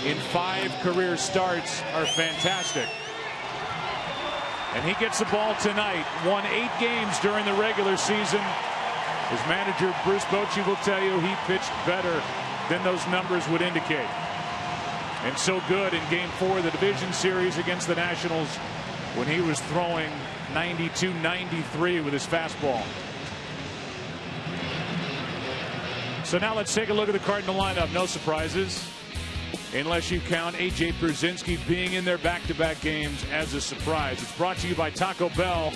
in 5 career starts are fantastic. And he gets the ball tonight. Won 8 games during the regular season. His manager, Bruce Bochy, will tell you he pitched better than those numbers would indicate. And so good in Game 4 of the division series against the Nationals when he was throwing 92-93 with his fastball. So now let's take a look at the Cardinal lineup. No surprises, unless you count A.J. Pierzynski being in their back-to-back games as a surprise. It's brought to you by Taco Bell.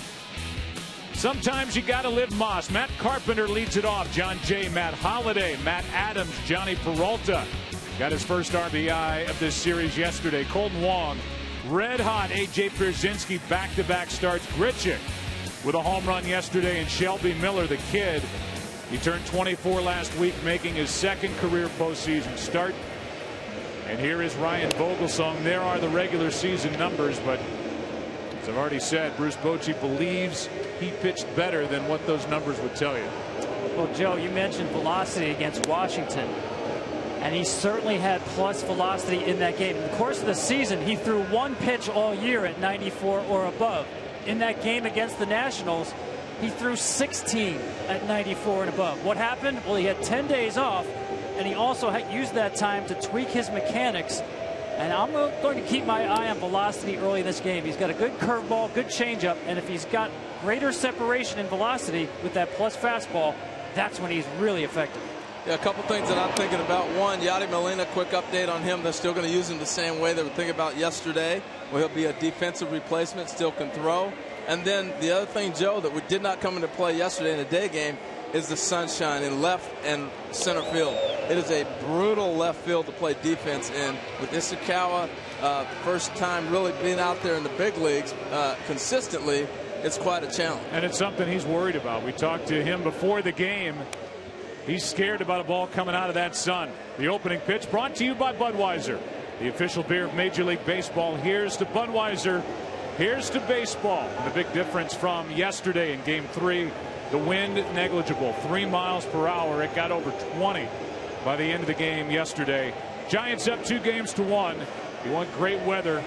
Sometimes you got to live Moss. Matt Carpenter leads it off. John Jay, Matt Holliday, Matt Adams, Johnny Peralta got his first RBI of this series yesterday. Colton Wong, red hot. A.J. Pierzynski, back-to-back starts. Grichuk with a home run yesterday, and Shelby Miller, the kid, he turned 24 last week, making his 2nd career postseason start. And here is Ryan Vogelsong. There are the regular season numbers, but as I've already said, Bruce Bochy believes he pitched better than what those numbers would tell you. Well, Joe, you mentioned velocity against Washington, and he certainly had plus velocity in that game. In the course of the season, he threw 1 pitch all year at 94 or above. In that game against the Nationals, he threw 16 at 94 and above. What happened? Well, he had 10 days off, and he also used that time to tweak his mechanics. And I'm going to keep my eye on velocity early in this game. He's got a good curveball, good changeup, and if he's got greater separation in velocity with that plus fastball, that's when he's really effective. Yeah, a couple things that I'm thinking about. One, Yadi Molina, quick update on him. They're still going to use him the same way they were thinking about yesterday, where he'll be a defensive replacement, still can throw. And then the other thing, Joe, that did not come into play yesterday in the day game is the sunshine in left and center field. It is a brutal left field to play defense in. With Ishikawa, first time really being out there in the big leagues consistently, it's quite a challenge. And it's something he's worried about. We talked to him before the game. He's scared about a ball coming out of that sun. The opening pitch brought to you by Budweiser, the official beer of Major League Baseball. Here's to Budweiser. Here's to baseball. And the big difference from yesterday in Game 3, the wind negligible, 3 miles per hour. It got over 20 by the end of the game yesterday. Giants up 2-1. You want great weather?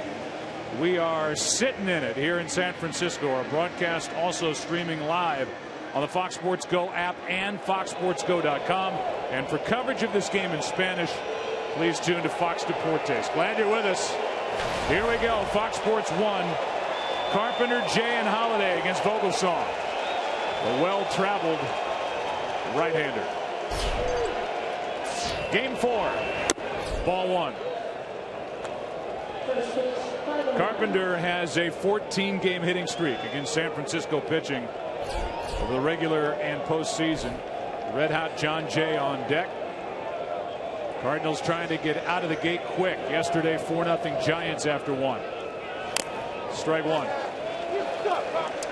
We are sitting in it here in San Francisco. Our broadcast also streaming live on the Fox Sports Go app and foxsportsgo.com. And for coverage of this game in Spanish, please tune to Fox Deportes. Glad you're with us. Here we go. Fox Sports 1. Carpenter, Jay, and Holliday against Vogelsong. A well-traveled right-hander. Game 4. Ball 1. Carpenter has a 14-game hitting streak against San Francisco pitching over the regular and postseason. Red-hot John Jay on deck. Cardinals trying to get out of the gate quick. Yesterday, 4-0 Giants after 1. Strike 1.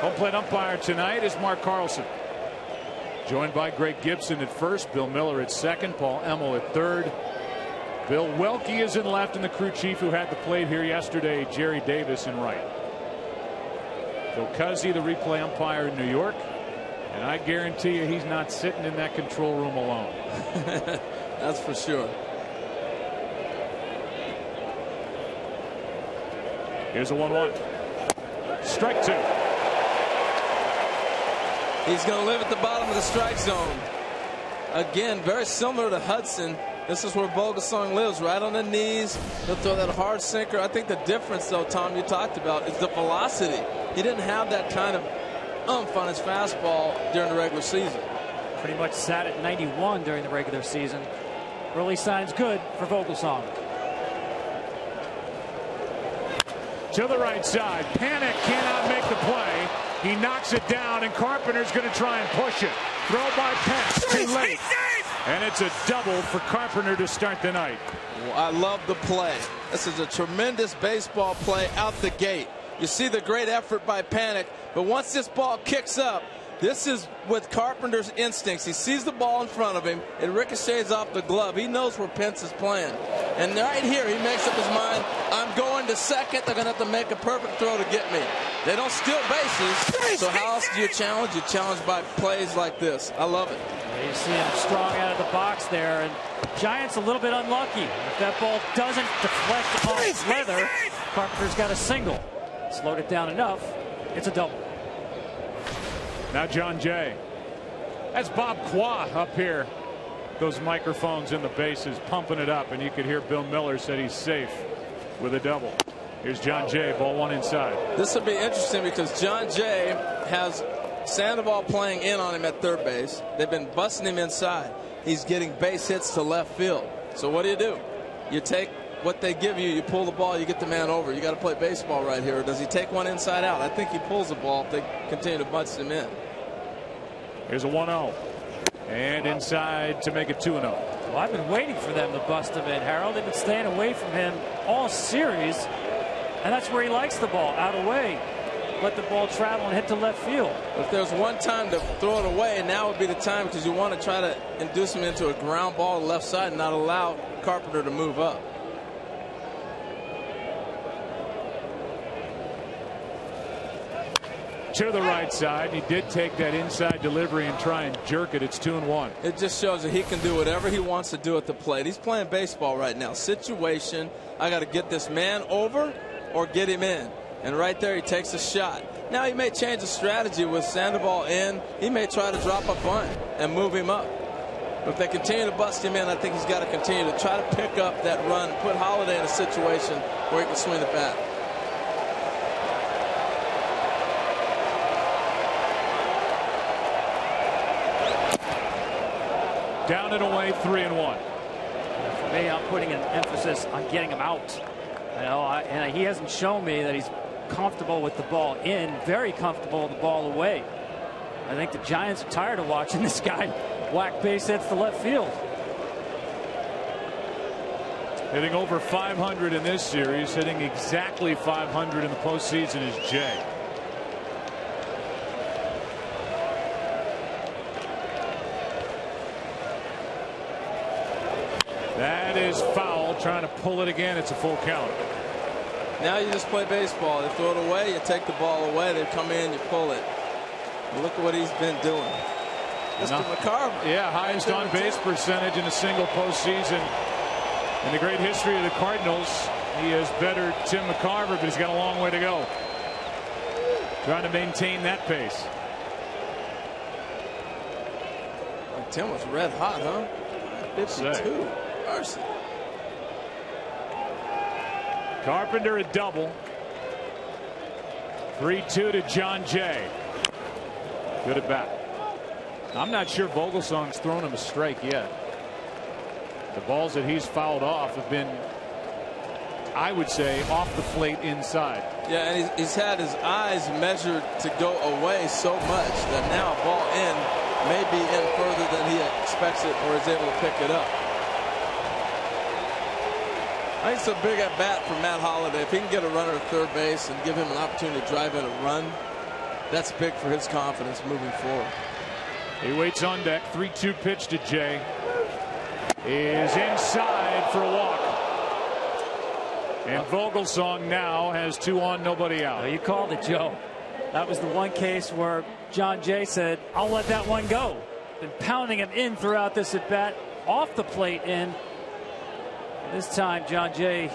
Home plate umpire tonight is Mark Carlson. Joined by Greg Gibson at first, Bill Miller at second, Paul Emmel at third. Bill Welke is in left, and the crew chief who had the plate here yesterday, Jerry Davis, in right. Phil Cuzzi, the replay umpire in New York. And I guarantee you he's not sitting in that control room alone. That's for sure. Here's a 1-1. Strike 2. He's going to live at the bottom of the strike zone. Again, very similar to Hudson. This is where Vogelsong lives, right on the knees. He'll throw that hard sinker. I think the difference, though, Tom, you talked about, is the velocity. He didn't have that kind of oomph on his fastball during the regular season. Pretty much sat at 91 during the regular season. Early signs good for Vogelsong. To the right side. Panic cannot make the play. He knocks it down, and Carpenter's going to try and push it. Throw by Pence. Too late. And it's a double for Carpenter to start the night. Well, I love the play. This is a tremendous baseball play out the gate. You see the great effort by Panic, but once this ball kicks up, this is with Carpenter's instincts. He sees the ball in front of him. It ricochets off the glove. He knows where Pence is playing. And right here, he makes up his mind, I'm going to second. They're going to have to make a perfect throw to get me. They don't steal bases. So how else do you challenge? You challenge by plays like this. I love it. You see him strong out of the box there, and Giants a little bit unlucky. If that ball doesn't deflect off Leather, Carpenter's got a single. Slowed it down enough. It's a double. Now John Jay. That's Bob Qua up here. Those microphones in the bases pumping it up, and you could hear Bill Miller said he's safe with a double. Here's John Jay, ball one inside. This will be interesting because John Jay has Sandoval playing in on him at third base. They've been busting him inside. He's getting base hits to left field. So what do? You take what they give you, you pull the ball, you get the man over. You got to play baseball right here. Or does he take one inside out? I think he pulls the ball if they continue to bunch him in. Here's a 1-0. And inside to make it 2-0. Well, I've been waiting for them to bust him in, Harold. They've been staying away from him all series. And that's where he likes the ball, out away. Let the ball travel and hit to left field. If there's one time to throw it away, now would be the time, because you want to try to induce him into a ground ball to the left side and not allow Carpenter to move up. To the right side. He did take that inside delivery and try and jerk it. It's 2-1. It just shows that he can do whatever he wants to do at the plate. He's playing baseball right now. Situation, I got to get this man over or get him in. And right there, he takes a shot. Now, he may change the strategy with Sandoval in. He may try to drop a bunt and move him up. But if they continue to bust him in, I think he's got to continue to try to pick up that run, put Holiday in a situation where he can swing the bat. Down and away, 3-1. For me, I'm putting an emphasis on getting him out. You know, and he hasn't shown me that he's comfortable with the ball in, very comfortable with the ball away. I think the Giants are tired of watching this guy whack base hits to left field. Hitting over 500 in this series, hitting exactly 500 in the postseason is Jay. That is foul. Trying to pull it again. It's a full count. Now you just play baseball. They throw it away. You take the ball away. They come in. You pull it. Look at what he's been doing. Mr. McCarver. Yeah, highest on base percentage in a single postseason in the great history of the Cardinals. He has bettered Tim McCarver, but he's got a long way to go. Trying to maintain that pace. Tim was red hot, huh? 52. Mercy. Carpenter a double. 3-2 to John Jay. Good at bat. I'm not sure Vogelsong's thrown him a strike yet. The balls that he's fouled off have been, I would say, off the plate inside. Yeah, and he's had his eyes measured to go away so much that now a ball in may be in further than he expects it or is able to pick it up. I think it's a big at bat for Matt Holliday. If he can get a runner at third base and give him an opportunity to drive in a run, that's big for his confidence moving forward. He waits on deck. 3-2 pitch to Jay. Is inside for a walk. And Vogelsong now has 2 on, nobody out. You called it, Joe. That was the one case where John Jay said, I'll let that one go. Been pounding him in throughout this at bat, off the plate in. This time, John Jay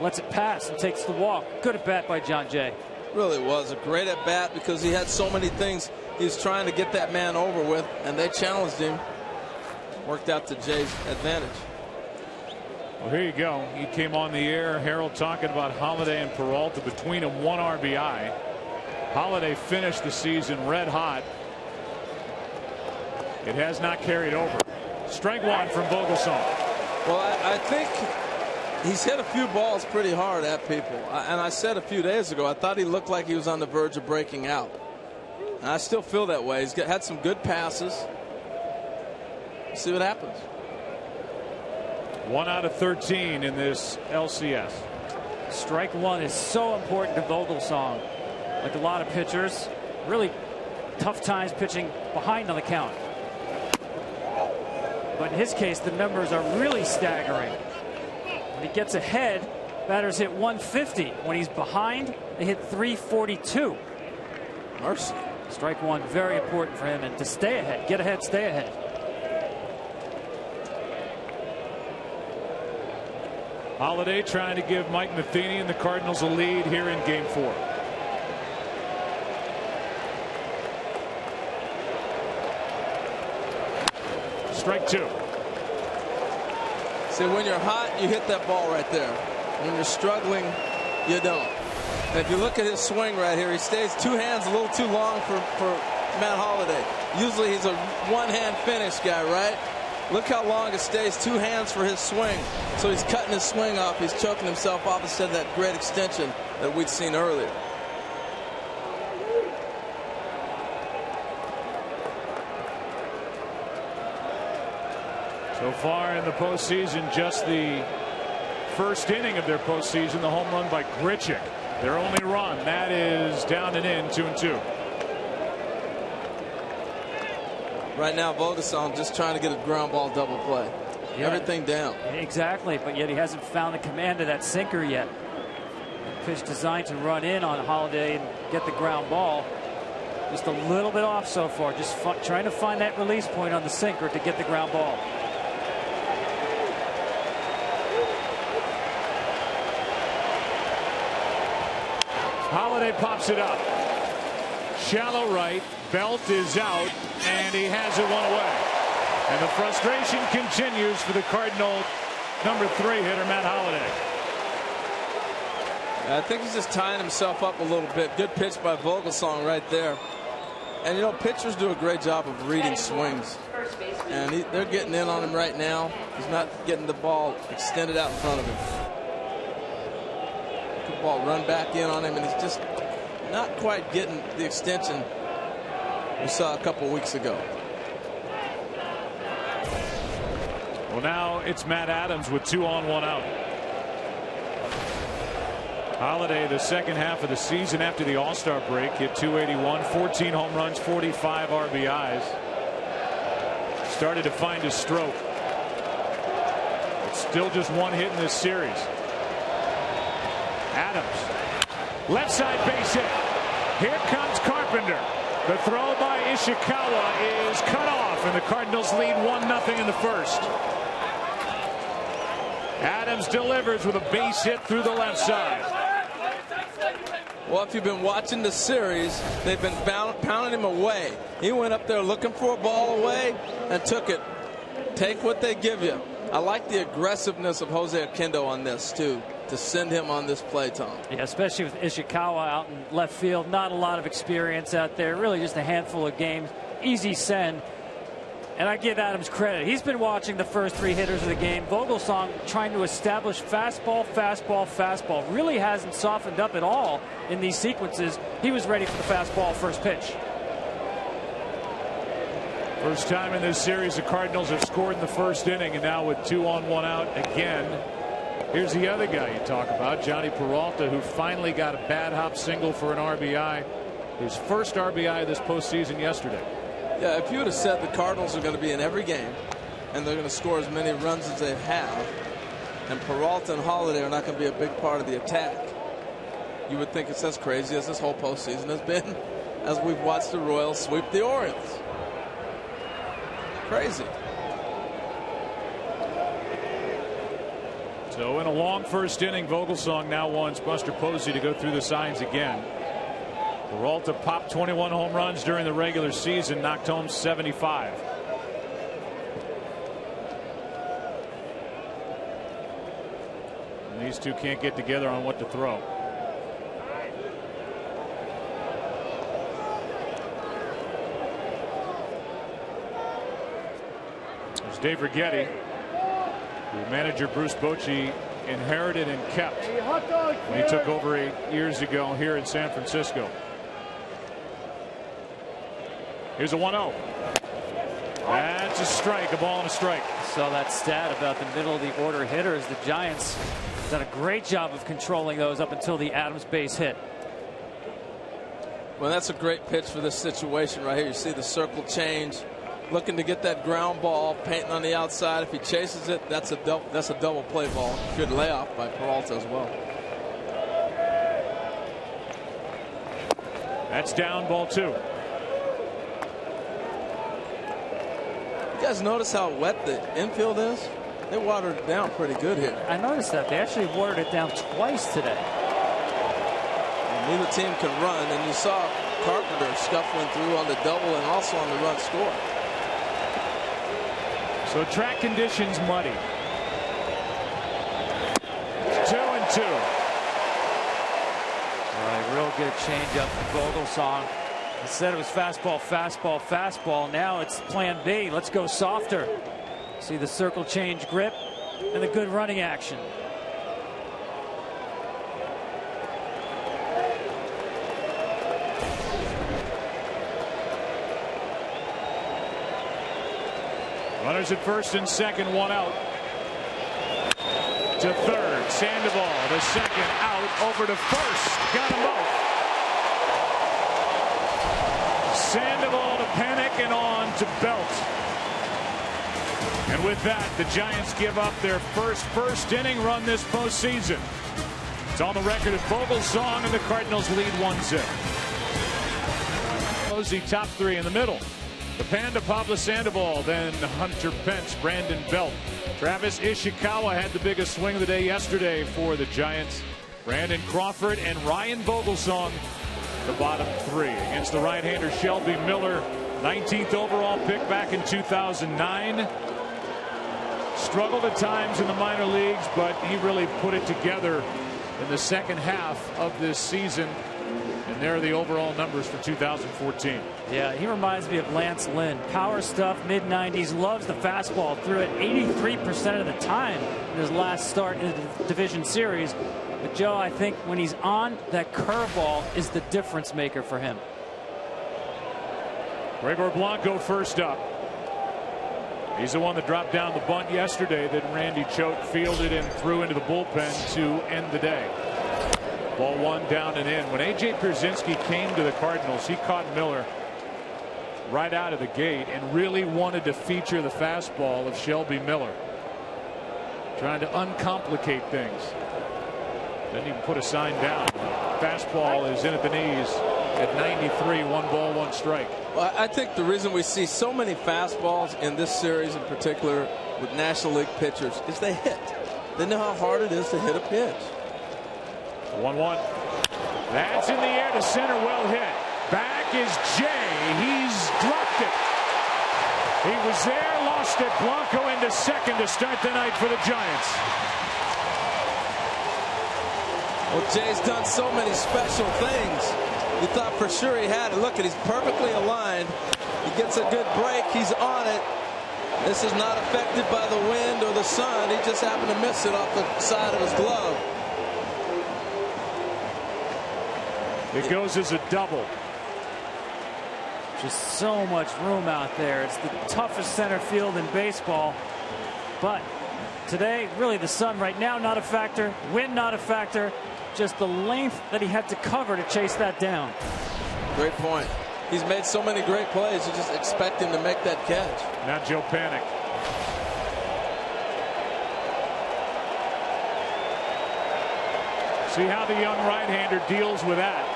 lets it pass and takes the walk. Good at bat by John Jay. Really was a great at bat because he had so many things he's trying to get that man over with, and they challenged him. Worked out to Jay's advantage. Well, here you go. He came on the air, Harold, talking about Holiday and Peralta. Between them, 1 RBI. Holiday finished the season red hot. It has not carried over. Strike one from Vogelsong. Well, I think he's hit a few balls pretty hard at people. And I said a few days ago, I thought he looked like he was on the verge of breaking out. And I still feel that way. He's had some good passes. We'll see what happens. 1 out of 13 in this LCS. Strike one is so important to Vogelsong. Like a lot of pitchers, really tough times pitching behind on the count. But in his case, the numbers are really staggering. When he gets ahead, Batters hit 150. When he's behind, they hit 342. Mercy. Strike one, very important for him, and to stay ahead, get ahead, stay ahead. Holiday trying to give Mike Matheny and the Cardinals a lead here in Game 4. Strike two. See, when you're hot, you hit that ball right there. When you're struggling, you don't. And if you look at his swing right here, he stays two hands a little too long for Matt Holliday. Usually he's a one-hand finish guy, right? Look how long it stays two hands for his swing. So he's cutting his swing off. He's choking himself off instead of that great extension that we'd seen earlier. So far in the postseason, just the first inning of their postseason, the home run by Grichuk. Their only run. That is down and in, 2-2. Right now, Vogelsong just trying to get a ground ball double play. Yeah. Everything down. Exactly, but yet he hasn't found the command of that sinker yet. Pitch designed to run in on Holiday and get the ground ball. Just a little bit off so far. Just trying to find that release point on the sinker to get the ground ball. Holiday pops it up. Shallow right. Belt is out, and he has it one away. And the frustration continues for the Cardinal number 3 hitter, Matt Holliday. I think he's just tying himself up a little bit. Good pitch by Vogelsong right there. And, you know, pitchers do a great job of reading swings. And they're getting in on him right now. He's not getting the ball extended out in front of him. Good ball run back in on him, and he's just not quite getting the extension we saw a couple weeks ago. Well, now it's Matt Adams with 2 on, 1 out. Holiday, the second half of the season after the All-Star break, hit .281, 14 home runs, 45 RBIs. Started to find his stroke. It's still just 1 hit in this series. Adams, left side base hit. Here comes Carpenter. The throw by Ishikawa is cut off, and the Cardinals lead 1-0 in the first. Adams delivers with a base hit through the left side. Well, if you've been watching the series, they've been pounding him away. He went up there looking for a ball away and took it. Take what they give you. I like the aggressiveness of Jose Oquendo on this, too, to send him on this play, Tom. Yeah, especially with Ishikawa out in left field. Not a lot of experience out there. Really just a handful of games. Easy send. And I give Adams credit. He's been watching the first 3 hitters of the game. Vogelsong trying to establish fastball, fastball, fastball. Really hasn't softened up at all in these sequences. He was ready for the fastball first pitch. First time in this series the Cardinals have scored in the first inning, and now with 2 on, 1 out again. Here's the other guy you talk about, Johnny Peralta, who finally got a bad hop single for an RBI. His first RBI this postseason yesterday. Yeah, if you would have said the Cardinals are going to be in every game and they're going to score as many runs as they have, and Peralta and Holiday are not going to be a big part of the attack, you would think it's as crazy as this whole postseason has been as we've watched the Royals sweep the Orioles. Crazy. So in a long first inning, Vogelsong now wants Buster Posey to go through the signs again. Peralta popped 21 home runs during the regular season, knocked home 75. And these two can't get together on what to throw. There's Dave Righetti, who manager Bruce Bochy inherited and kept when he took over 8 years ago here in San Francisco. Here's a 1-0. That's a strike, a ball and a strike. Saw that stat about the middle of the order hitters. The Giants done a great job of controlling those up until the Adams base hit. Well, that's a great pitch for this situation right here. You see the circle change. looking to get that ground ball, painting on the outside. If he chases it, that's a double play ball. Good layoff by Peralta as well. That's down, ball 2. You guys notice how wet the infield is? They watered it down pretty good here. I noticed that. They actually watered it down twice today. And neither team can run, and you saw Carpenter scuffling through on the double and also on the run score. So track conditions muddy. 2-2. A real good changeup from Vogelsong. Instead it was fastball, fastball, fastball. Now it's plan B. Let's go softer. See the circle change grip and the good running action. Runners at first and second, 1 out. To third, Sandoval, the second out, over to first. Got them both. Sandoval to Panic and on to Belt. And with that, the Giants give up their first inning run this postseason. It's on the record of Vogelsong, and the Cardinals lead 1-0. Posey top 3 in the middle. The Panda, Pablo Sandoval, then Hunter Pence, Brandon Belt. Travis Ishikawa had the biggest swing of the day yesterday for the Giants. Brandon Crawford and Ryan Vogelsong, the bottom 3. Against the right-hander Shelby Miller, 19th overall pick back in 2009. Struggled at times in the minor leagues, but he really put it together in the second half of this season. And there are the overall numbers for 2014. Yeah, he reminds me of Lance Lynn. Power stuff, mid-90s, loves the fastball. Threw it 83% of the time in his last start in the division series. But Joe, I think when he's on, that curveball is the difference maker for him. Gregor Blanco first up. He's the one that dropped down the bunt yesterday that Randy Choate fielded and threw into the bullpen to end the day. Ball 1 down and in. When A.J. Pierzynski came to the Cardinals, he caught Miller right out of the gate and really wanted to feature the fastball of Shelby Miller. Trying to uncomplicate things. Didn't even put a sign down. Fastball is in at the knees at 93, 1 ball, 1 strike. Well, I think the reason we see so many fastballs in this series in particular with National League pitchers is they hit. They know how hard it is to hit a pitch. 1-1. That's in the air to center, well hit. Back is Jay. He's dropped it. He was there, lost it. Blanco into second to start the night for the Giants. Well, Jay's done so many special things. You thought for sure he had it. Look at, he's perfectly aligned. He gets a good break. He's on it. This is not affected by the wind or the sun. He just happened to miss it off the side of his glove. It goes as a double. Just so much room out there. It's the toughest center field in baseball. But today, really the sun right now not a factor. Wind not a factor. Just the length that he had to cover to chase that down. Great point. He's made so many great plays. You just expect him to make that catch. Now Joe Panic. See how the young right-hander deals with that.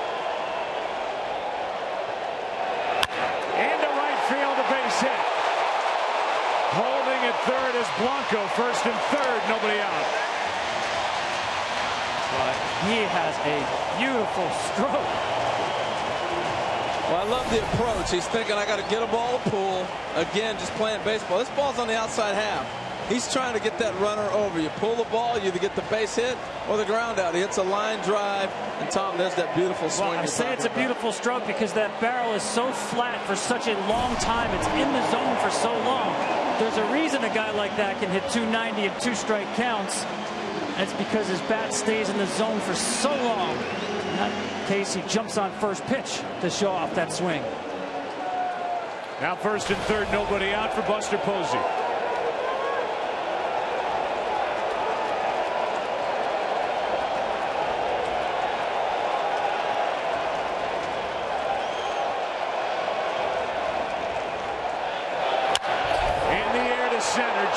Into right field, a base hit. Holding at third is Blanco. First and third, nobody out. But he has a beautiful stroke. Well, I love the approach. He's thinking, I got to get a ball to pull. Again, just playing baseball. This ball's on the outside half. He's trying to get that runner over. You pull the ball, you either get the base hit or the ground out. He hits a line drive, and Tom, there's that beautiful swing. Well, I say it's a beautiful stroke because that barrel is so flat for such a long time. It's in the zone for so long. There's a reason a guy like that can hit 290 and 2 strike counts. And it's because his bat stays in the zone for so long. In that case, he jumps on first pitch to show off that swing. Now first and third, nobody out for Buster Posey.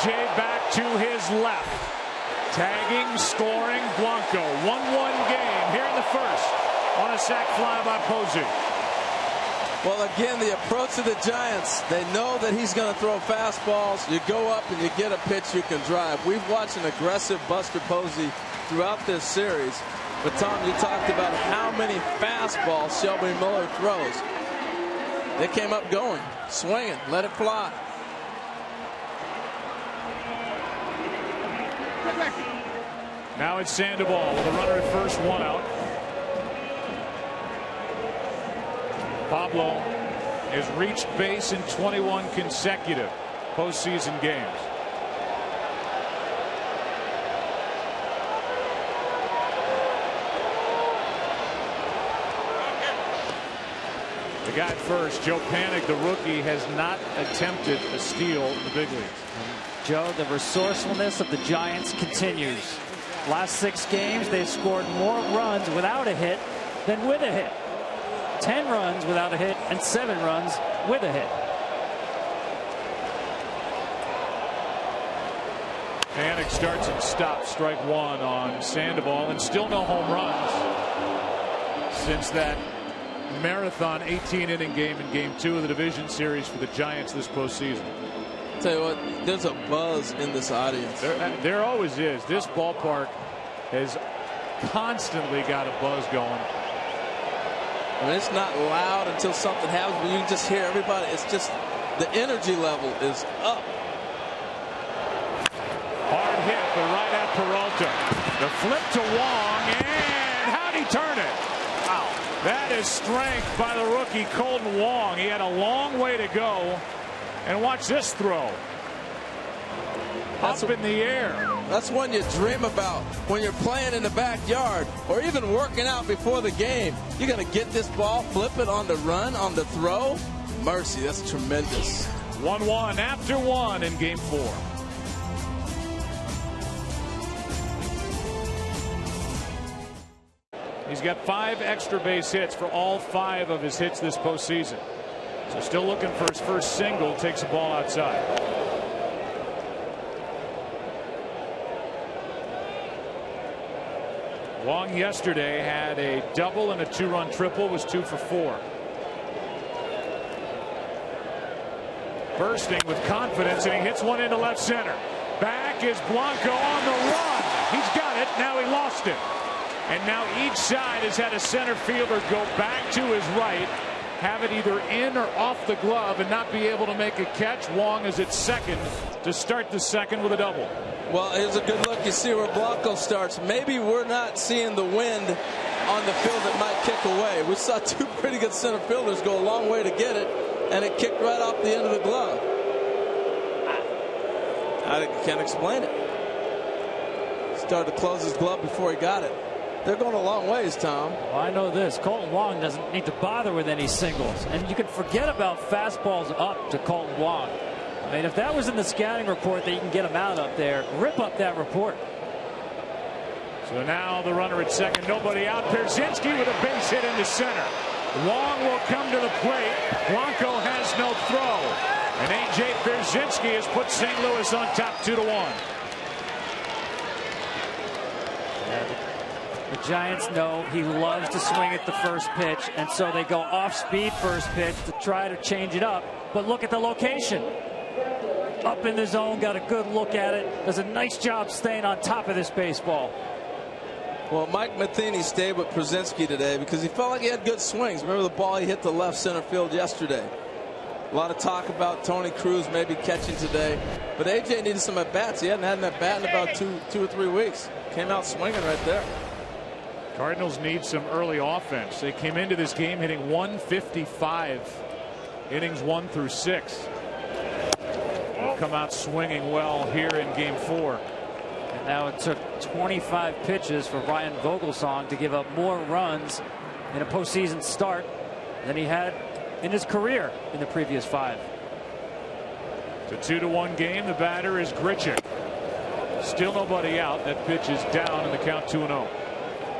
A.J. back to his left. Tagging, scoring, Blanco. 1-1 game here in the first on a sac fly by Posey. Well, again, the approach of the Giants, they know that he's going to throw fastballs. You go up and you get a pitch you can drive. We've watched an aggressive Buster Posey throughout this series. But, Tom, you talked about how many fastballs Shelby Miller throws. They came up going, swinging, let it fly. Now it's Sandoval with a runner at first, 1 out. Pablo has reached base in 21 consecutive postseason games. The guy at first, Joe Panik, the rookie, has not attempted a steal in the big leagues. Joe, the resourcefulness of the Giants continues. Last 6 games, they've scored more runs without a hit than with a hit. 10 runs without a hit and 7 runs with a hit. Panik starts and stops, strike 1 on Sandoval, and still no home runs since that marathon 18-inning game in Game 2 of the division series for the Giants this postseason. Tell you what, there's a buzz in this audience. There always is. This ballpark has constantly got a buzz going. I mean, it's not loud until something happens, but you can just hear everybody. It's just the energy level is up. Hard hit, but right at Peralta. The flip to Wong, and how'd he turn it? Wow. That is strength by the rookie Colton Wong. He had a long way to go. And watch this throw. Up in the air. That's one you dream about when you're playing in the backyard or even working out before the game. You're going to get this ball, flip it on the run, on the throw. Mercy, that's tremendous. 1-1 after 1 in Game 4. He's got 5 extra base hits for all 5 of his hits this postseason. So still looking for his first single. Takes the ball outside. Wong yesterday had a double and a 2-run triple. Was 2 for 4. Bursting with confidence, and he hits one into left center. Back is Blanco on the run. He's got it. Now he lost it. And now each side has had a center fielder go back to his right, have it either in or off the glove, and not be able to make a catch. Wong is at second to start the second with a double. Well, here's a good look. You see where Blanco starts. Maybe we're not seeing the wind on the field that might kick away. We saw 2 pretty good center fielders go a long way to get it, and it kicked right off the end of the glove. I can't explain it. Started to close his glove before he got it. They're going a long ways, Tom. Well, I know this. Colton Wong doesn't need to bother with any singles. And you can forget about fastballs up to Colton Wong. I mean, if that was in the scouting report that you can get him out up there, rip up that report. So now the runner at second, nobody out. Pierzynski with a base hit into center. Wong will come to the plate. Blanco has no throw. And A.J. Pierzynski has put St. Louis on top 2-1. The Giants know he loves to swing at the first pitch, and so they go off-speed first pitch to try to change it up. But look at the location. Up in the zone, got a good look at it. Does a nice job staying on top of this baseball. Well, Mike Matheny stayed with Pierzynski today because he felt like he had good swings. Remember the ball he hit the left center field yesterday. A lot of talk about Tony Cruz maybe catching today. But A.J. needed some at-bats. He hadn't had an at-bat in about two or 3 weeks. Came out swinging right there. Cardinals need some early offense. They came into this game hitting 155 innings 1 through 6. They've come out swinging well here in Game 4. And now it took 25 pitches for Ryan Vogelsong to give up more runs in a postseason start than he had in his career in the previous 5. It's a 2-1 game. The batter is Grichuk. Still nobody out. That pitch is down in the count 2-0.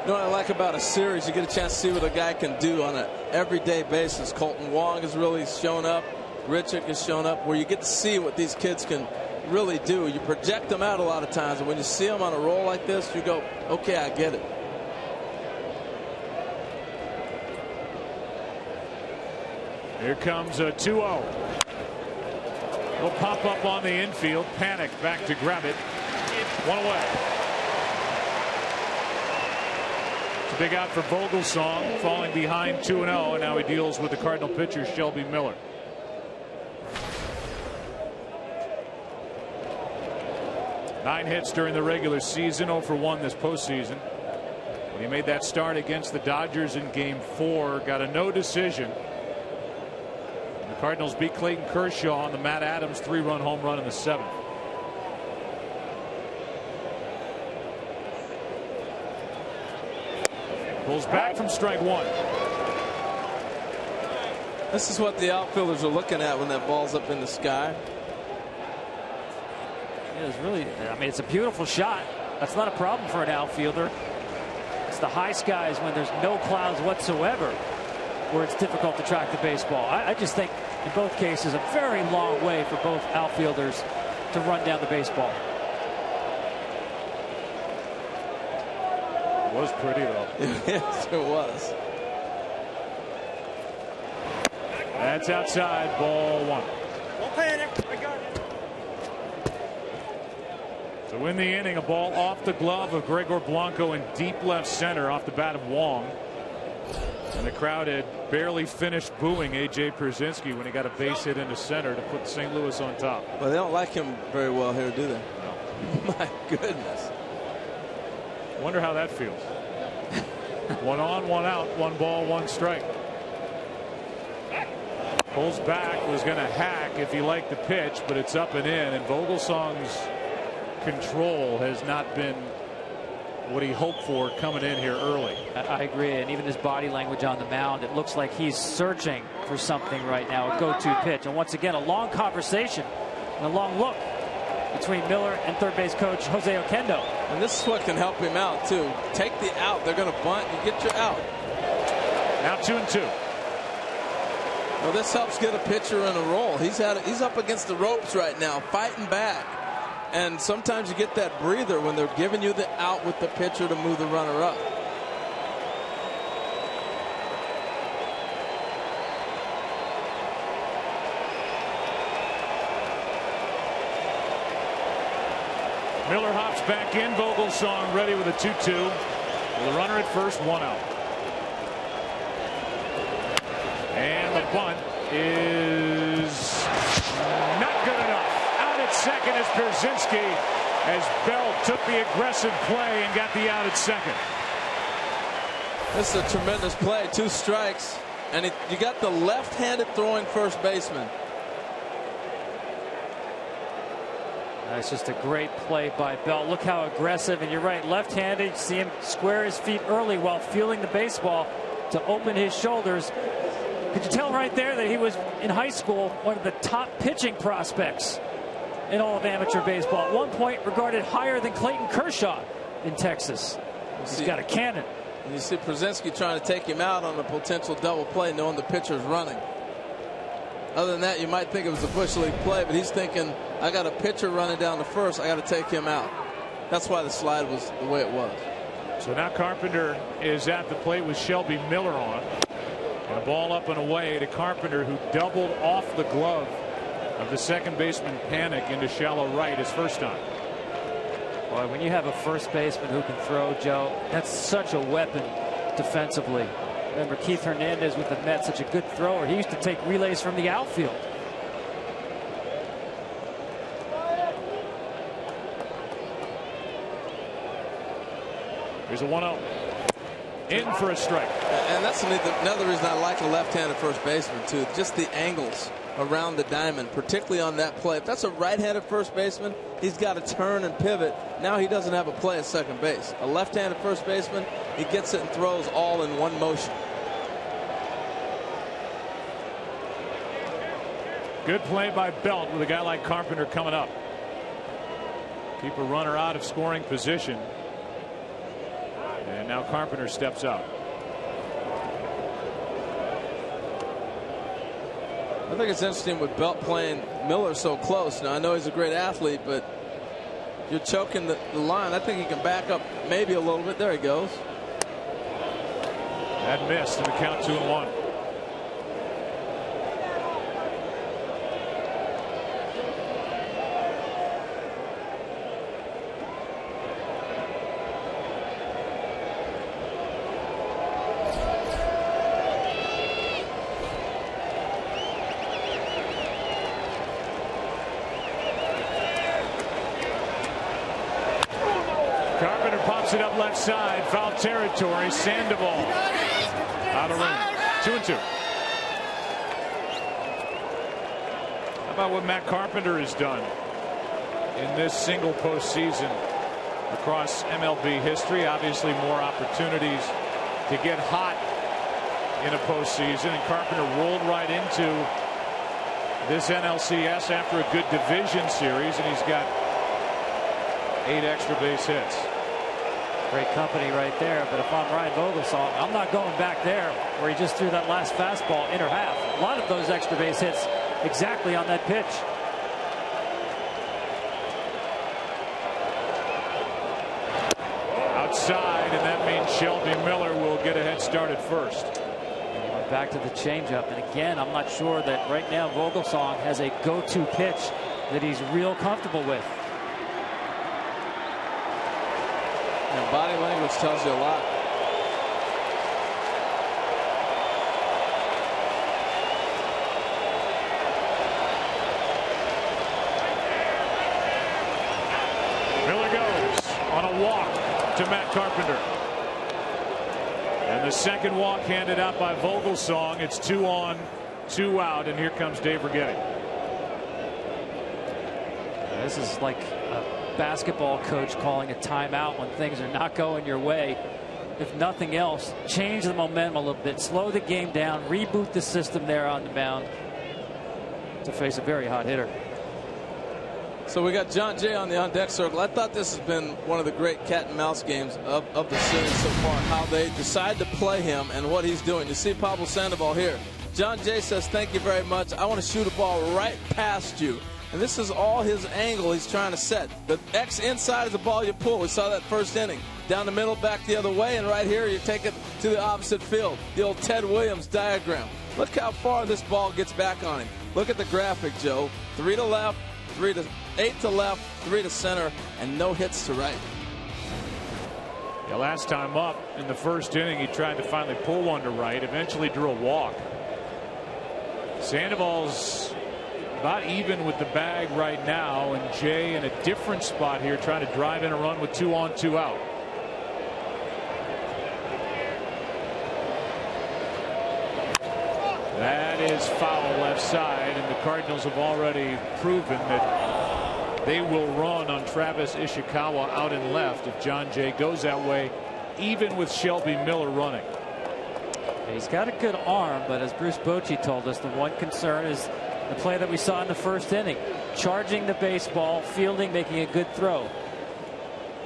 You know what I like about a series? You get a chance to see what a guy can do on an everyday basis. Colton Wong has really shown up. Grichuk has shown up, where you get to see what these kids can really do. You project them out a lot of times, and when you see them on a roll like this, you go, okay, I get it. Here comes a 2-0. Will pop up on the infield. Panic back to grab it. One away. It's a big out for Vogelsong, falling behind 2-0, and now he deals with the Cardinal pitcher Shelby Miller. Nine hits during the regular season, 0 for 1 this postseason. When he made that start against the Dodgers in Game 4, got a no decision. The Cardinals beat Clayton Kershaw on the Matt Adams 3-run home run in the 7th. Pulls back from strike 1. This is what the outfielders are looking at when that ball's up in the sky. It's really, I mean, it's a beautiful shot. That's not a problem for an outfielder. It's the high skies when there's no clouds whatsoever where it's difficult to track the baseball. I just think in both cases a very long way for both outfielders to run down the baseball. It was pretty though. Yes, it was. That's outside, ball 1. Don't panic. I got it. So in the inning, a ball off the glove of Gregor Blanco in deep left center off the bat of Wong. And the crowd had barely finished booing A.J. Pierzynski when he got a base hit into center to put St. Louis on top. Well, they don't like him very well here, do they? No. My goodness. Wonder how that feels. 1 on, 1 out, 1 ball, 1 strike. Pulls back, was going to hack if he liked the pitch, but it's up and in, and Vogelsong's control has not been what he hoped for coming in here early. I agree, and even his body language on the mound, it looks like he's searching for something right now, a go-to pitch. And once again, a long conversation and a long look between Miller and third base coach Jose Oquendo. And this is what can help him out too. Take the out. They're going to bunt. You get your out. Now 2-2. Well, this helps get a pitcher in a roll. He's up against the ropes right now, fighting back. And sometimes you get that breather when they're giving you the out with the pitcher to move the runner up. Miller hops back in. Vogelsong ready with a 2-2. With a runner at first, 1 out. And the bunt is not good enough. Out at second is Pierzynski as Bell took the aggressive play and got the out at second. This is a tremendous play. 2 strikes. And you got the left-handed throwing first baseman. That's just a great play by Bell. Look how aggressive, and you're right, left-handed. You see him square his feet early while feeling the baseball to open his shoulders. Could you tell right there that he was in high school one of the top pitching prospects in all of amateur baseball? At one point regarded higher than Clayton Kershaw in Texas. He's got a cannon. And you see Pierzynski trying to take him out on a potential double play, knowing the pitcher's running. Other than that, you might think it was a Bush League play, but he's thinking, I got a pitcher running down to first. I got to take him out. That's why the slide was the way it was. So now Carpenter is at the plate with Shelby Miller on. And a ball up and away to Carpenter, who doubled off the glove of the second baseman Panic into shallow right his first time. Boy, when you have a first baseman who can throw, Joe, that's such a weapon defensively. Remember Keith Hernandez with the Mets, such a good thrower. He used to take relays from the outfield. Here's a 1-0. In for a strike. And that's another reason I like a left-handed first baseman, too. Just the angles around the diamond, particularly on that play. If that's a right-handed first baseman, he's got to turn and pivot. Now he doesn't have a play at second base. A left-handed first baseman, he gets it and throws all in one motion. Good play by Belt with a guy like Carpenter coming up. Keep a runner out of scoring position. And now Carpenter steps out. I think it's interesting with Belt playing Miller so close. Now, I know he's a great athlete, but you're choking the line. I think he can back up maybe a little bit. There he goes. That missed in the count, 2-1. Carpenter pops it up left side, foul territory. Sandoval out of room. 2-2. How about what Matt Carpenter has done in this single postseason across MLB history? Obviously, more opportunities to get hot in a postseason, and Carpenter rolled right into this NLCS after a good division series, and he's got 8 extra base hits. Great company right there, but if I'm Ryan Vogelsong, I'm not going back there where he just threw that last fastball inner half. A lot of those extra base hits exactly on that pitch. Outside, and that means Shelby Miller will get a head start at first. Back to the changeup, and again, I'm not sure that right now Vogelsong has a go-to pitch that he's real comfortable with. And body language tells you a lot. Miller goes on a walk to Matt Carpenter. And the second walk handed out by Vogelsong. It's 2 on, 2 out, and here comes Dave Righetti. This is like a basketball coach calling a timeout when things are not going your way. If nothing else, change the momentum a little bit, slow the game down, reboot the system there on the mound to face a very hot hitter. So we got John Jay on the on-deck circle. I thought this has been one of the great cat and mouse games of the series so far, how they decide to play him and what he's doing. You see Pablo Sandoval here. John Jay says, thank you very much. I want to shoot a ball right past you. And this is all his angle he's trying to set. The X inside is the ball you pull. We saw that first inning. Down the middle, back the other way, and right here you take it to the opposite field. The old Ted Williams diagram. Look how far this ball gets back on him. Look at the graphic, Joe. 3 to left, 8 to left, 3 to center, and no hits to right. Yeah, last time up in the first inning, he tried to finally pull one to right, eventually drew a walk. Sandoval's about even with the bag right now, and Jay in a different spot here trying to drive in a run with 2 on, 2 out. That is foul left side, and the Cardinals have already proven that they will run on Travis Ishikawa out in left if John Jay goes that way, even with Shelby Miller running. He's got a good arm, but as Bruce Bochy told us, the one concern is the play that we saw in the first inning. Charging the baseball, fielding, making a good throw.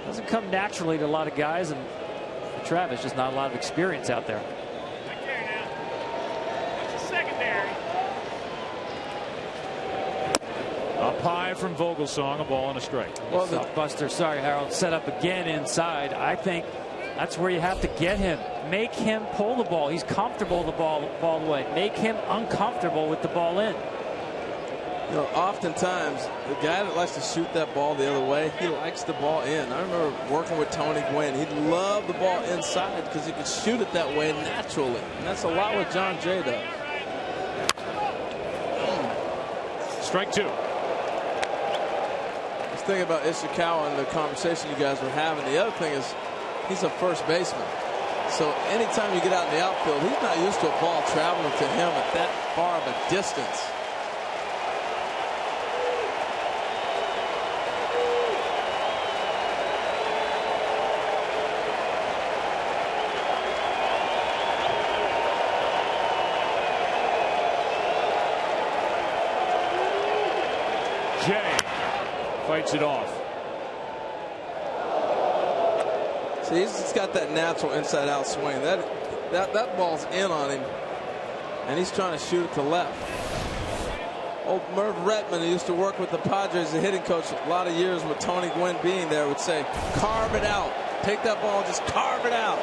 Doesn't come naturally to a lot of guys, and for Travis, just not a lot of experience out there. Back there now. It's a secondary. Up high from Vogelsong, a ball and a strike. Well, Buster, sorry, Harold, set up again inside. I think that's where you have to get him. Make him pull the ball. He's comfortable with the ball away. Make him uncomfortable with the ball in. You know, oftentimes the guy that likes to shoot that ball the other way, he likes the ball in. I remember working with Tony Gwynn. He'd love the ball inside because he could shoot it that way naturally. And that's a lot what John Jay does. Strike 2. Let's think about Ishikawa and the conversation you guys were having. The other thing is he's a first baseman. So anytime you get out in the outfield, he's not used to a ball traveling to him at that far of a distance. Jay fights it off. See, he's got that natural inside-out swing. That ball's in on him, and he's trying to shoot it to left. Old Merv Retman, who used to work with the Padres, the hitting coach, a lot of years with Tony Gwynn being there, would say, carve it out. Take that ball and just carve it out.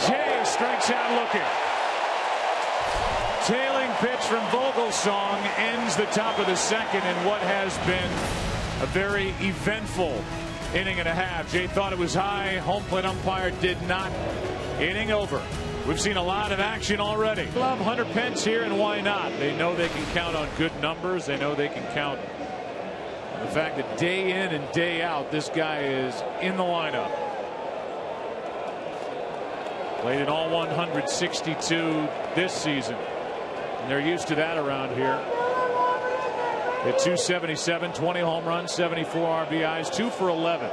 Jay strikes out looking. Tailing pitch from Vogelsong ends the top of the second in what has been a very eventful inning and a half. Jay thought it was high. Home plate umpire did not. Inning over. We've seen a lot of action already. Love Hunter Pence here, and why not? They know they can count on good numbers. They know they can count on the fact that day in and day out, this guy is in the lineup. Played in all 162 this season. And they're used to that around here. Hit 277, 20 home runs, 74 RBIs, 2 for 11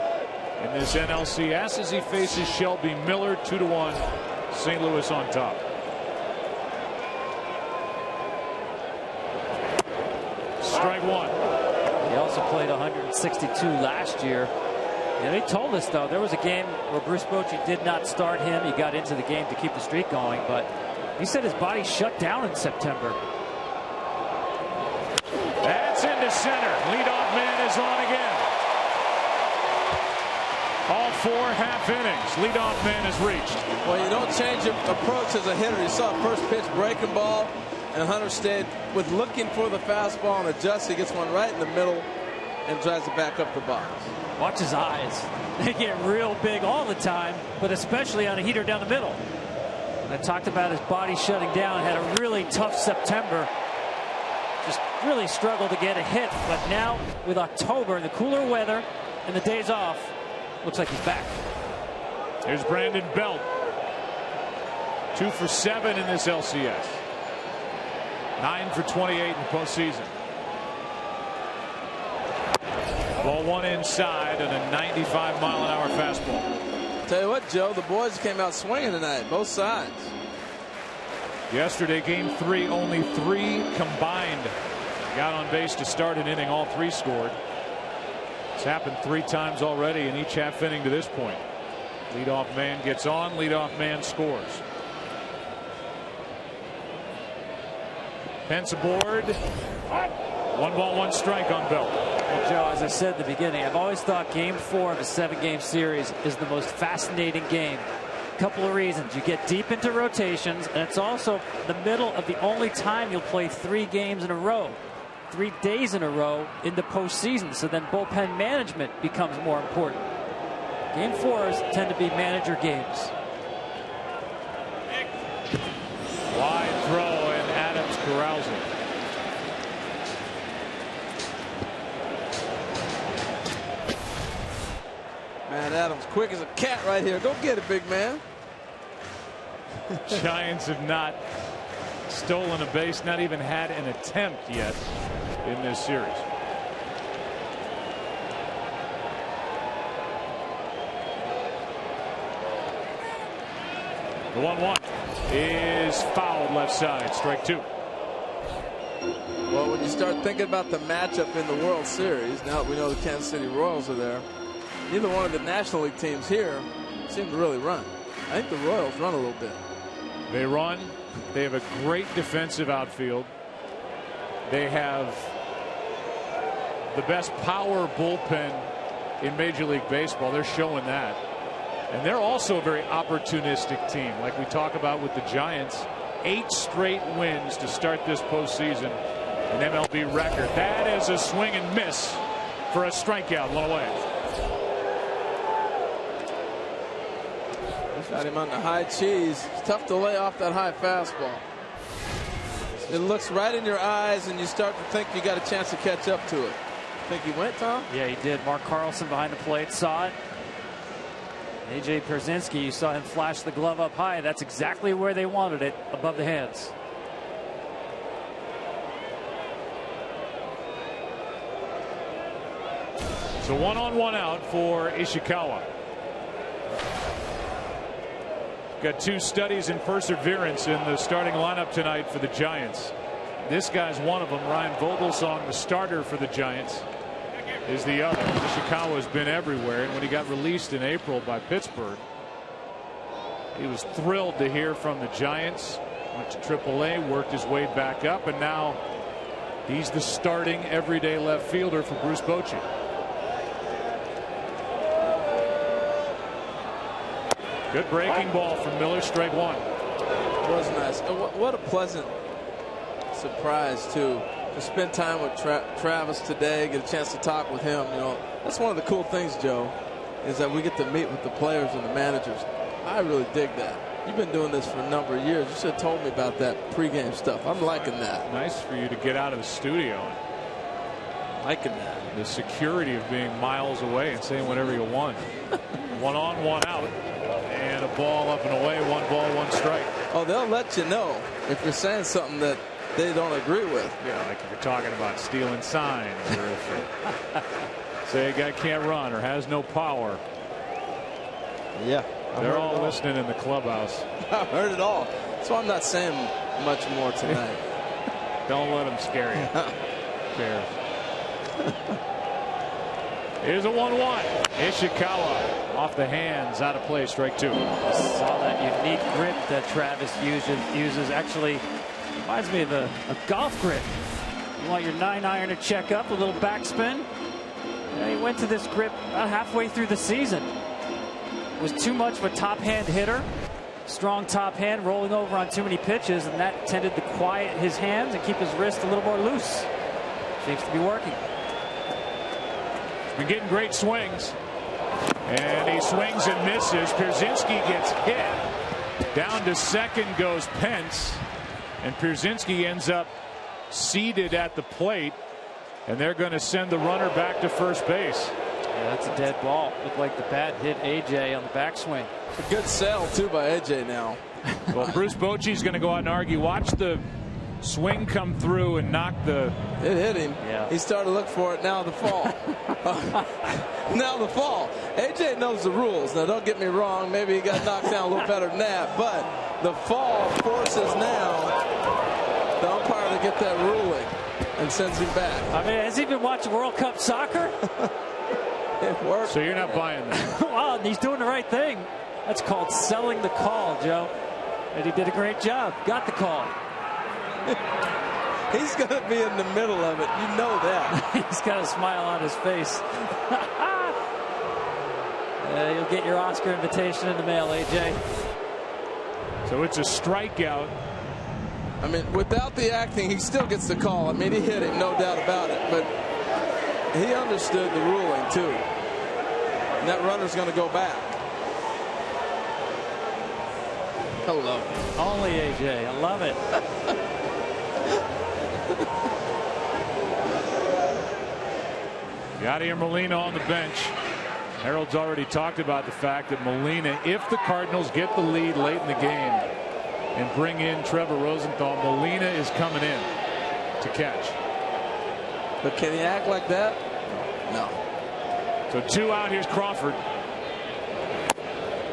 in this NLCS as he faces Shelby Miller. 2-1, St. Louis on top. Strike one. He also played 162 last year. And they told us, though, there was a game where Bruce Bochy did not start him. He got into the game to keep the streak going, but he said his body shut down in September. That's into center. Leadoff man is on again. All 4 half innings. Leadoff man is reached. Well, you don't change your approach as a hitter. You saw first pitch breaking ball, and Hunter stayed with looking for the fastball and adjusts. He gets one right in the middle and drives it back up the box. Watch his eyes. They get real big all the time, but especially on a heater down the middle. And I talked about his body shutting down. Had a really tough September. Just really struggled to get a hit. But now with October and the cooler weather and the days off, looks like he's back. Here's Brandon Belt. 2 for 7 in this LCS. 9 for 28 in the postseason. Ball one inside and a 95-mile-an-hour fastball. Tell you what, Joe, the boys came out swinging tonight, both sides. Yesterday, game 3, only 3 combined got on base to start an inning. All 3 scored. It's happened 3 times already in each half inning to this point. Leadoff man gets on, leadoff man scores. Pence aboard. 1 ball, 1 strike on Belt. Well, Joe, as I said at the beginning, I've always thought game 4 of a 7-game series is the most fascinating game. A couple of reasons. You get deep into rotations, and it's also the middle of the only time you'll play 3 games in a row, 3 days in a row in the postseason. So then bullpen management becomes more important. Game 4s tend to be manager games. Wide throw, and Adams corrals it. Man, Adams quick as a cat right here. Go get it, big man. Giants have not stolen a base, not even had an attempt yet in this series. The 1-1 is fouled left side. Strike 2. Well, when you start thinking about the matchup in the World Series, now that we know the Kansas City Royals are there, neither one of the National League teams here seem to really run. I think the Royals run a little bit. They run. They have a great defensive outfield. They have the best power bullpen in Major League Baseball. They're showing that. And they're also a very opportunistic team, like we talk about with the Giants. 8 straight wins to start this postseason. An MLB record. That is a swing and miss for a strikeout. 1 away. Got him on the high cheese. It's tough to lay off that high fastball. It looks right in your eyes, and you start to think you got a chance to catch up to it. Think he went, Tom? Yeah, he did. Mark Carlson behind the plate saw it. A.J. Pierzynski, you saw him flash the glove up high. That's exactly where they wanted it, above the hands. So 1 on 1 out for Ishikawa. Got 2 studies in perseverance in the starting lineup tonight for the Giants. This guy's one of them. Ryan Vogelsong, the starter for the Giants. is the other. Ishikawa's been everywhere, and when he got released in April by Pittsburgh, he was thrilled to hear from the Giants. Went to AAA, worked his way back up, and now he's the starting everyday left fielder for Bruce Bochy. Good breaking ball from Miller, strike one. It was nice. What a pleasant surprise, too, to spend time with Travis today, get a chance to talk with him. You know, that's one of the cool things, Joe, is that we get to meet with the players and the managers. I really dig that. You've been doing this for a number of years. You should have told me about that pregame stuff. I'm liking that. Nice for you to get out of the studio. Liking that. The security of being miles away and saying whatever you want. One on, one out. And a ball up and away. 1 ball, 1 strike. Oh, they'll let you know if you're saying something that they don't agree with. Yeah, like if you're talking about stealing signs, or if you say a guy can't run or has no power. Yeah. They're all listening in the clubhouse. I've heard it all. So I'm not saying much more tonight. Don't let them scare you. Who cares? Here's a 1-1. Ishikawa off the hands, out of play, strike 2. Saw that unique grip that Travis uses. Actually, reminds me of a golf grip. You want your 9-iron to check up, a little backspin. And he went to this grip about halfway through the season. Was too much of a top hand hitter. Strong top hand, rolling over on too many pitches, and that tended to quiet his hands and keep his wrist a little more loose. Seems to be working. He's been getting great swings. And he swings and misses. Pierzynski gets hit. Down to second goes Pence. And Pierzynski ends up seated at the plate. And they're going to send the runner back to first base. Yeah, that's a dead ball. Looked like the bat hit AJ on the backswing. A good sell, too, by AJ now. Well, Bruce Bochy's going to go out and argue. Watch the swing come through and knock the... It hit him. Yeah. He started to look for it. Now the fall. Now the fall. AJ knows the rules. Now, don't get me wrong. Maybe he got knocked down a little better than that. But the fall forces now the umpire to get that ruling and sends him back. I mean, has he been watching World Cup soccer? It worked. So you're not buying that? Wow, he's doing the right thing. That's called selling the call, Joe. And he did a great job. Got the call. He's going to be in the middle of it. You know that. He's got a smile on his face. You'll get your Oscar invitation in the mail, AJ. So it's a strikeout. I mean, without the acting, he still gets the call. I mean, he hit him, no doubt about it. But he understood the ruling, too. And that runner's going to go back. Hello. Only AJ. I love it. Yadier Molina on the bench. Harold's already talked about the fact that Molina, if the Cardinals get the lead late in the game and bring in Trevor Rosenthal, Molina is coming in to catch. But can he act like that? No. So 2 out. Here's Crawford.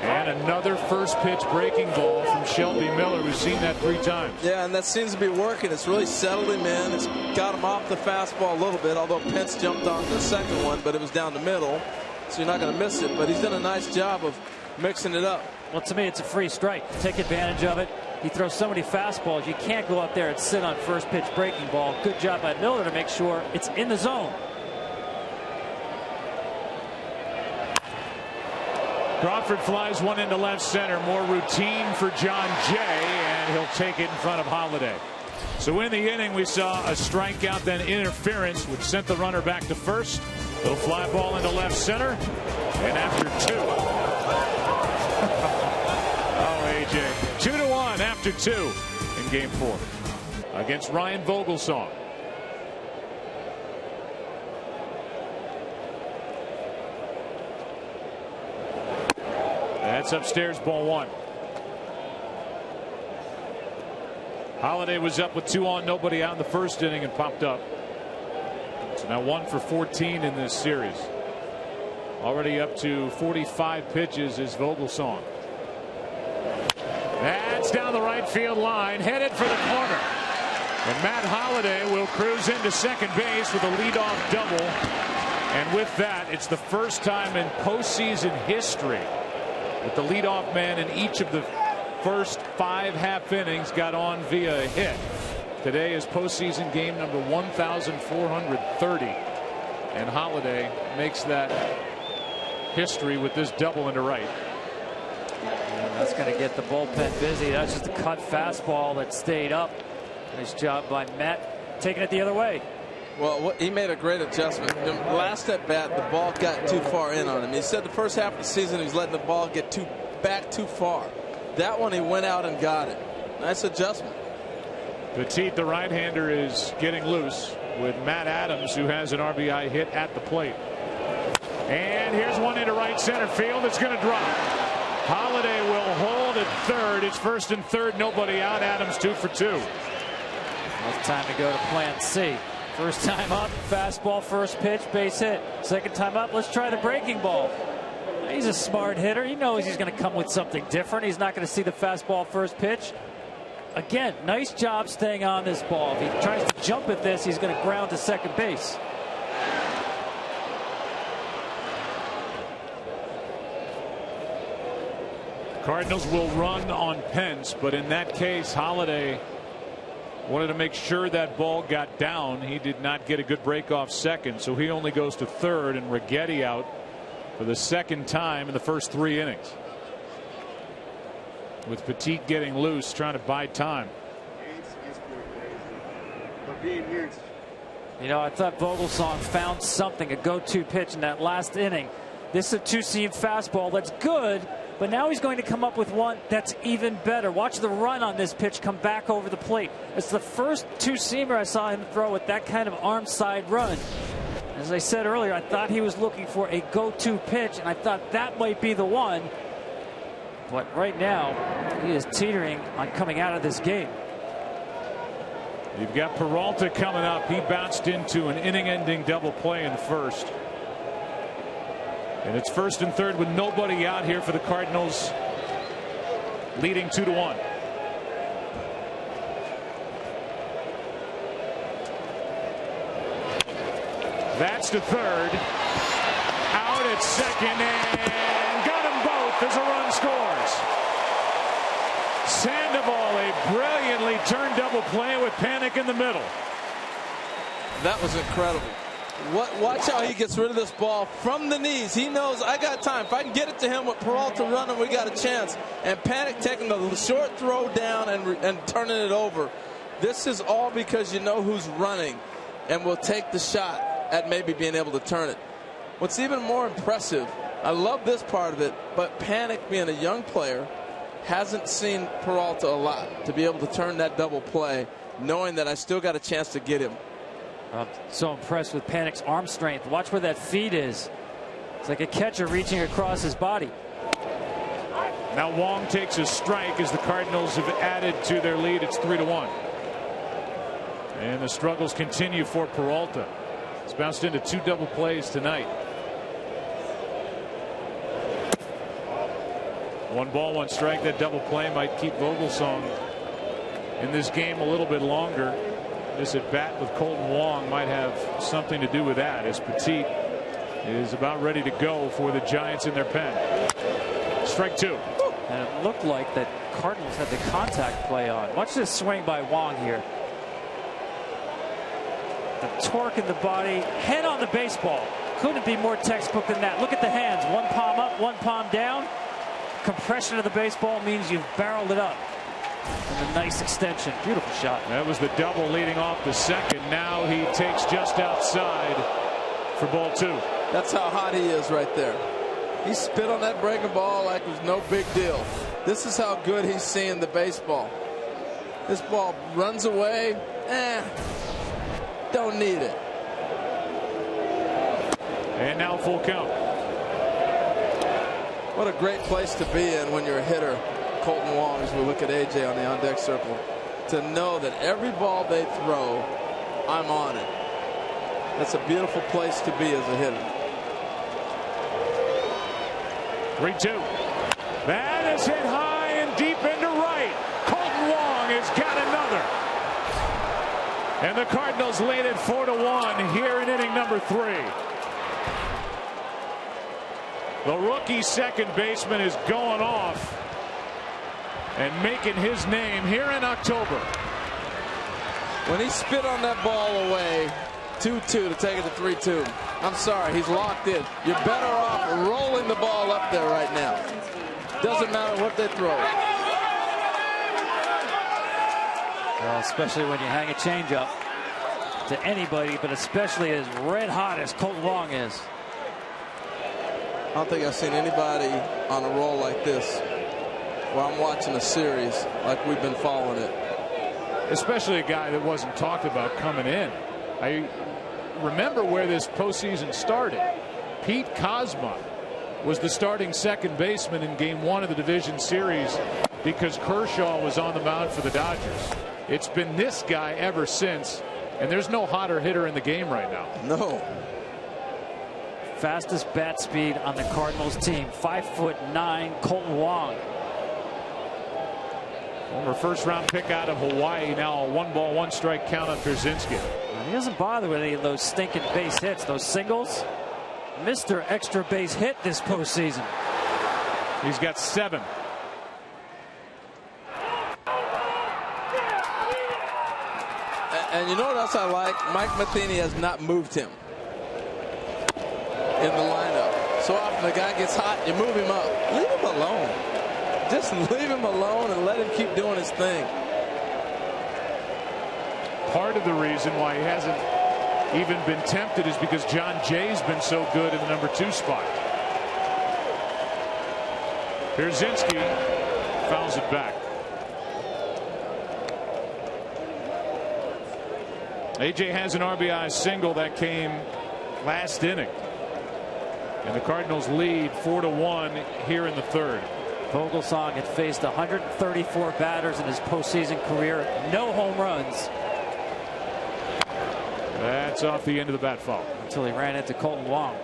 And another first pitch breaking ball from Shelby Miller. We've seen that 3 times. Yeah, and that seems to be working. It's really settled him in. It's got him off the fastball a little bit, although Pence jumped on the second one, but it was down the middle. So you're not going to miss it. But he's done a nice job of mixing it up. Well, to me, it's a free strike. Take advantage of it. He throws so many fastballs. You can't go out there and sit on first pitch breaking ball. Good job by Miller to make sure it's in the zone. Crawford flies one into left center. More routine for John Jay, and he'll take it in front of Holiday. So in the inning, we saw a strikeout, then interference, which sent the runner back to first. Little fly ball into left center, and after 2. Oh, AJ. 2-1 after 2 in game 4 against Ryan Vogelsong. That's upstairs, ball 1. Holiday was up with 2 on, nobody out in the first inning and popped up. So now 1 for 14 in this series. Already up to 45 pitches is Vogelsong. That's down the right field line, headed for the corner. And Matt Holliday will cruise into second base with a leadoff double. And with that, it's the first time in postseason history that the leadoff man in each of the first 5 half innings got on via a hit. Today is postseason game number 1,430, and Holiday makes that history with this double into right. And that's going to get the bullpen busy. That's just a cut fastball that stayed up. Nice job by Matt, taking it the other way. Well, he made a great adjustment. The last at bat, the ball got too far in on him. He said the first half of the season he was letting the ball get back too far. That one he went out and got it. Nice adjustment. Petit, the right-hander, is getting loose with Matt Adams, who has an RBI hit at the plate. And here's one into right center field. It's going to drop. Holiday will hold at third. It's first and third, nobody out. Adams 2 for 2. It's time to go to plan C. First time up, fastball, first pitch, base hit. Second time up, let's try the breaking ball. He's a smart hitter. He knows he's going to come with something different. He's not going to see the fastball first pitch. Again, nice job staying on this ball. If he tries to jump at this, he's going to ground to second base. Cardinals will run on Pence, but in that case, Holiday wanted to make sure that ball got down. He did not get a good break off second, so he only goes to third, and Righetti out for the second time in the first 3 innings. With Petit getting loose, trying to buy time. You know, I thought Vogelsong found something, a go-to pitch in that last inning. This is a two-seam fastball that's good, but now he's going to come up with one that's even better. Watch the run on this pitch come back over the plate. It's the first two-seamer I saw him throw with that kind of arm side run. As I said earlier, I thought he was looking for a go-to pitch, and I thought that might be the one. But right now, he is teetering on coming out of this game. You've got Peralta coming up. He bounced into an inning-ending double play in the first. And it's first and third with nobody out here for the Cardinals, leading 2-1. That's to third. Out at second, and got them both as a run scores. Sandoval, a brilliantly turned double play with panic in the middle. That was incredible. Watch how he gets rid of this ball from the knees. He knows I got time. If I can get it to him with Peralta running, we got a chance. And Panic taking the short throw down and turning it over. This is all because you know who's running and will take the shot at maybe being able to turn it. What's even more impressive, I love this part of it, but Panic, being a young player, hasn't seen Peralta a lot to be able to turn that double play, knowing that I still got a chance to get him. I'm so impressed with Panic's arm strength. Watch where that feet is. It's like a catcher reaching across his body. Now Wong takes a strike as the Cardinals have added to their lead. It's 3-1. And the struggles continue for Peralta. He's bounced into 2 double plays tonight. 1 ball, 1 strike. That double play might keep Vogelsong in this game a little bit longer. This at bat with Colton Wong might have something to do with that, as Petit is about ready to go for the Giants in their pen. Strike 2. And it looked like that Cardinals had the contact play on. Watch this swing by Wong here. The torque in the body, head on the baseball. Couldn't be more textbook than that. Look at the hands. 1 palm up, 1 palm down. Compression of the baseball means you've barreled it up. And a nice extension. Beautiful shot. That was the double leading off the second. Now he takes just outside for ball 2. That's how hot he is right there. He spit on that breaking ball like it was no big deal. This is how good he's seeing the baseball. This ball runs away. Don't need it. And now full count. What a great place to be in when you're a hitter, Colton Wong, as we look at AJ on the on-deck circle, to know that every ball they throw, I'm on it. That's a beautiful place to be as a hitter. 3-2. That is hit high and deep into right. Colton Wong has got another. And the Cardinals lead it 4-1 here in inning number 3. The rookie second baseman is going off and making his name here in October. When he spit on that ball away, 2-2 to take it to 3-2. I'm sorry, he's locked in. You're better off rolling the ball up there right now. Doesn't matter what they throw. Well, especially when you hang a changeup to anybody, but especially as red hot as Colton Wong is. I don't think I've seen anybody on a roll like this while I'm watching a series like we've been following it. Especially a guy that wasn't talked about coming in. I remember where this postseason started. Pete Kozma was the starting second baseman in Game 1 of the division series because Kershaw was on the mound for the Dodgers. It's been this guy ever since, and there's no hotter hitter in the game right now. No. Fastest bat speed on the Cardinals team, 5'9", Colton Wong. Former first-round pick out of Hawaii, now a 1-ball, 1-strike count on Pierzynski. He doesn't bother with any of those stinking base hits, those singles. Mr. Extra Base Hit this postseason. He's got 7. And you know what else I like? Mike Matheny has not moved him in the lineup. So often the guy gets hot, you move him up. Leave him alone. Just leave him alone and let him keep doing his thing. Part of the reason why he hasn't even been tempted is because John Jay's been so good in the number 2 spot. Pierzynski fouls it back. AJ has an RBI single that came last inning. And the Cardinals lead 4-1 here in the 3rd. Vogelsong had faced 134 batters in his postseason career. No home runs. That's off the end of the bat foul. Until he ran into Colton Wong.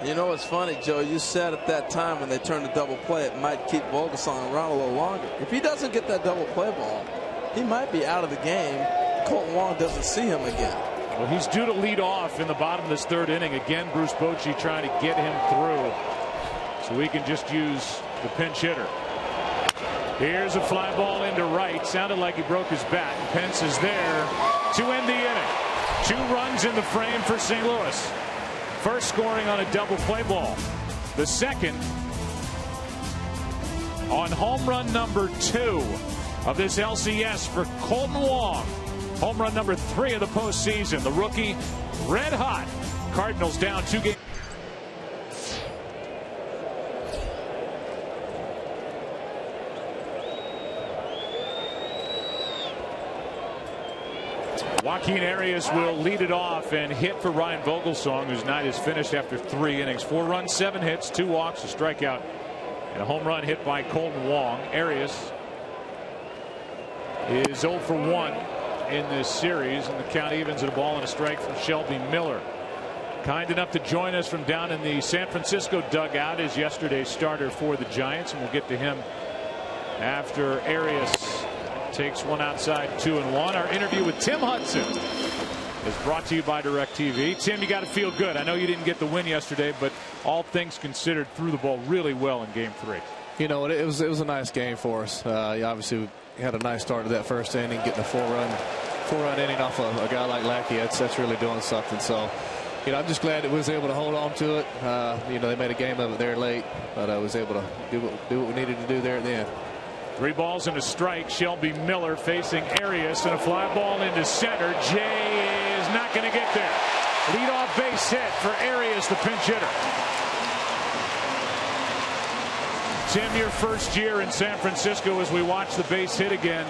You know what's funny, Joe? You said at that time when they turned the double play, it might keep Vogelsong around a little longer. If he doesn't get that double play ball, he might be out of the game. Colton Wong doesn't see him again. Well, he's due to lead off in the bottom of this 3rd inning. Again, Bruce Bochy trying to get him through so he can just use the pinch hitter. Here's a fly ball into right. Sounded like he broke his bat. Pence is there to end the inning. 2 runs in the frame for St. Louis. First scoring on a double play ball. The second on home run number 2 of this LCS for Colton Wong. Home run number 3 of the postseason. The rookie, red hot. Cardinals down 2 games. Joaquin Arias will lead it off and hit for Ryan Vogelsong, whose night is finished after 3 innings. 4 runs, 7 hits, 2 walks, a strikeout, and a home run hit by Colton Wong. Arias is 0 for 1 in this series, and the count evens at a ball and a strike from Shelby Miller. Kind enough to join us from down in the San Francisco dugout is yesterday's starter for the Giants, and we'll get to him after Arias takes one outside, 2-1. Our interview with Tim Hudson is brought to you by DirecTV. Tim, you got to feel good. I know you didn't get the win yesterday, but all things considered, threw the ball really well in Game 3. You know, it was a nice game for us. Obviously, we had a nice start to that first inning, getting a four-run inning off of a guy like Lackey. That's really doing something. So, you know, I'm just glad that we was able to hold on to it. You know, they made a game of it there late, but I was able to do what we needed to do there at the end. 3 balls and a strike. Shelby Miller facing Arias, and a fly ball into center. Jay is not going to get there. Leadoff base hit for Arias, the pinch hitter. Tim, your first year in San Francisco as we watch the base hit again.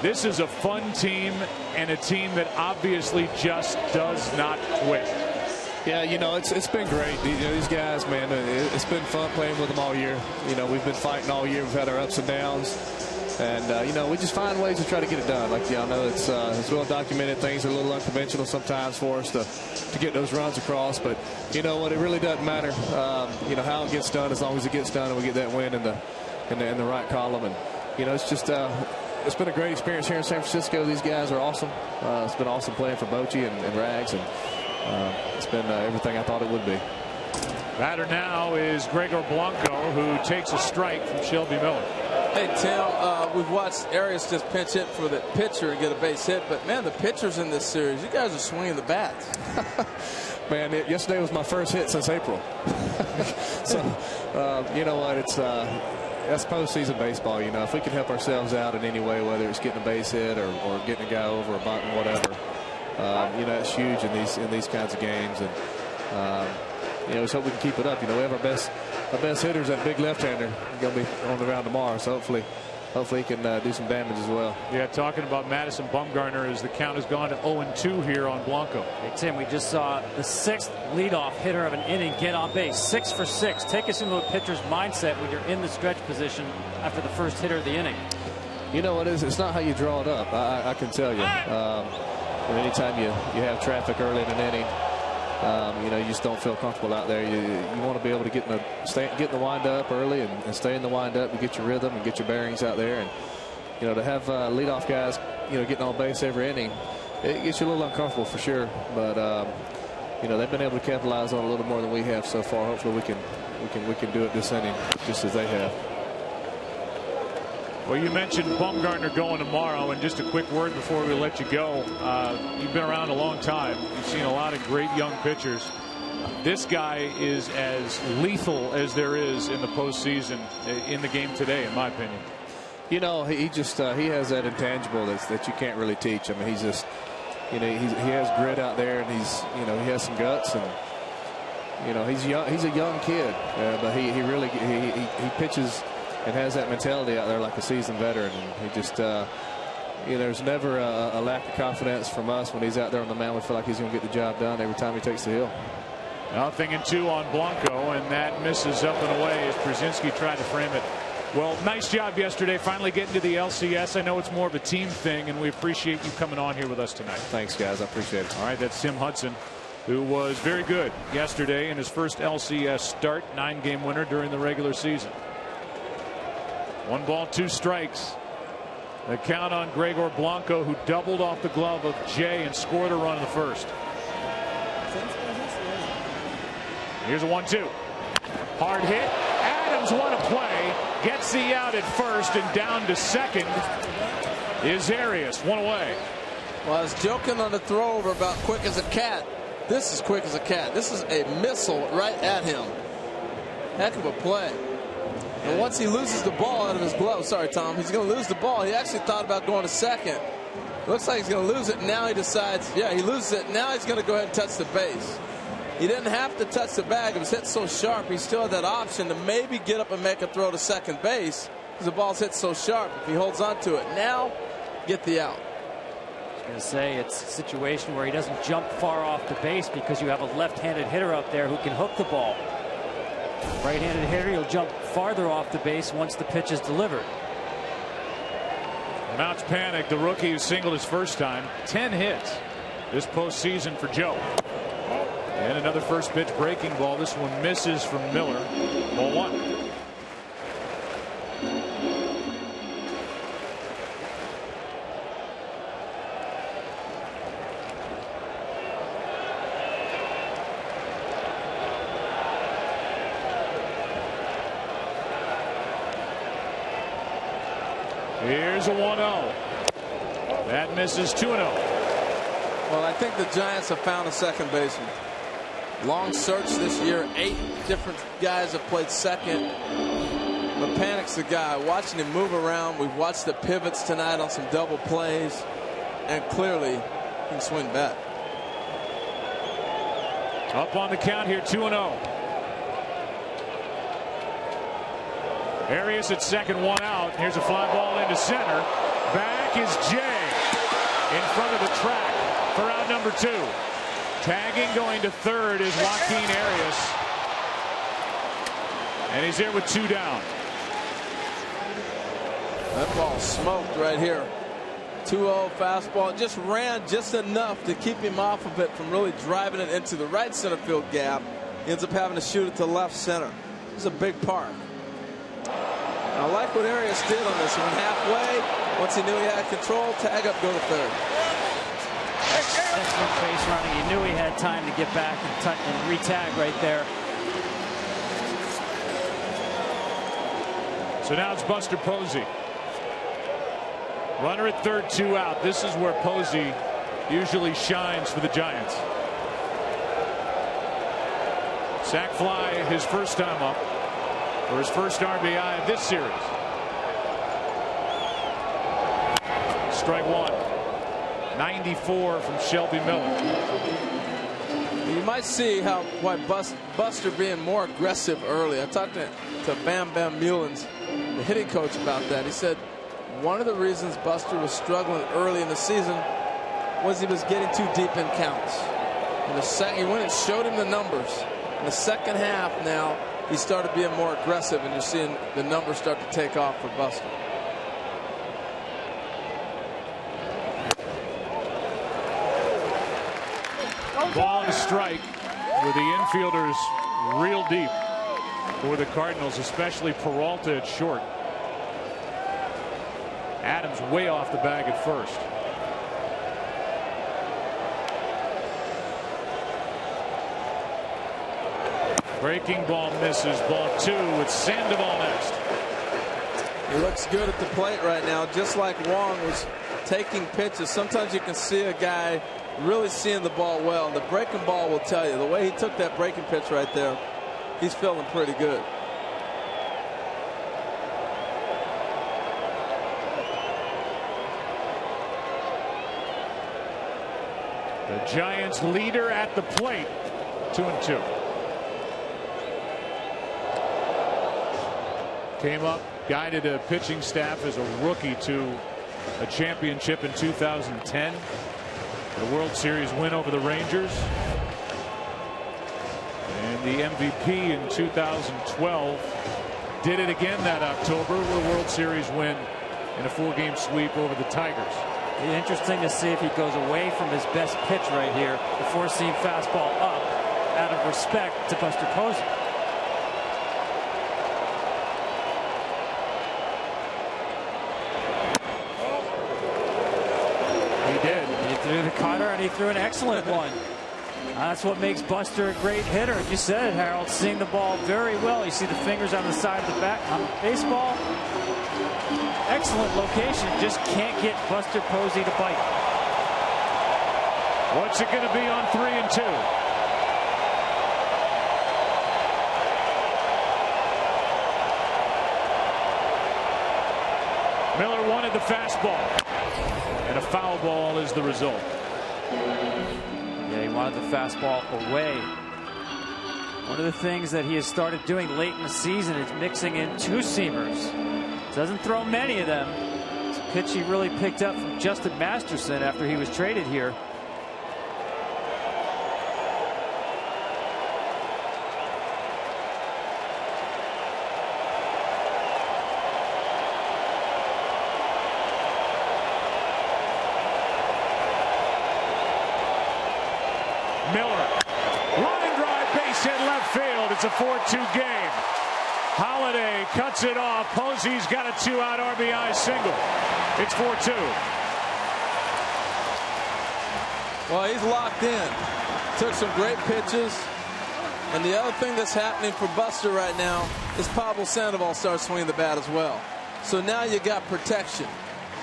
This is a fun team and a team that obviously just does not quit. Yeah, you know, it's been great. You know, these guys, man, it's been fun playing with them all year. You know, we've been fighting all year. We've had our ups and downs. And, you know, we just find ways to try to get it done. Like, y'all know, it's well documented. Things are a little unconventional sometimes for us to get those runs across. But, you know what, it really doesn't matter, you know, how it gets done, as long as it gets done and we get that win in the right column. And, you know, it's just it's been a great experience here in San Francisco. These guys are awesome. It's been awesome playing for Bochy and Rags. And it's been everything I thought it would be. Batter now is Gregor Blanco, who takes a strike from Shelby Miller. Hey, Tim, we've watched Arias just pinch hit for the pitcher and get a base hit, but man, the pitchers in this series, you guys are swinging the bats. Man, yesterday was my first hit since April. So, you know what? That's postseason baseball. You know, if we can help ourselves out in any way, whether it's getting a base hit or getting a guy over, or bunting, whatever, you know, it's huge in these kinds of games. And you know, let's hope we can keep it up. You know, we have our best hitters, that big left-hander, going to be on the mound tomorrow. So hopefully he can do some damage as well. Yeah, talking about Madison Bumgarner as the count has gone to 0-2 here on Blanco. Hey, Tim, we just saw the 6th leadoff hitter of an inning get on base. 6 for 6. Take us into a pitcher's mindset when you're in the stretch position after the first hitter of the inning. You know what it is? It's not how you draw it up. I can tell you. Anytime you have traffic early in an inning, you know, you just don't feel comfortable out there. You want to be able to get in the wind up early and stay in the wind up and get your rhythm and get your bearings out there. And you know, to have leadoff guys, you know, getting on base every inning, it gets you a little uncomfortable for sure. But you know, they've been able to capitalize on a little more than we have so far. Hopefully we can do it this inning just as they have. Well, you mentioned Bumgarner going tomorrow, and just a quick word before we let you go. You've been around a long time. You've seen a lot of great young pitchers. This guy is as lethal as there is in the postseason in the game today, in my opinion. You know, he has that intangible that you can't really teach. I mean, he's just, you know, he has grit out there, and he has some guts, and you know, he's young. He's a young kid, but he really pitches and has that mentality out there like a seasoned veteran. And he just, you know, there's never a lack of confidence from us when he's out there on the mound. We feel like he's going to get the job done every time he takes the hill. 0-2 on Blanco, and that misses up and away as Brzezinski tried to frame it. Well, nice job yesterday, finally getting to the LCS. I know it's more of a team thing, and we appreciate you coming on here with us tonight. Thanks, guys. I appreciate it. All right, that's Tim Hudson, who was very good yesterday in his first LCS start, 9-game winner during the regular season. 1 ball, 2 strikes. The count on Gregor Blanco, who doubled off the glove of Jay and scored a run in the first. Here's a 1-2. Hard hit. Adams won a play. Gets the out at first, and down to second is Arias. 1 away. Well, I was joking on the throw over about quick as a cat. This is quick as a cat. This is a missile right at him. Heck of a play. And once he loses the ball out of his glove, sorry, Tom, he's going to lose the ball. He actually thought about going to second. Looks like he's going to lose it. Now he decides, yeah, he loses it. Now he's going to go ahead and touch the base. He didn't have to touch the bag. It was hit so sharp. He still had that option to maybe get up and make a throw to second base because the ball's hit so sharp. If he holds on to it now, get the out. I was going to say it's a situation where he doesn't jump far off the base because you have a left-handed hitter up there who can hook the ball. Right-handed hitter, he'll jump farther off the base once the pitch is delivered. Mount's panic. The rookie who singled his first time. 10 hits this postseason for Joe. And another first pitch breaking ball. This one misses from Miller. Ball 1. Here's a 1-0. That misses. 2-0. Well, I think the Giants have found a second baseman. Long search this year. 8 different guys have played second. But Panic's the guy. Watching him move around. We've watched the pivots tonight on some double plays. And clearly, he can swing bat. Up on the count here, 2-0. Arias at second, 1 out. Here's a fly ball into center. Back is Jay in front of the track for out number 2. Tagging going to third is Joaquin Arias. And he's there with 2 down. That ball smoked right here. 2-0 fastball. Just ran just enough to keep him off of it from really driving it into the right center field gap. He ends up having to shoot it to left center. It's a big park. I like what Arias did on this one. Halfway, once he knew he had control, tag up, go to third. Excellent base running. He knew he had time to get back and re-tag right there. So now it's Buster Posey. Runner at third, 2 out. This is where Posey usually shines for the Giants. Sac fly his first time up for his first RBI of this series. Strike one. 94 from Shelby Miller. You might see why Buster being more aggressive early. I talked to Bam Bam Mullins, the hitting coach, about that. He said one of the reasons Buster was struggling early in the season was he was getting too deep in counts. He went and showed him the numbers. In the second half now, he started being more aggressive, and you're seeing the numbers start to take off for Buster. Ball and strike with the infielders real deep for the Cardinals, especially Peralta at short. Adams way off the bag at first. Breaking ball misses. Ball 2 with Sandoval next. He looks good at the plate right now, just like Wong was taking pitches. Sometimes you can see a guy really seeing the ball well, and the breaking ball will tell you. The way he took that breaking pitch right there, he's feeling pretty good. The Giants leader at the plate, 2-2. Came up, guided a pitching staff as a rookie to a championship in 2010. The World Series win over the Rangers. And the MVP in 2012. Did it again that October with a World Series win in a 4-game sweep over the Tigers. Interesting to see if he goes away from his best pitch right here, the four-seam fastball up, out of respect to Buster Posey. He threw the cutter, and he threw an excellent one. That's what makes Buster a great hitter. You said it, Harold, seeing the ball very well. You see the fingers on the side of the bat on the baseball. Excellent location. Just can't get Buster Posey to bite. What's it going to be on 3-2? Miller wanted the fastball, and a foul ball is the result. Yeah, he wanted the fastball away. One of the things that he has started doing late in the season is mixing in two-seamers. Doesn't throw many of them. It's a pitch he really picked up from Justin Masterson after he was traded here. Miller, line drive, base hit left field. It's a 4-2 game. Holiday cuts it off. Posey's got a 2-out RBI single. It's 4-2. Well, he's locked in. Took some great pitches. And the other thing that's happening for Buster right now is Pablo Sandoval starts swinging the bat as well. So now you got protection.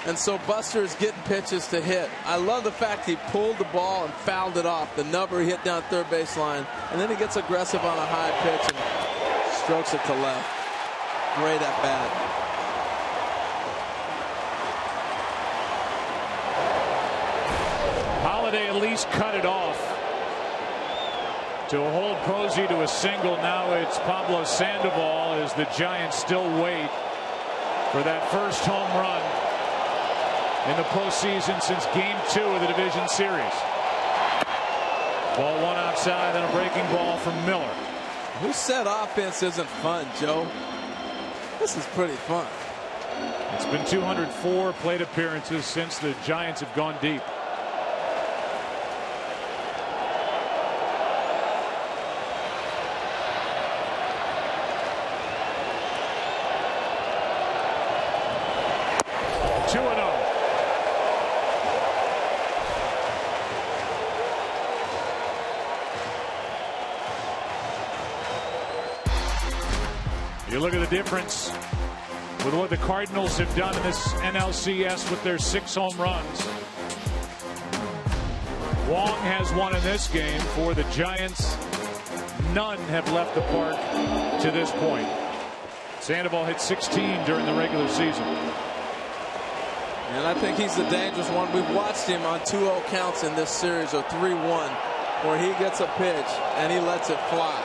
And so Buster is getting pitches to hit. I love the fact he pulled the ball and fouled it off. The number he hit down third baseline. And then he gets aggressive on a high pitch and strokes it to left. Great at bat. Holiday at least cut it off to hold Posey to a single. Now it's Pablo Sandoval as the Giants still wait for that first home run in the postseason since Game 2 of the division series. Ball one outside and a breaking ball from Miller. Who said offense isn't fun, Joe? This is pretty fun. It's been 204 plate appearances since the Giants have gone deep. You look at the difference with what the Cardinals have done in this NLCS with their 6 home runs. Wong has one in this game for the Giants. None have left the park to this point. Sandoval hit 16 during the regular season. And I think he's the dangerous one. We've watched him on 2-0 counts in this series, or 3-1, where he gets a pitch and he lets it fly.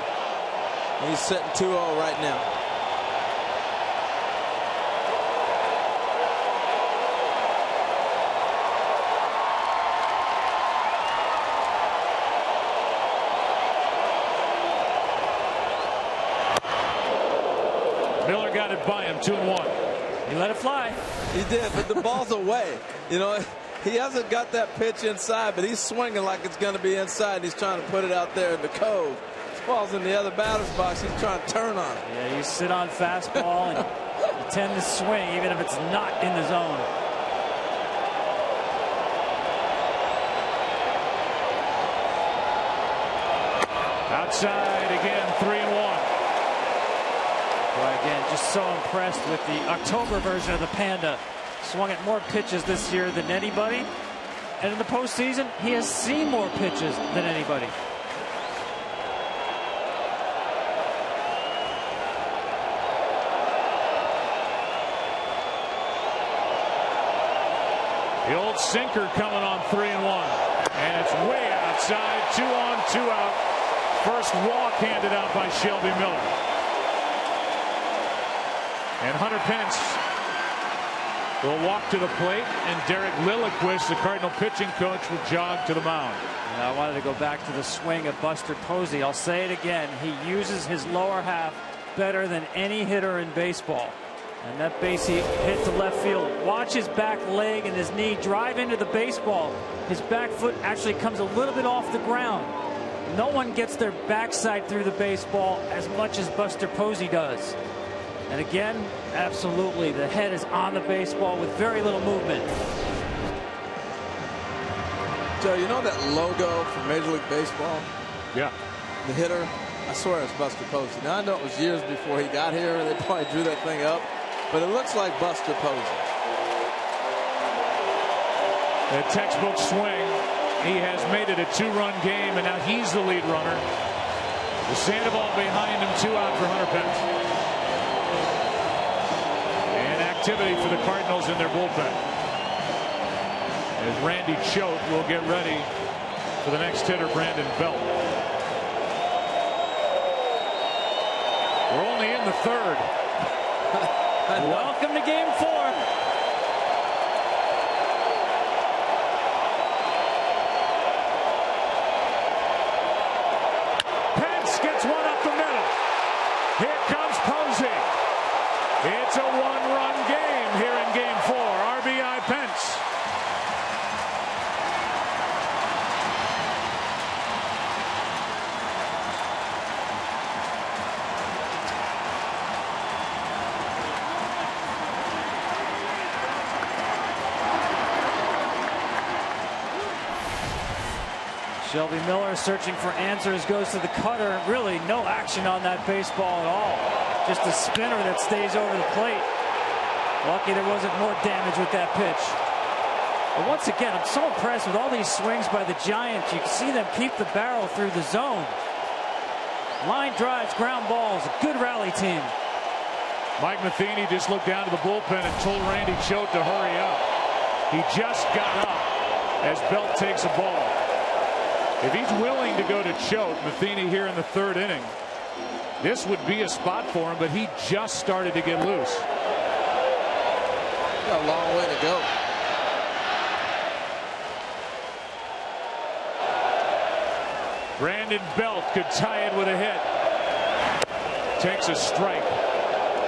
And he's sitting 2-0 right now. Miller got it by him, 2-1. He let it fly. He did, but the ball's away. You know, he hasn't got that pitch inside, but he's swinging like it's going to be inside. He's trying to put it out there in the cove. This ball's in the other batter's box. He's trying to turn on it. Yeah, you sit on fastball and you tend to swing even if it's not in the zone. Outside again, 3-1. Well, again, just so impressed with the October version of the Panda. Swung at more pitches this year than anybody. And in the postseason, he has seen more pitches than anybody. The old sinker coming on 3-1. And it's way outside. 2 on, 2 out. First walk handed out by Shelby Miller. And Hunter Pence will walk to the plate, and Derek Lilliquist, the Cardinal pitching coach, will jog to the mound. And I wanted to go back to the swing of Buster Posey. I'll say it again. He uses his lower half better than any hitter in baseball. And that base he hit to left field. Watch his back leg and his knee drive into the baseball. His back foot actually comes a little bit off the ground. No one gets their backside through the baseball as much as Buster Posey does. And again, absolutely, the head is on the baseball with very little movement. Joe, you know that logo for Major League Baseball? Yeah. The hitter? I swear it's Buster Posey. Now, I know it was years before he got here, and they probably drew that thing up, but it looks like Buster Posey. A textbook swing. He has made it a 2-run game, and now he's the lead runner. The Sandoval behind him, 2 out for Hunter Pence. Activity for the Cardinals in their bullpen, as Randy Choate will get ready for the next hitter, Brandon Belt. We're only in the 3rd. Welcome to Game 4. Pence gets one up the middle. Here comes Posey. It's a 1-run game here in Game 4. RBI Pence. Shelby Miller searching for answers, goes to the cutter. Really no action on that baseball at all. Just a spinner that stays over the plate. Lucky there wasn't more damage with that pitch. But once again, I'm so impressed with all these swings by the Giants. You can see them keep the barrel through the zone. Line drives, ground balls, a good rally team. Mike Matheny just looked down to the bullpen and told Randy Choate to hurry up. He just got up as Belt takes a ball. If he's willing to go to Choate, Matheny here in the 3rd inning, this would be a spot for him, but he just started to get loose. Got a long way to go. Brandon Belt could tie it with a hit. Takes a strike.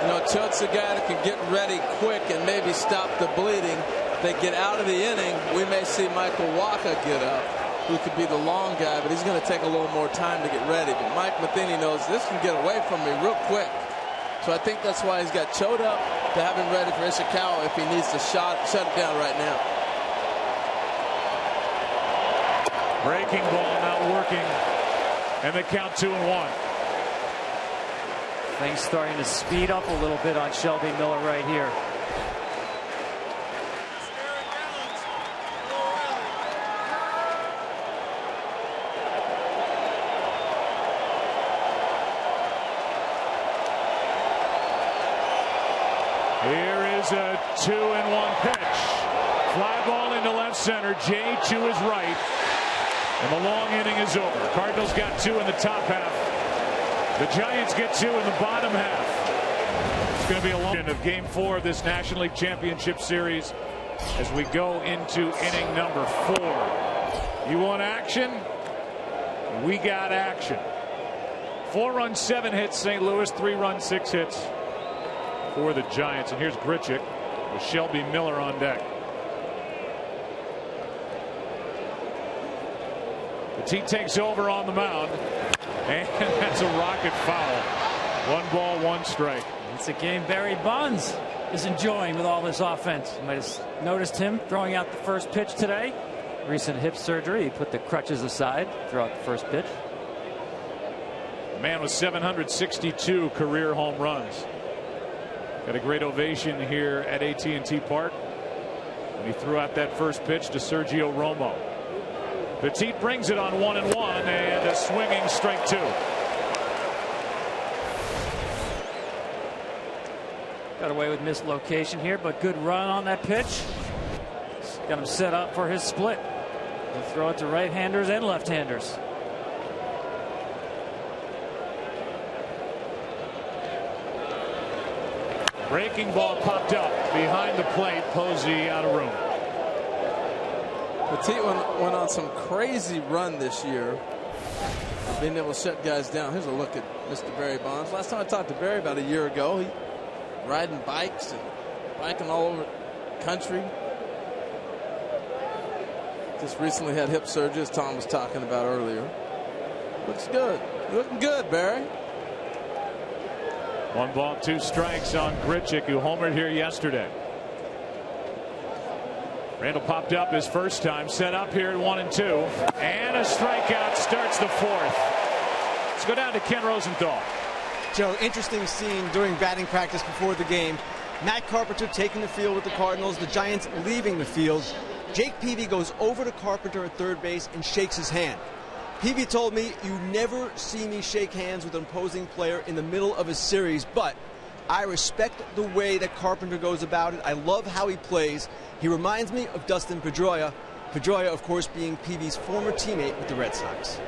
You know, Choate's a guy that can get ready quick and maybe stop the bleeding. If they get out of the inning, we may see Michael Wacha get up, who could be the long guy, but he's going to take a little more time to get ready. But Mike Matheny knows this can get away from me real quick. So I think that's why he's got Choate up to have him ready for Ishikawa if he needs to shut it down right now. Breaking ball not working, and the count 2-1. Things starting to speed up a little bit on Shelby Miller right here. Here is a 2-1 pitch. Fly ball into left center. Jay to his right. And the long inning is over. Cardinals got 2 in the top half. The Giants get 2 in the bottom half. It's going to be a long end of Game 4 of this National League Championship Series as we go into inning number 4. You want action? We got action. 4 runs, 7 hits, St. Louis. 3 runs, 6 hits for the Giants. And here's Grichuk with Shelby Miller on deck. Petit takes over on the mound. And that's a rocket foul. 1 ball, 1 strike. It's a game Barry Bonds is enjoying with all this offense. You might have noticed him throwing out the first pitch today. Recent hip surgery. He put the crutches aside throughout the first pitch. Man with 762 career home runs. Got a great ovation here at AT&T Park when he threw out that first pitch to Sergio Romo. Petit brings it on 1-1 and a swinging strike 2. Got away with mislocation here, but good run on that pitch. Got him set up for his split. He'll throw it to right-handers and left-handers. Breaking ball popped up behind the plate. Posey out of room. Petit went on some crazy run this year, being able to shut guys down. Here's a look at Mr. Barry Bonds. Last time I talked to Barry about a year ago, he riding bikes and biking all over the country. Just recently had hip surgery, as Tom was talking about earlier. Looks good. Looking good, Barry. 1 ball, 2 strikes on Grichuk, who homered here yesterday. Randall popped up his first time, set up here at 1-2, and a strikeout starts the 4th. Let's go down to Ken Rosenthal. Joe, interesting scene during batting practice before the game. Matt Carpenter taking the field with the Cardinals, the Giants leaving the field. Jake Peavy goes over to Carpenter at third base and shakes his hand. Peavy told me, "You never see me shake hands with an opposing player in the middle of a series, but I respect the way that Carpenter goes about it. I love how he plays. He reminds me of Dustin Pedroia." Pedroia, of course, being Peavy's former teammate with the Red Sox.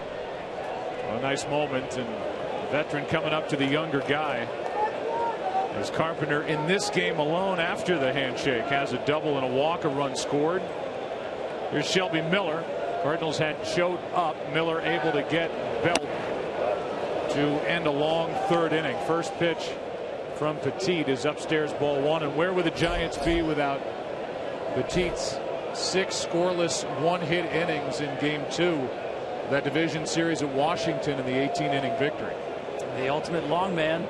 Well, a nice moment, and the veteran coming up to the younger guy. As Carpenter in this game alone after the handshake has a double and a walk, a run scored. Here's Shelby Miller. Cardinals had showed up. Miller able to get Belt to end a long 3rd inning. First pitch from Petit is upstairs, ball 1. And where would the Giants be without Petit's 6 scoreless 1-hit innings in Game 2 of that division series at Washington in the 18-inning victory? The ultimate long man.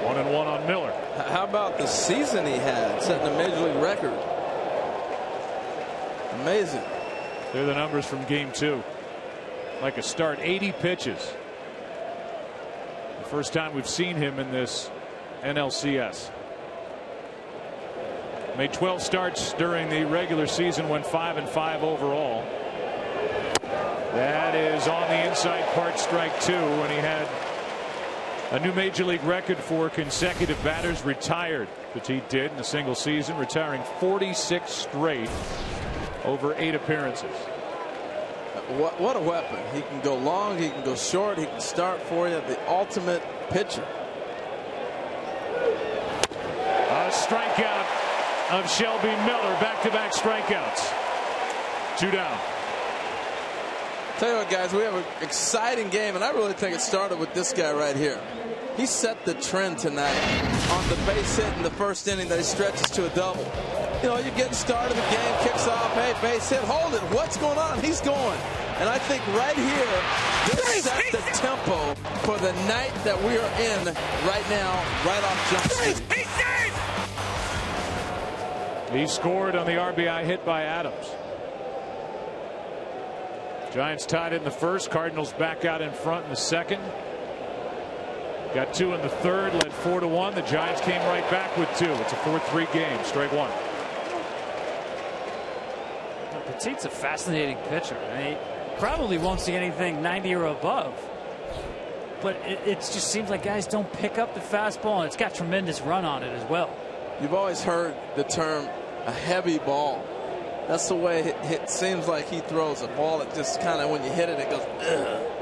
1-1 on Miller. How about the season he had, setting a major league record? Amazing. They're the numbers from Game 2. Like a start, 80 pitches. The first time we've seen him in this NLCS. Made 12 starts during the regular season, went 5-5 overall. That is on the inside part, strike 2, and he had a new major league record for consecutive batters retired. Petit did in a single season, retiring 46 straight over 8 appearances. What a weapon. He can go long, he can go short, he can start for you. The ultimate pitcher. A strikeout of Shelby Miller. Back-to-back strikeouts. 2 down. Tell you what, guys, we have an exciting game, and I really think it started with this guy right here. He set the trend tonight on the base hit in the first inning that he stretches to a double. You know, you're getting started, the game kicks off, hey, base hit, hold it, what's going on? He's going. And I think right here, this set the tempo for the night that we are in right now, right off jump street. He scored on the RBI hit by Adams. Giants tied it in the first. Cardinals back out in front in the second. Got 2 in the third, led 4-1. The Giants came right back with 2. It's a 4-3 game. Strike 1. Petit's a fascinating pitcher. I mean, he probably won't see anything 90 or above. But it just seems like guys don't pick up the fastball, and it's got tremendous run on it as well. You've always heard the term a heavy ball. That's the way it seems like he throws a ball that just kind of, when you hit it, it goes, ugh.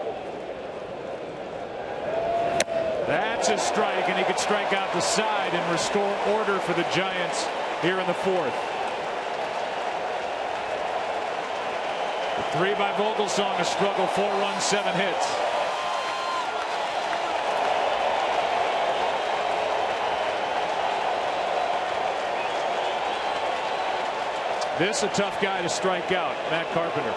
That's a strike, and he could strike out the side and restore order for the Giants here in the 4th. The 3 by Vogelsong, a struggle, 4 runs, 7 hits. This a tough guy to strike out, Matt Carpenter.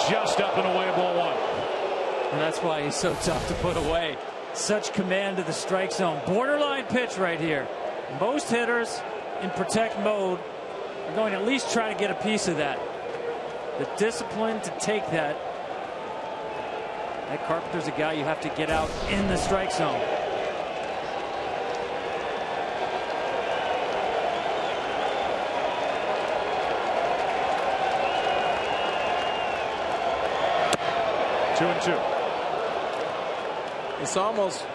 Just up and away, ball 1. And that's why he's so tough to put away. Such command of the strike zone. Borderline pitch right here. Most hitters in protect mode are going to at least try to get a piece of that. The discipline to take that. That Carpenter's a guy you have to get out in the strike zone. Two and 2. It's almost,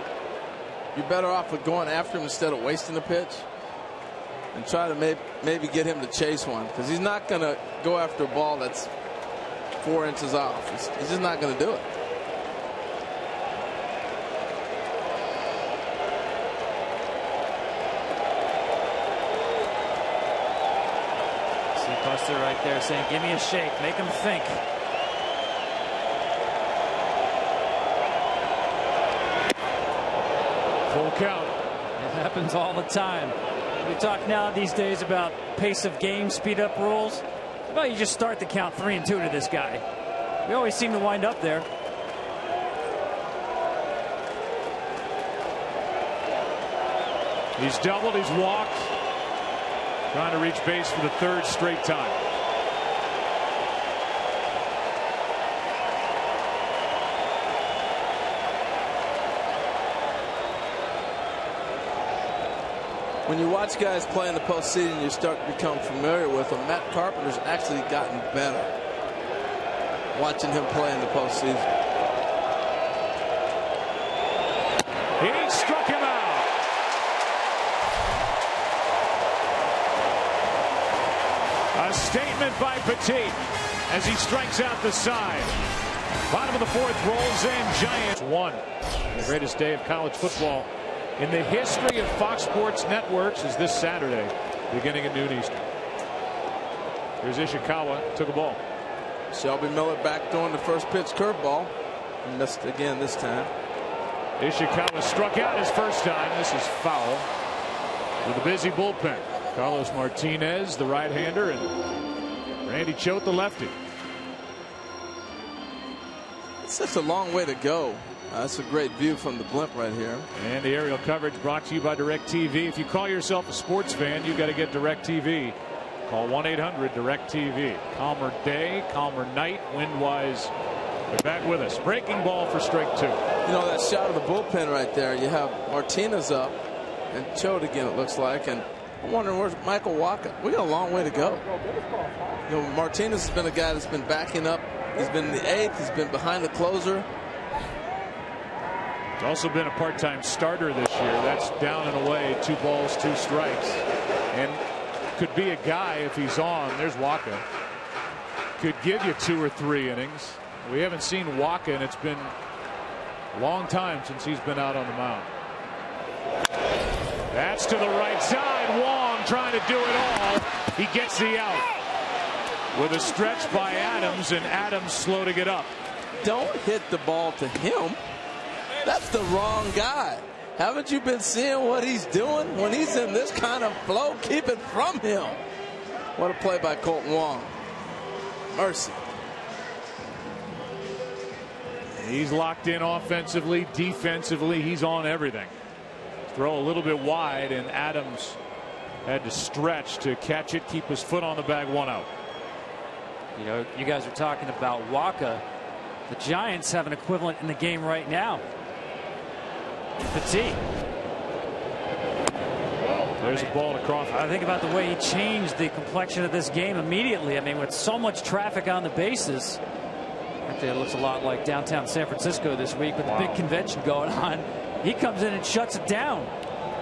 you're better off with going after him instead of wasting the pitch and try to maybe get him to chase one, because he's not going to go after a ball that's 4 inches off. He's just not going to do it. See Buster right there saying, give me a shake, make him think. Full count. It happens all the time. We talk now these days about pace of game, speed up rules. How about you just start the count 3-2 to this guy? We always seem to wind up there. He's doubled, he's walked. Trying to reach base for the 3rd straight time. When you watch guys play in the postseason, you start to become familiar with them. Matt Carpenter's actually gotten better watching him play in the postseason. He struck him out. A statement by Petit as he strikes out the side. Bottom of the 4th rolls in. Giants 1. The greatest day of college football in the history of Fox Sports Networks is this Saturday, beginning at noon Eastern. Here's Ishikawa, took a ball. Shelby Miller back throwing the first pitch curveball. Missed again this time. Ishikawa struck out his first time. This is foul with a busy bullpen. Carlos Martinez, the right-hander, and Randy Choate, the lefty. It's such a long way to go. That's a great view from the blimp right here. And the aerial coverage brought to you by DirecTV. If you call yourself a sports fan, you've got to get DirecTV. Call 1-800-DirecTV. Calmer day, calmer night, wind-wise. They're back with us. Breaking ball for strike 2. You know, that shot of the bullpen right there, you have Martinez up and Choate again, it looks like. And I'm wondering, where's Michael Wacha? We got a long way to go. You know, Martinez has been a guy that's been backing up. He's been in the 8th. He's been behind the closer. He's also been a part-time starter this year. That's down and away, 2 balls, 2 strikes. And could be a guy, if he's on, there's Wacha, could give you 2 or 3 innings. We haven't seen Wacha, and it's been a long time since he's been out on the mound. That's to the right side. Wong trying to do it all. He gets the out with a stretch by Adams, and Adams slow to get up. Don't hit the ball to him. That's the wrong guy. Haven't you been seeing what he's doing? When he's in this kind of flow, keep it from him. What a play by Colton Wong. Mercy. He's locked in offensively, defensively. He's on everything. Throw a little bit wide, and Adams Had to stretch to catch it, keep his foot on the bag, 1 out. You know, you guys are talking about Waka. The Giants have an equivalent in the game right now. Petit. There's a ball to Crawford. I think about the way he changed the complexion of this game immediately. I mean, with so much traffic on the bases. Actually, it looks a lot like downtown San Francisco this week with the big convention going on. He comes in and shuts it down.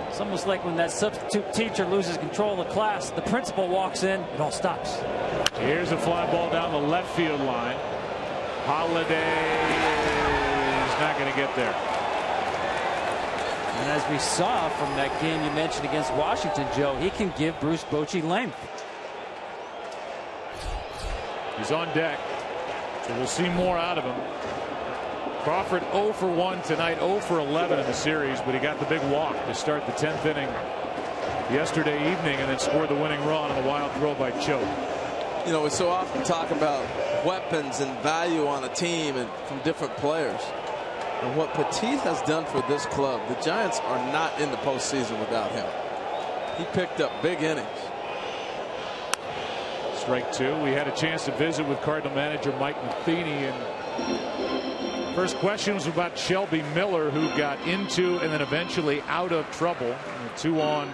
It's almost like when that substitute teacher loses control of the class, the principal walks in, it all stops. Here's a fly ball down the left field line. Holiday is not going to get there. And as we saw from that game you mentioned against Washington, Joe, he can give Bruce Bochy length. He's on deck, so we'll see more out of him. Crawford 0 for 1 tonight, 0 for 11 in the series, but he got the big walk to start the 10th inning yesterday evening and then scored the winning run on a wild throw by Choate. You know, we so often talk about weapons and value on a team and from different players. And what Petit has done for this club, the Giants are not in the postseason without him. He picked up big innings. Strike 2. We had a chance to visit with Cardinal manager Mike Matheny, and first question was about Shelby Miller, who got into and then eventually out of trouble. And a 2-on,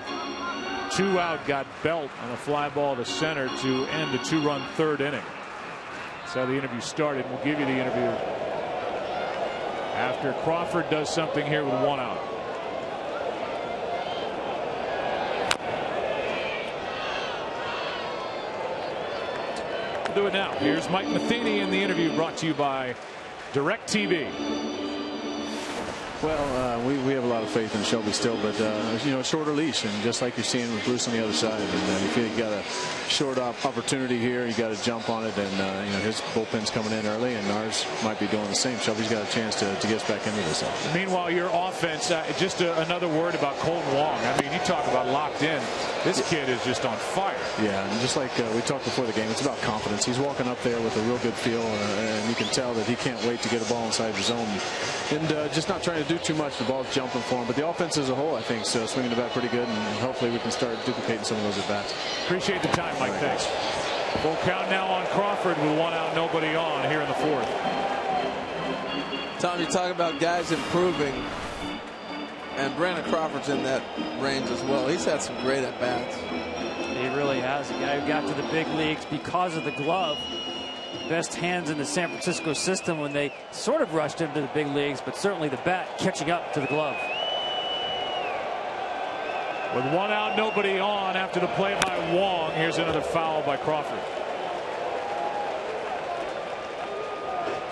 2-out got Belt on a fly ball to center to end the 2-run third inning. That's how the interview started. We'll give you the interview after Crawford does something here with 1 out. We'll do it now. Here's Mike Matheny in the interview, brought to you by DirecTV. Well, we have a lot of faith in Shelby still, but you know, shorter leash, and just like you're seeing with Bruce on the other side, and you feel you got a short opportunity here, you got to jump on it, and you know, his bullpen's coming in early, and ours might be doing the same. Shelby's got a chance to get us back into this. Meanwhile, your offense, just another word about Colton Wong. I mean, you talk about locked in. This kid is just on fire. Yeah, and just like we talked before the game, it's about confidence. He's walking up there with a real good feel, and you can tell that he can't wait to get a ball inside his zone, and just not trying to do too much. The ball's jumping for him, but the offense as a whole, I think, is swinging the bat pretty good, and hopefully we can start duplicating some of those at bats. Appreciate the time, Mike. Right. Thanks. Full count now on Crawford with 1 out, nobody on here in the 4th. Tom, you talk about guys improving, and Brandon Crawford's in that range as well. He's had some great at bats. He really has. A guy who got to the big leagues because of the glove. Best hands in the San Francisco system when they sort of rushed him to the big leagues, but certainly the bat catching up to the glove. With 1 out, nobody on after the play by Wong. Here's another foul by Crawford.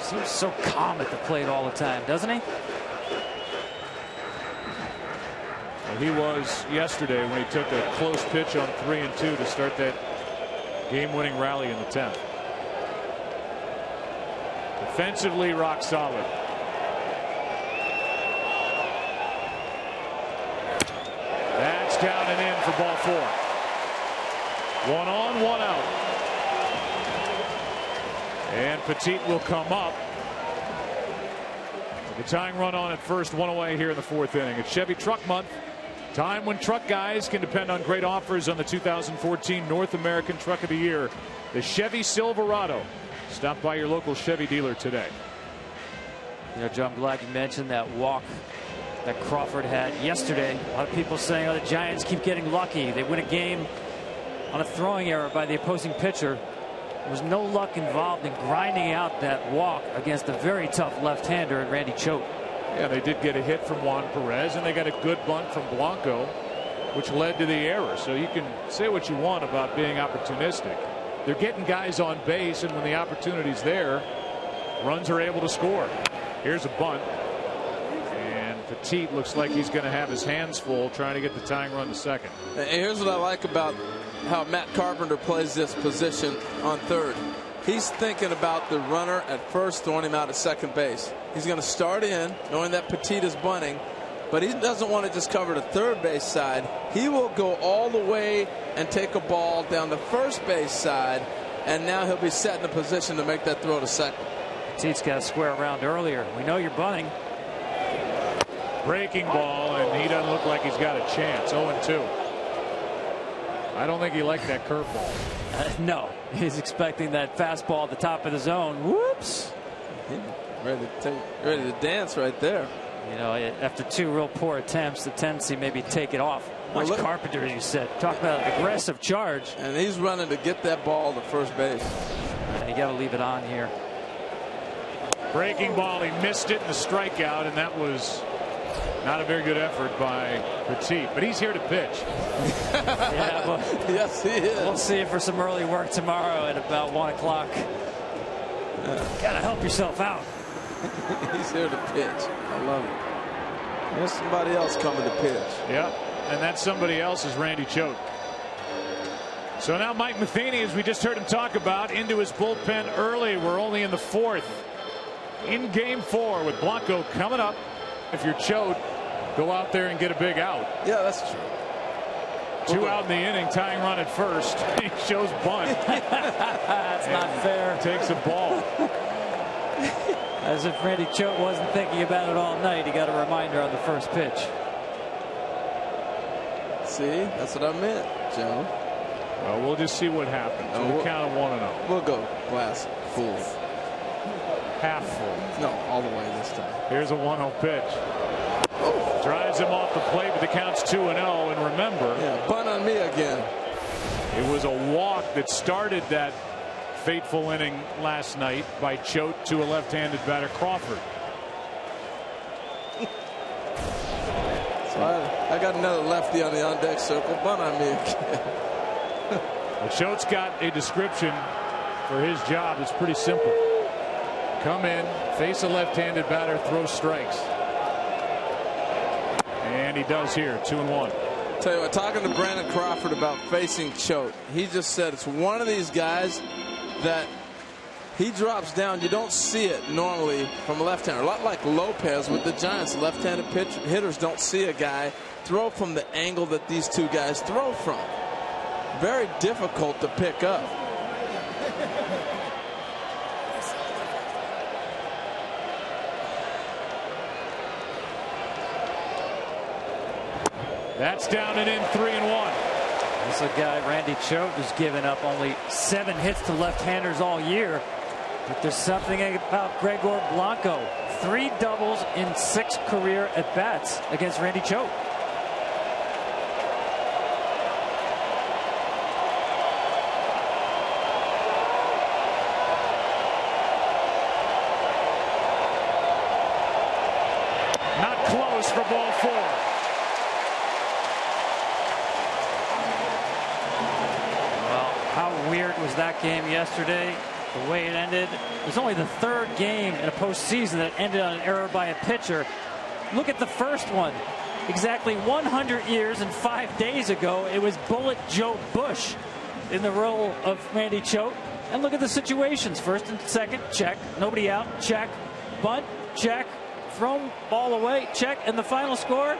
Seems so calm at the plate all the time, doesn't he? Well, he was yesterday when he took a close pitch on 3-2 to start that game-winning rally in the 10th. Defensively, rock solid. That's down and in for ball 4. 1 on, 1 out. And Petit will come up. With the tying run on at first, 1 away here in the 4th inning. It's Chevy Truck Month. Time when truck guys can depend on great offers on the 2014 North American Truck of the Year, the Chevy Silverado. Stop by your local Chevy dealer today. You know, Joe, I'm glad you mentioned that walk that Crawford had yesterday. A lot of people saying, oh, the Giants keep getting lucky. They win a game on a throwing error by the opposing pitcher. There was no luck involved in grinding out that walk against a very tough left-hander in Randy Choate. Yeah, they did get a hit from Juan Perez, and they got a good bunt from Blanco, which led to the error. So you can say what you want about being opportunistic. They're getting guys on base, and when the opportunity's there, runs are able to score. Here's a bunt. And Petit looks like he's going to have his hands full trying to get the tying run to second. And here's what I like about how Matt Carpenter plays this position on third. He's thinking about the runner at first, throwing him out at second base. He's going to start in, knowing that Petit is bunting, but he doesn't want to just cover the third base side. He will go all the way and take a ball down the first base side, and now he'll be set in a position to make that throw to second. Petit's got to square around earlier. We know you're bunting. Breaking ball, and he doesn't look like he's got a chance. 0-2. I don't think he liked that curveball. No, he's expecting that fastball at the top of the zone. Whoops. Ready to dance right there. You know, after 2 real poor attempts, the tendency maybe take it off. Watch Carpenter, as you said. Talk about an aggressive charge. And he's running to get that ball to first base. And you got to leave it on here. Breaking ball, he missed it in the strikeout, and that was not a very good effort by Petit. But he's here to pitch. Yeah, but yes, he is. We'll see you for some early work tomorrow at about 1 o'clock. Got to help yourself out. He's here to pitch. I love it. There's somebody else coming to pitch. Yeah, and that somebody else is Randy Choate. So now Mike Matheny, as we just heard him talk about, into his bullpen early. We're only in the 4th. In game 4 with Blanco coming up. If you're Choate, go out there and get a big out. Yeah, that's true. 2 out in the inning, tying run at first. He shows bunt. That's not fair. Takes a ball. As if Randy Choate wasn't thinking about it all night. He got a reminder on the first pitch. See, that's what I meant, Joe. Well, we'll just see what happens. We'll count of 1-0. We'll go glass full. Half full. No, all the way this time. Here's a 1-0 pitch. Drives him off the plate, but the count's 2-0. And remember, bunt on me again. It was a walk that started that fateful inning last night by Choate to a left-handed batter, Crawford. So I got another lefty on the on-deck circle. Bunt on me again. Well, Choate's got a description for his job. It's pretty simple. Come in, face a left-handed batter, throw strikes. And he does here, 2-1. Tell you what, talking to Brandon Crawford about facing Choate, he just said it's one of these guys that he drops down. You don't see it normally from a left-hander. A lot like Lopez with the Giants. Left-handed hitters don't see a guy throw from the angle that these two guys throw from. Very difficult to pick up. That's down and in, 3-1. This is a guy, Randy Choate, who's given up only 7 hits to left-handers all year. But there's something about Gregor Blanco. 3 doubles in 6 career at-bats against Randy Choate. Not close for ball 4. How weird was that game yesterday? The way it ended. It was only the 3rd game in a postseason that ended on an error by a pitcher. Look at the first one. Exactly 100 years and 5 days ago, it was Bullet Joe Bush in the role of Randy Choate. And look at the situations. First and second, check. Nobody out, check. Bunt, check. Thrown ball away, check. And the final score,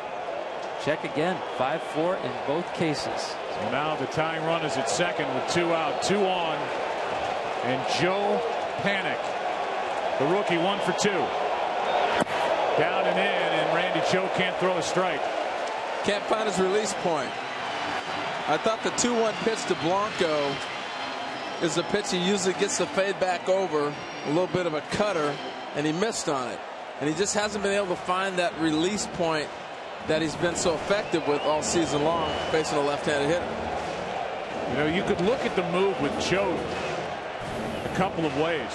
check again. 5-4 in both cases. So now the tying run is at second with 2 out, 2 on. And Joe Panik, the rookie, 1 for 2. Down and in, and Randy Choate can't throw a strike. Can't find his release point. I thought the 2-1 pitch to Blanco is the pitch he usually gets the fade back over, a little bit of a cutter, and he missed on it. And he just hasn't been able to find that release point that he's been so effective with all season long facing a left-handed hitter. You know, you could look at the move with Choate a couple of ways.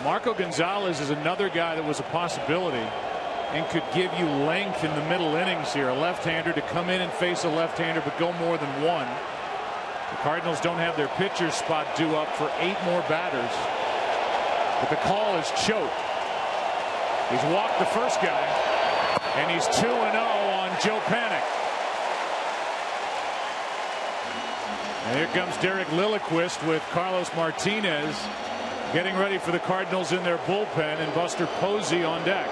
Marco Gonzalez is another guy that was a possibility and could give you length in the middle innings here. A left-hander to come in and face a left-hander but go more than one. The Cardinals don't have their pitcher spot due up for 8 more batters. But the call is Choate. He's walked the first guy, and he's 2-0 on Joe Panik. And here comes Derek Lilliquist with Carlos Martinez getting ready for the Cardinals in their bullpen, and Buster Posey on deck.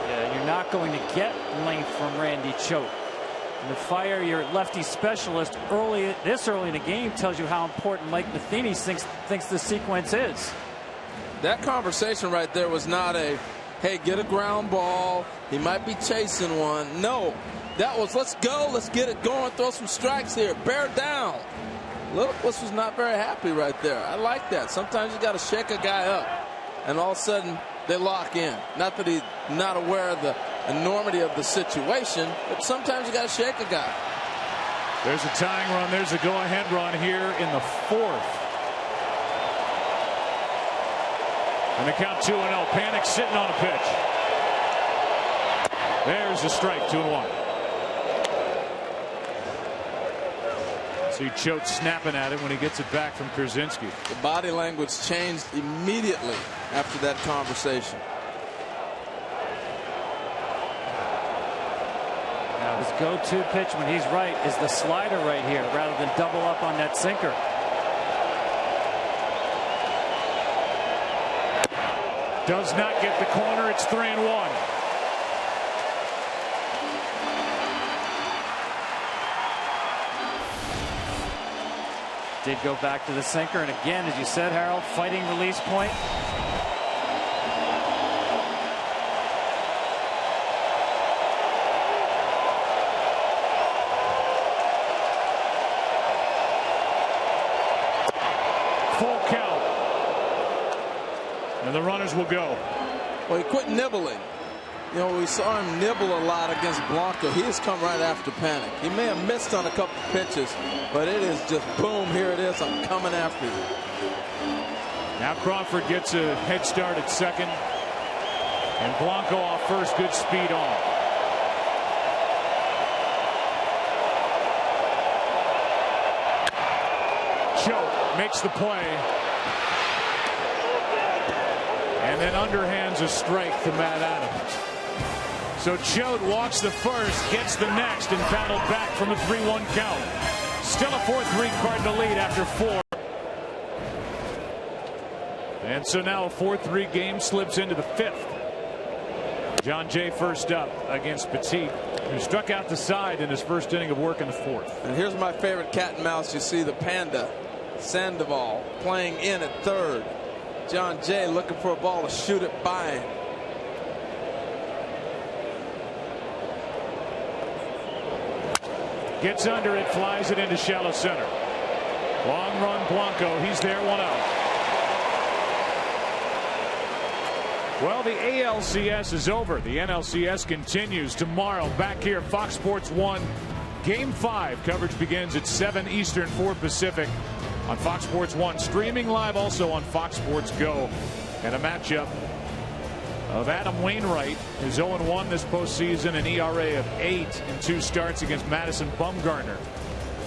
Yeah, you're not going to get length from Randy Choate. And to fire your lefty specialist this early in the game tells you how important Mike Matheny thinks the sequence is. That conversation right there was not a, hey, get a ground ball. He might be chasing one. No, that was, let's go, let's get it going, throw some strikes here, bear down. Lilliquist was not very happy right there. I like that. Sometimes you got to shake a guy up, and all of a sudden they lock in. Not that he's not aware of the enormity of the situation, but sometimes you got to shake a guy. There's a tying run. There's a go-ahead run here in the fourth. And the count 2-0. Panic sitting on a pitch. There's the strike, 2-1. See Choate snapping at it when he gets it back from Kurzinski. The body language changed immediately after that conversation. Now his go-to pitch when he's right is the slider right here, rather than double up on that sinker. Does not get the corner. It's 3-1. Did go back to the sinker, and again, as you said, Harold, fighting release point. Full count. And the runners will go. Well, he quit nibbling. You know, we saw him nibble a lot against Blanco. He has come right after Panic. He may have missed on a couple of pitches, but it is just boom, here it is, I'm coming after you. Now Crawford gets a head start at second, and Blanco off first, good speed on. Choate makes the play, and then underhands a strike to Matt Adams. So Choate walks the first, gets the next, and battled back from a 3-1 count. Still a 4-3 Cardinal lead after 4. And so now a 4-3 game slips into the 5th. John Jay first up against Petit, who struck out the side in his first inning of work in the 4th. And here's my favorite cat and mouse. You see the Panda, Sandoval, playing in at third. John Jay looking for a ball to shoot it by him. Gets under it, flies it into shallow center. Long run Blanco. He's there, 1 out. Well, the ALCS is over. The NLCS continues tomorrow back here, Fox Sports 1. Game 5 coverage begins at 7 Eastern, 4 Pacific on Fox Sports 1. Streaming live also on Fox Sports Go. And a matchup of Adam Wainwright, who's 0-1 this postseason, an ERA of 8 in 2 starts against Madison Bumgarner,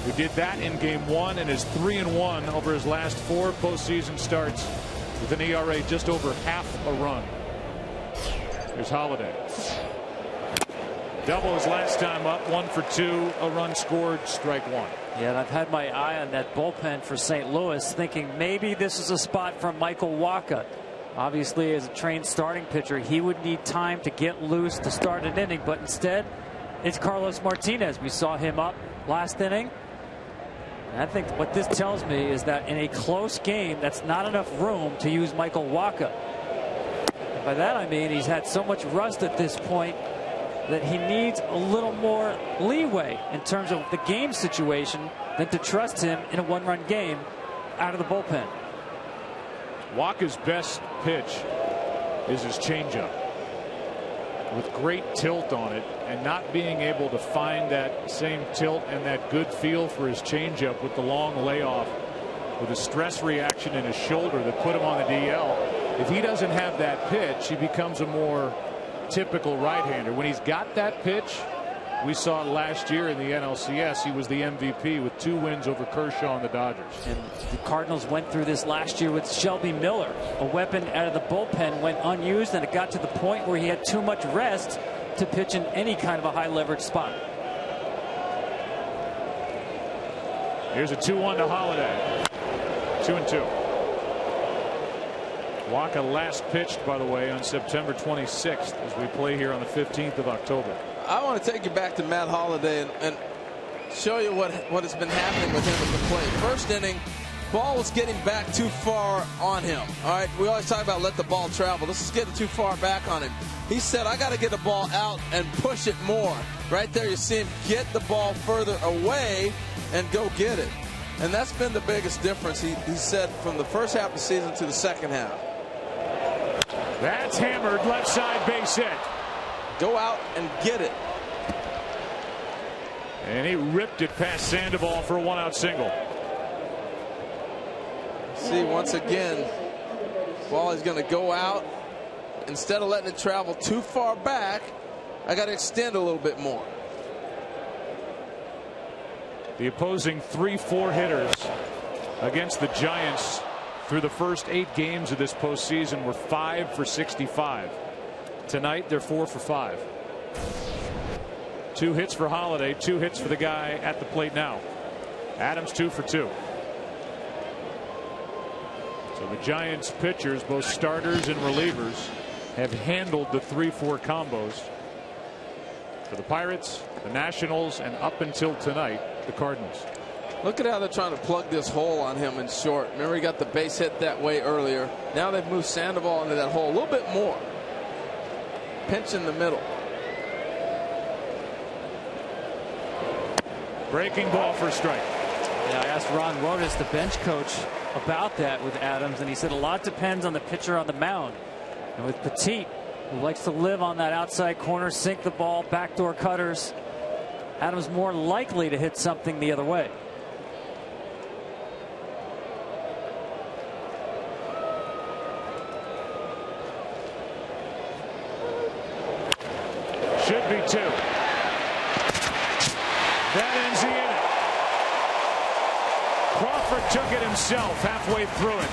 who did that in Game 1 and is 3-1 over his last 4 postseason starts with an ERA just over half a run. Here's Holiday. Double his last time up, 1 for 2, a run scored, strike 1. Yeah, and I've had my eye on that bullpen for St. Louis, thinking maybe this is a spot for Michael Wacha. Obviously, as a trained starting pitcher, he would need time to get loose to start an inning, but instead, it's Carlos Martinez. We saw him up last inning. And I think what this tells me is that in a close game, that's not enough room to use Michael Wacha. And by that I mean he's had so much rust at this point that he needs a little more leeway in terms of the game situation than to trust him in a 1-run game out of the bullpen. Wacha's best pitch is his changeup, with great tilt on it, and not being able to find that same tilt and that good feel for his changeup with the long layoff, with a stress reaction in his shoulder that put him on the DL. If he doesn't have that pitch, he becomes a more typical right-hander. When he's got that pitch, we saw it last year in the NLCS. He was the MVP with 2 wins over Kershaw and the Dodgers. And the Cardinals went through this last year with Shelby Miller. A weapon out of the bullpen went unused, and it got to the point where he had too much rest to pitch in any kind of a high leverage spot. Here's a 2-1 to Holiday. 2-2. Wacha last pitched, by the way, on September 26th as we play here on the 15th of October. I want to take you back to Matt Holliday and show you what has been happening with him at the plate. First inning, ball was getting back too far on him. All right, we always talk about let the ball travel. This is getting too far back on him. He said, I got to get the ball out and push it more. Right there, you see him get the ball further away and go get it. And that's been the biggest difference, he said, from the first half of the season to the second half. That's hammered, left side base hit. Go out and get it. And he ripped it past Sandoval for a one-out single. See, once again, ball is going to go out. Instead of letting it travel too far back, I got to extend a little bit more. The opposing 3-4 hitters against the Giants through the first 8 games of this postseason were 5 for 65. Tonight, they're 4 for 5. 2 hits for Holiday, 2 hits for the guy at the plate now. Adams 2 for 2. So the Giants pitchers, both starters and relievers, have handled the 3-4 combos. For the Pirates, the Nationals, and up until tonight, the Cardinals. Look at how they're trying to plug this hole on him in short. Remember, he got the base hit that way earlier. Now they've moved Sandoval into that hole a little bit more. Pinch in the middle. Breaking ball for a strike. Yeah, I asked Ron Wotus, the bench coach, about that with Adams, and he said a lot depends on the pitcher on the mound. And with Petit, who likes to live on that outside corner, sink the ball, backdoor cutters, Adams more likely to hit something the other way. Should be 2. That ends the inning. Crawford took it himself halfway through it.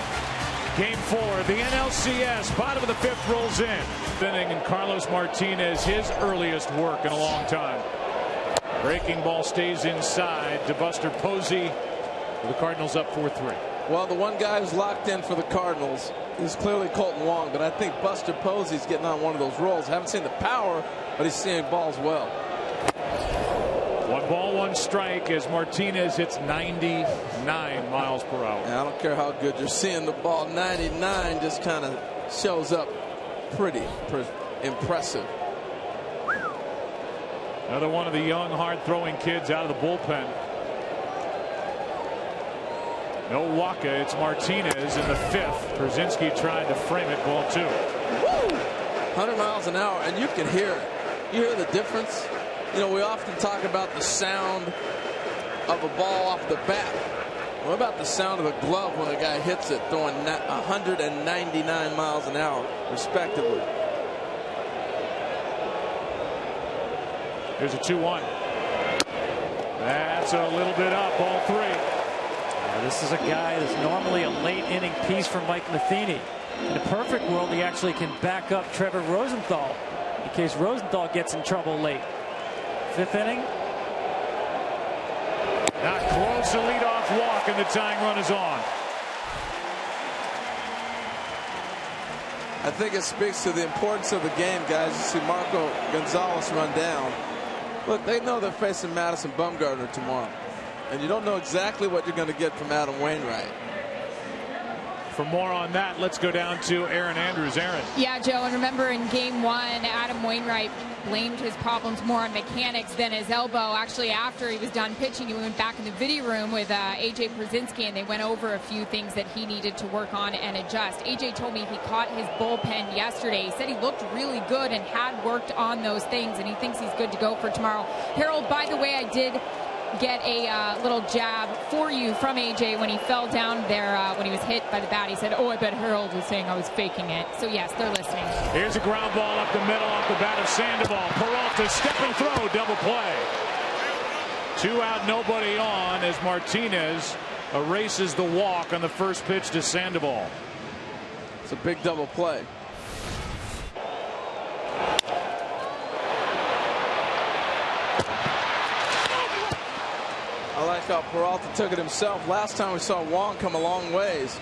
Game 4, the NLCS, bottom of the 5th rolls in. Inning, and Carlos Martinez, his earliest work in a long time. Breaking ball stays inside to Buster Posey. The Cardinals up 4-3. Well, the one guy who's locked in for the Cardinals is clearly Colton Wong, but I think Buster Posey's getting on one of those rolls. Haven't seen the power, but he's seeing balls well. 1 ball, 1 strike as Martinez hits 99 miles per hour. And I don't care how good you're seeing the ball. 99 just kind of shows up pretty impressive. Another one of the young, hard-throwing kids out of the bullpen. No Waka, it's Martinez in the 5th. Brzezinski tried to frame it, ball 2. Woo! 100 miles an hour, and you can hear it. You hear the difference? You know, we often talk about the sound of a ball off the bat. What about the sound of a glove when a guy hits it, throwing 199 miles an hour, respectively? Here's a 2-1. That's a little bit up, ball 3. This is a guy that's normally a late inning piece for Mike Matheny. In a perfect world, he actually can back up Trevor Rosenthal in case Rosenthal gets in trouble late. 5th inning. Not close, a leadoff walk, and the tying run is on. I think it speaks to the importance of the game, guys. You see Marco Gonzalez run down. Look, they know they're facing Madison Bumgarner tomorrow. And you don't know exactly what you're going to get from Adam Wainwright. For more on that, let's go down to Aaron Andrews. Aaron. Yeah, Joe, and remember in game 1, Adam Wainwright blamed his problems more on mechanics than his elbow. Actually, after he was done pitching, he went back in the video room with A.J. Brzezinski, and they went over a few things that he needed to work on and adjust. A.J. told me he caught his bullpen yesterday. He said he looked really good and had worked on those things, and he thinks he's good to go for tomorrow. Harold, by the way, I did get a little jab for you from AJ when he fell down there when he was hit by the bat. He said, oh, I bet Harold was saying I was faking it. So yes, they're listening. Here's a ground ball up the middle off the bat of Sandoval. Peralta step and throw, double play. 2 out, nobody on as Martinez erases the walk on the first pitch to Sandoval. It's a big double play. I like how Peralta took it himself. Last time we saw Wong come a long ways.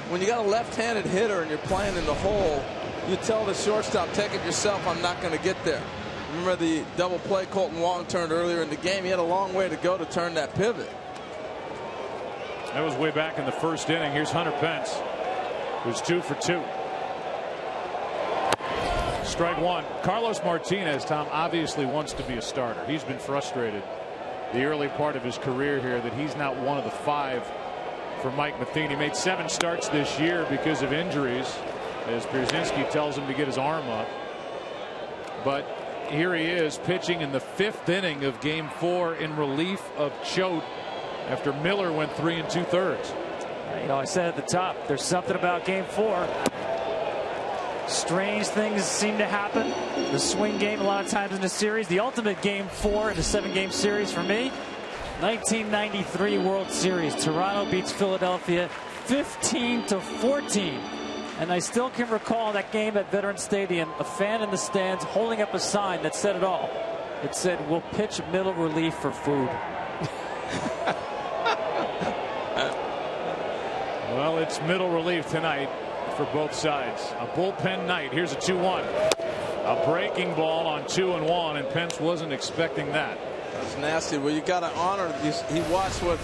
When you got a left-handed hitter and you're playing in the hole, you tell the shortstop, take it yourself, I'm not going to get there. Remember the double play Colton Wong turned earlier in the game? He had a long way to go to turn that pivot. That was way back in the first inning. Here's Hunter Pence, who's 2 for 2. Strike one. Carlos Martinez, Tom, obviously wants to be a starter. He's been frustrated the early part of his career here that he's not one of the 5 for Mike Matheny. He made 7 starts this year because of injuries, as Pierzynski tells him to get his arm up. But here he is pitching in the 5th inning of Game 4 in relief of Choate after Miller went 3 2/3. You know, I said at the top, there's something about Game 4. Strange things seem to happen. The swing game a lot of times in the series. The ultimate Game 4 in a 7-game series for me, 1993 World Series. Toronto beats Philadelphia 15-14. And I still can recall that game at Veterans Stadium, a fan in the stands holding up a sign that said it all. It said, "We'll pitch middle relief for food." Well, it's middle relief tonight for both sides. A bullpen night. Here's a 2-1. A breaking ball on 2-1, and Pence wasn't expecting that. That's nasty. Well, you got to honor these. He watched what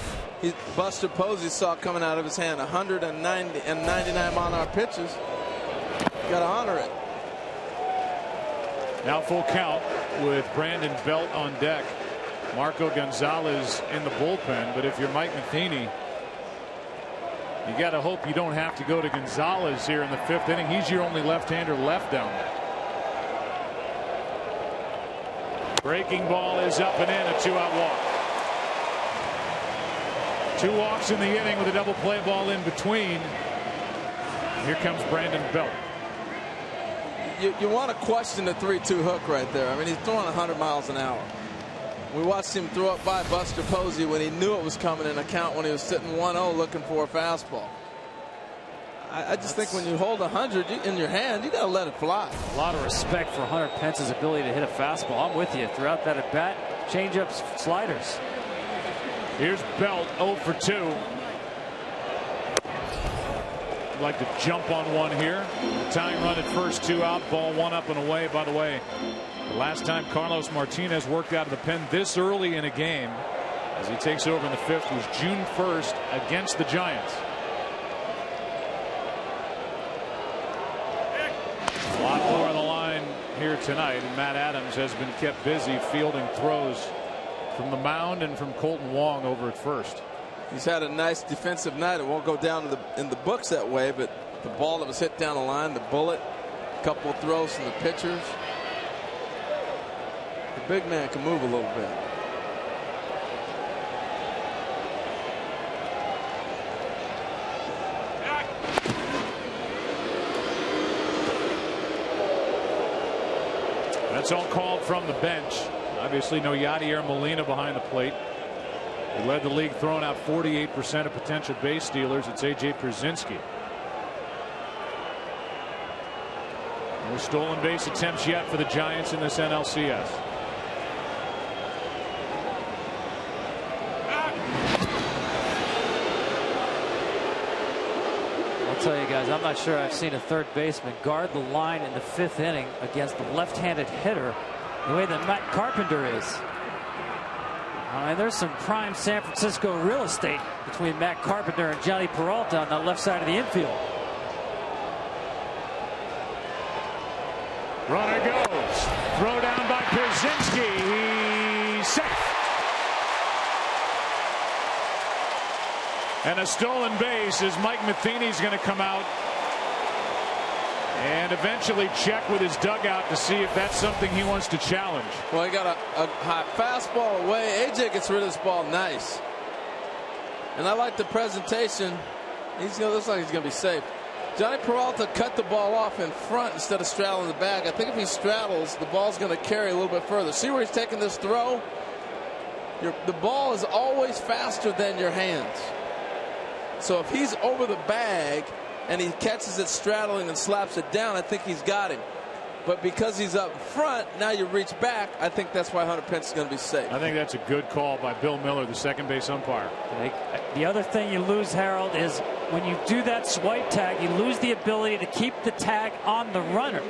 Buster Posey saw coming out of his hand. 199 mile-an-hour pitches. You got to honor it. Now full count with Brandon Belt on deck. Marco Gonzalez in the bullpen. But if you're Mike Matheny, you got to hope you don't have to go to Gonzalez here in the 5th inning. He's your only left-hander left down there. Breaking ball is up and in, a 2-out walk. 2 walks in the inning with a double play ball in between. Here comes Brandon Belt. You want to question the 3-2 hook right there. I mean, he's throwing 100 miles an hour. We watched him throw up by Buster Posey when he knew it was coming in a count when he was sitting 1-0 looking for a fastball. I just think when you hold 100 in your hand, you got to let it fly. A lot of respect for Hunter Pence's ability to hit a fastball. I'm with you throughout that at bat. Changeups, sliders. Here's Belt 0 for 2. I'd like to jump on one here. The tying run at first, 2 out, ball 1 up and away. By the way, the last time Carlos Martinez worked out of the pen this early in a game as he takes over in the 5th was June 1st against the Giants. A lot more on the line here tonight, and Matt Adams has been kept busy fielding throws from the mound and from Colton Wong over at first. He's had a nice defensive night. It won't go down in the books that way, but the ball that was hit down the line, the bullet, a couple of throws from the pitchers. The big man can move a little bit. That's all called from the bench. Obviously no Yadier Molina behind the plate. He led the league throwing out 48% of potential base stealers. It's A.J. Pierzynski. No stolen base attempts yet for the Giants in this NLCS. I'll tell you guys, I'm not sure I've seen a third baseman guard the line in the 5th inning against the left-handed hitter the way that Matt Carpenter is. There's some prime San Francisco real estate between Matt Carpenter and Johnny Peralta on the left side of the infield. Runner goes. Throw down by Pierzynski. He's safe. And a stolen base as Mike Matheny's going to come out and eventually check with his dugout to see if that's something he wants to challenge. Well, he got a high fastball away. AJ gets rid of this ball nice. And I like the presentation. Looks like he's going to be safe. Johnny Peralta cut the ball off in front instead of straddling the bag. I think if he straddles, the ball's going to carry a little bit further. See where he's taking this throw? The ball is always faster than your hands. So if he's over the bag and he catches it straddling and slaps it down, I think he's got him. But because he's up front, now you reach back. I think that's why Hunter Pence is going to be safe. I think that's a good call by Bill Miller, the second base umpire. The other thing you lose, Harold, is when you do that swipe tag, you lose the ability to keep the tag on the runner.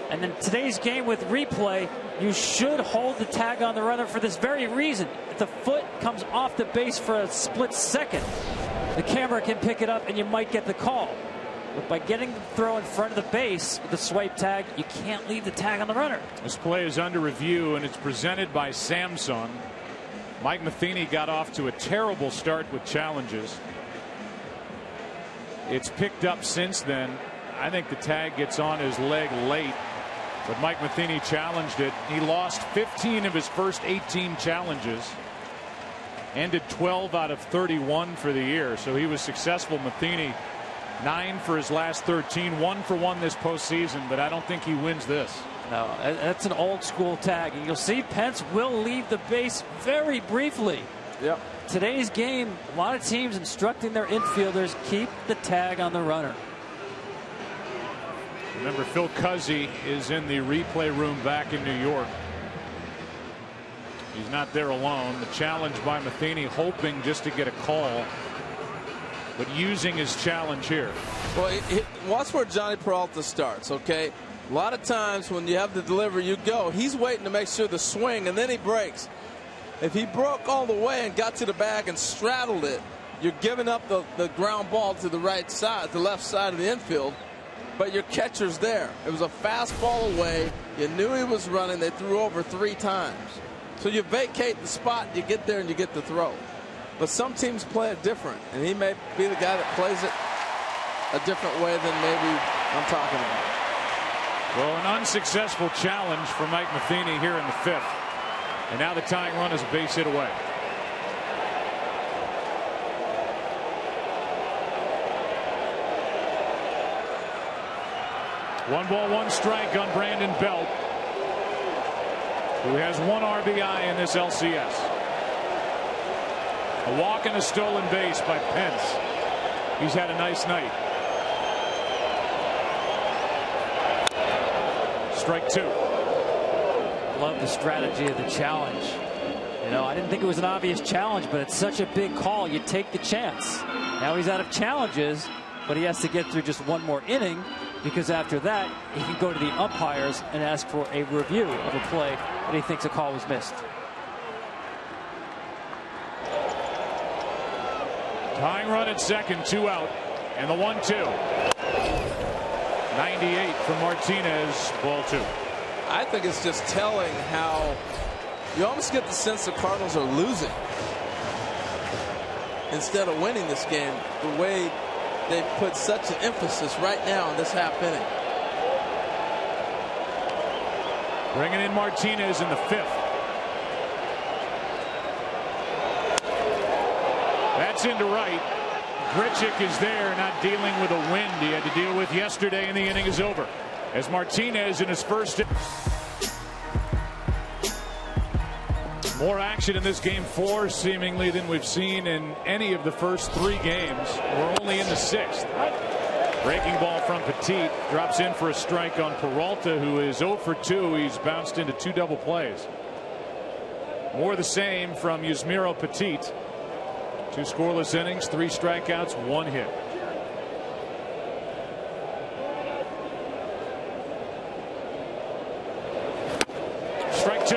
And in today's game with replay, you should hold the tag on the runner for this very reason. If the foot comes off the base for a split second, the camera can pick it up and you might get the call. But by getting the throw in front of the base with the swipe tag, you can't leave the tag on the runner. This play is under review, and it's presented by Samsung. Mike Matheny got off to a terrible start with challenges. It's picked up since then. I think the tag gets on his leg late, but Mike Matheny challenged it. He lost 15 of his first 18 challenges. Ended 12 out of 31 for the year, so he was successful. Matheny 9 for his last 13, 1 for 1 this postseason, but I don't think he wins this. No, that's an old school tag, and you'll see Pence will leave the base very briefly. Yep. Today's game, a lot of teams instructing their infielders keep the tag on the runner. Remember, Phil Cuzzy is in the replay room back in New York. He's not there alone. The challenge by Matheny, hoping just to get a call, but using his challenge here. Well, watch where Johnny Peralta starts, okay? A lot of times when you have the delivery, you go. He's waiting to make sure the swing, and then he breaks. If he broke all the way and got to the bag and straddled it, you're giving up the ground ball to the right side, the left side of the infield, but your catcher's there. It was a fastball away. You knew he was running. They threw over 3 times. So you vacate the spot, you get there, and you get the throw. But some teams play it different, and he may be the guy that plays it a different way than maybe I'm talking about. Well, an unsuccessful challenge for Mike Matheny here in the 5th. And now the tying run is a base hit away. One ball, one strike on Brandon Belt, who has 1 RBI in this LCS. A walk and a stolen base by Pence. He's had a nice night. Strike 2. Love the strategy of the challenge. You know, I didn't think it was an obvious challenge, but it's such a big call. You take the chance. Now he's out of challenges, but he has to get through just 1 more inning, because after that he can go to the umpires and ask for a review of a play that he thinks a call was missed. Tying run at second, 2 out, and the 1-2. 98 from Martinez, ball 2. I think it's just telling how you almost get the sense the Cardinals are losing instead of winning this game, the way they put such an emphasis right now in this half inning. Bringing in Martinez in the 5th. That's into right. Grichuk is there, not dealing with a wind he had to deal with yesterday, and the inning is over. As Martinez in his first. More action in this game 4 seemingly than we've seen in any of the first 3 games. We're only in the 6th. Breaking ball from Petit drops in for a strike on Peralta, who is 0 for 2. He's bounced into 2 double plays. More the same from Yusmeiro Petit. 2 scoreless innings, 3 strikeouts, 1 hit. Strike 2.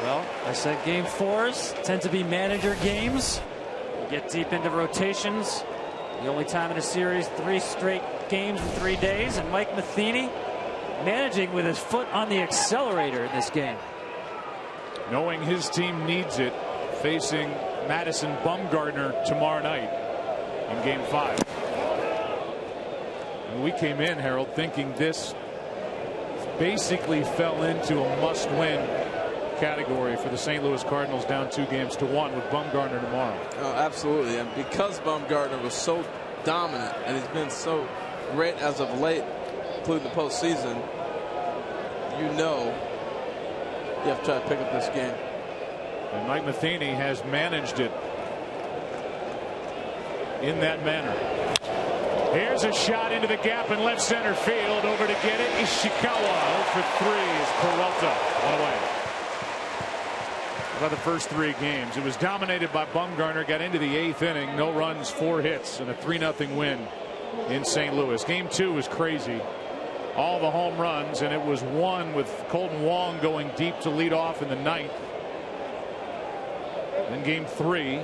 Well, I said game 4s tend to be manager games. You get deep into rotations. The only time in a series, 3 straight games in 3 days, and Mike Matheny managing with his foot on the accelerator in this game. Knowing his team needs it, facing Madison Bumgarner tomorrow night in game 5. And we came in, Harold, thinking this basically fell into a must-win category for the St. Louis Cardinals, down 2-1 with Bumgarner tomorrow. Oh, absolutely. And because Bumgarner was so dominant and he's been so great as of late, including the postseason, you know you have to try to pick up this game. And Mike Matheny has managed it in that manner. Here's a shot into the gap in left center field. Over to get it, Ishikawa. 0 for 3 is Peralta. 1 away. About the first 3 games, it was dominated by Bumgarner. Got into the 8th inning, no runs, 4 hits, and a 3-0 win in St. Louis. Game 2 was crazy. All the home runs, and it was won with Colton Wong going deep to lead off in the 9th. Then game 3,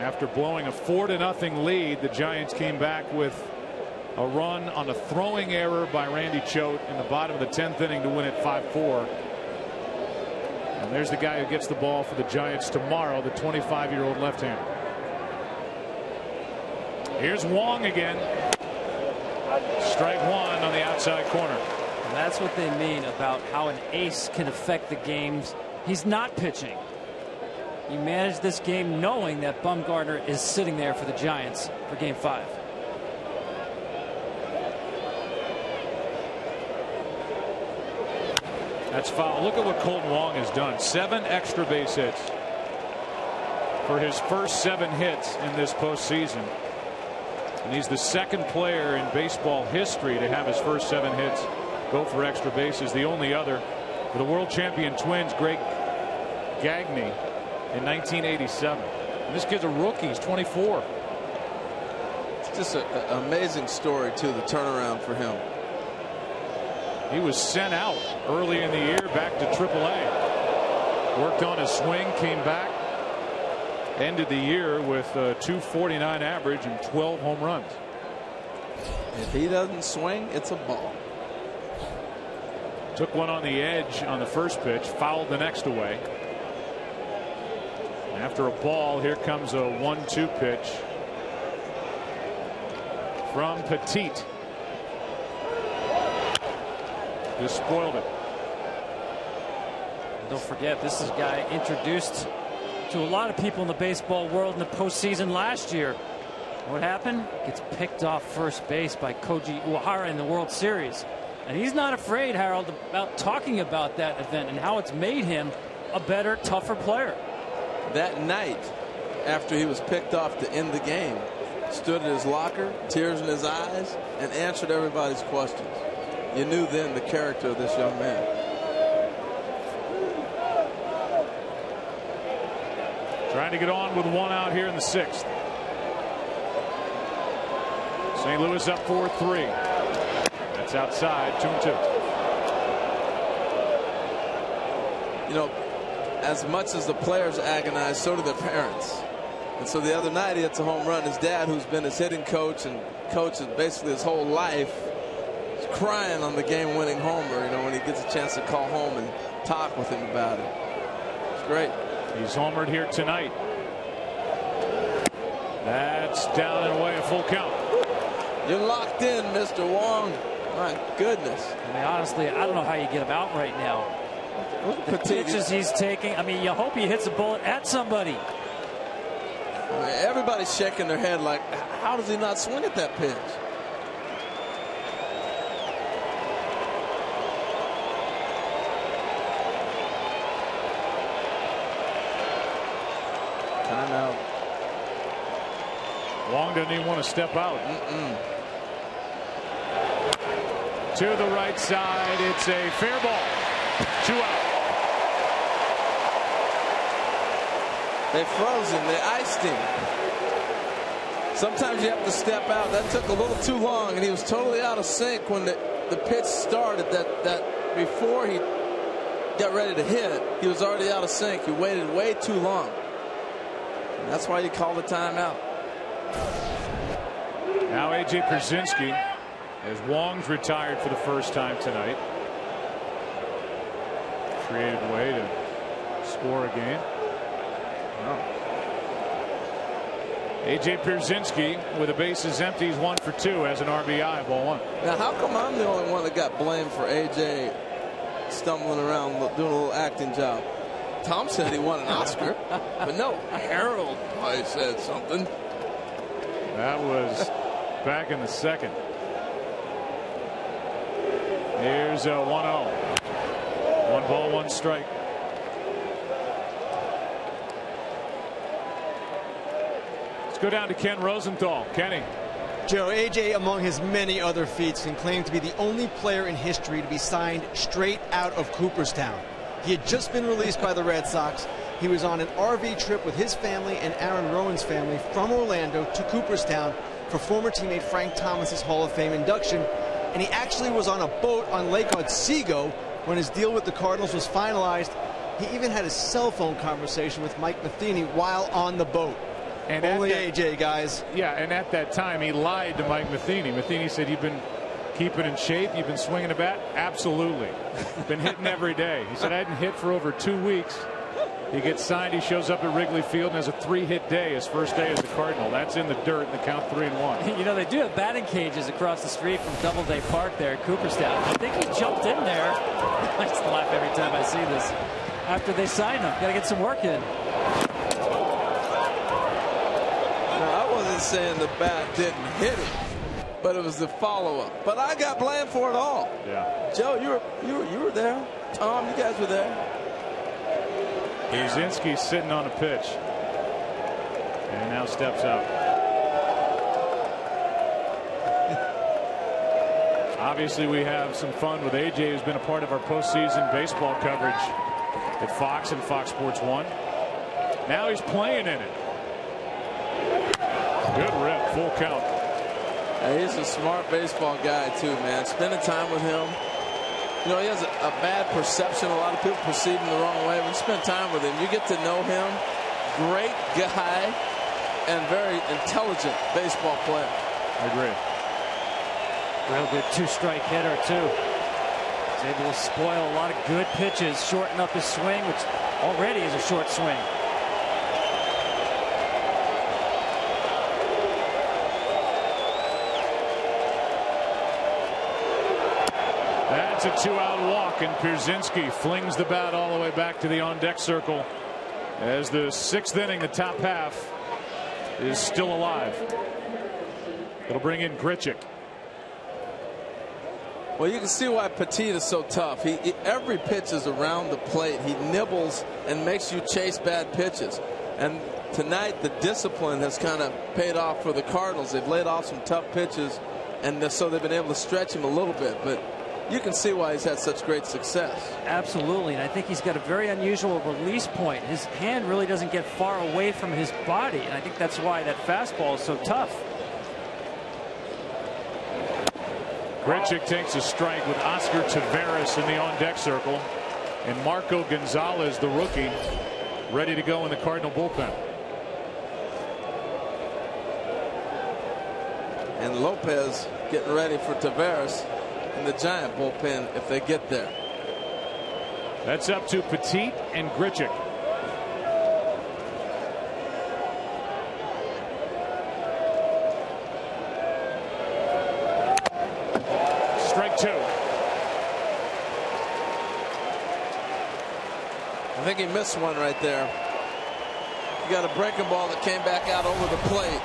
After blowing a 4-0 lead, the Giants came back with a run on a throwing error by Randy Choate in the bottom of the 10th inning to win it 5-4. And there's the guy who gets the ball for the Giants tomorrow, the 25-year-old left-hander. Here's Wong again. Strike one on the outside corner. And that's what they mean about how an ace can affect the games. He's not pitching. You manage this game knowing that Bumgarner is sitting there for the Giants for Game 5. That's foul. Look at what Colton Wong has done. 7 extra base hits for his first 7 hits in this postseason. And he's the second player in baseball history to have his first 7 hits go for extra bases. The only other for the world champion Twins, Greg Gagne, in 1987. And this kid's a rookie. He's 24. It's just an amazing story, too, the turnaround for him. He was sent out early in the year back to AAA. Worked on his swing, came back, ended the year with a .249 average and 12 home runs. If he doesn't swing, it's a ball. Took one on the edge on the first pitch, fouled the next away. After a ball, here comes a 1-2 pitch from Petit. Just spoiled it. Don't forget, this is a guy introduced to a lot of people in the baseball world in the postseason last year. What happened? Gets picked off first base by Koji Uehara in the World Series. And he's not afraid, Harold, about talking about that event and how it's made him a better, tougher player. That night, after he was picked off to end the game, stood in his locker, tears in his eyes, and answered everybody's questions. You knew then the character of this young man. Trying to get on with 1 out here in the 6th. St. Louis up 4-3. That's outside, 2-2. You know, as much as the players agonize, so do their parents. And so the other night he hits a home run. His dad, who's been his hitting coach and coaches basically his whole life, is crying on the game-winning homer, you know, when he gets a chance to call home and talk with him about it. It's great. He's homered here tonight. That's down and away, a full count. You're locked in, Mr. Wong. My goodness. I mean, honestly, I don't know how you get him out right now. The pitches he's taking, I mean, you hope he hits a bullet at somebody. I mean, everybody's shaking their head like, how does he not swing at that pitch? Timeout. Wong doesn't even want to step out. To the right side, it's a fair ball. 2 out. They froze him. They iced him. Sometimes you have to step out. That took a little too long, and he was totally out of sync when the pitch started. That before he got ready to hit, he was already out of sync. He waited way too long. And that's why you call the timeout. Now A.J. Pierzynski, as Wong's retired for the first time tonight. Creative way to score a game. A.J. Pierzynski with the bases empty. He's 1 for 2 as an RBI, ball 1. Now, how come I'm the only one that got blamed for A.J. stumbling around doing a little acting job? Tom said he won an Oscar, but no, Harold probably said something. That was back in the 2nd. Here's a 1-0. 1 ball, 1 strike. Let's go down to Ken Rosenthal. Kenny. Joe, AJ, among his many other feats, can claim to be the only player in history to be signed straight out of Cooperstown. He had just been released by the Red Sox. He was on an RV trip with his family and Aaron Rowan's family from Orlando to Cooperstown for former teammate Frank Thomas's Hall of Fame induction. And he actually was on a boat on Lake Otsego when his deal with the Cardinals was finalized. He even had a cell phone conversation with Mike Matheny while on the boat. And only AJ, guys. Yeah, and at that time, he lied to Mike Matheny. Matheny said, "You've been keeping in shape? You've been swinging a bat?" "Absolutely. Been hitting every day." He said, "I hadn't hit for over 2 weeks." He gets signed. He shows up at Wrigley Field and has a 3-hit day, his first day as a Cardinal. That's in the dirt, and the count 3-1. You know, they do have batting cages across the street from Doubleday Park there at Cooperstown. I think he jumped in there. I just laugh every time I see this. After they sign him, got to get some work in. Now, I wasn't saying the bat didn't hit it, but it was the follow-up. But I got blamed for it all. Yeah. Joe, you were there. Tom, you guys were there. Pierzynski's sitting on a pitch and now steps out. Obviously, we have some fun with AJ, who's been a part of our postseason baseball coverage at Fox and Fox Sports 1. Now he's playing in it. Good rip, full count. He's a smart baseball guy too, man. Spending time with him. You know, he has a bad perception. A lot of people perceive him the wrong way. When you spend time with him, you get to know him. Great guy and very intelligent baseball player. I agree. Real good two-strike hitter, too. He's able to spoil a lot of good pitches, shorten up his swing, which already is a short swing. That's a 2-out walk, and Pierzynski flings the bat all the way back to the on-deck circle as the 6th inning, the top half, is still alive. It'll bring in Grichuk. Well, you can see why Petit is so tough. Every pitch is around the plate. He nibbles and makes you chase bad pitches. And tonight, the discipline has kind of paid off for the Cardinals. They've laid off some tough pitches, and so they've been able to stretch him a little bit. But you can see why he's had such great success. Absolutely, and I think he's got a very unusual release point. His hand really doesn't get far away from his body, and I think that's why that fastball is so tough. Grichuk takes a strike with Oscar Taveras in the on-deck circle, and Marco Gonzalez, the rookie, ready to go in the Cardinal bullpen. And Lopez getting ready for Taveras in the Giant bullpen if they get there. That's up to Petit and Grichuk. Strike 2. I think he missed one right there. He got a breaking ball that came back out over the plate.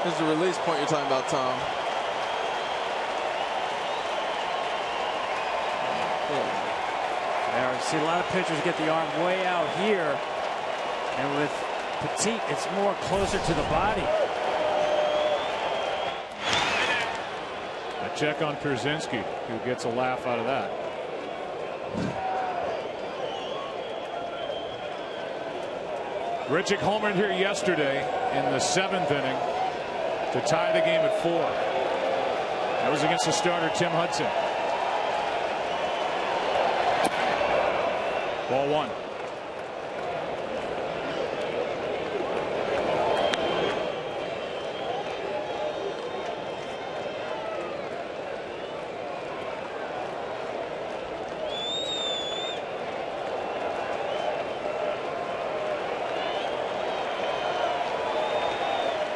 Here's the release point you're talking about, Tom. There, you see a lot of pitchers get the arm way out here, and with Petit, it's more closer to the body. A check on Pierzynski, who gets a laugh out of that. Grichuk homered here yesterday in the 7th inning to tie the game at 4. That was against the starter Tim Hudson. Ball 1.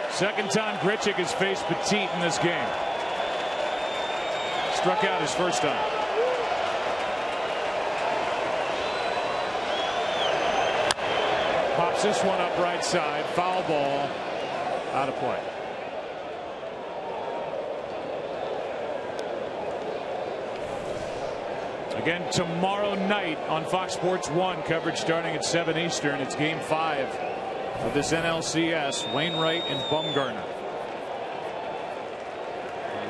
Second time Grichuk has faced Petit in this game. Struck out his first time. Pops this one up right side. Foul ball. Out of play. Again tomorrow night on Fox Sports 1. Coverage starting at 7 Eastern. It's game 5 of this NLCS. Wainwright and Bumgarner.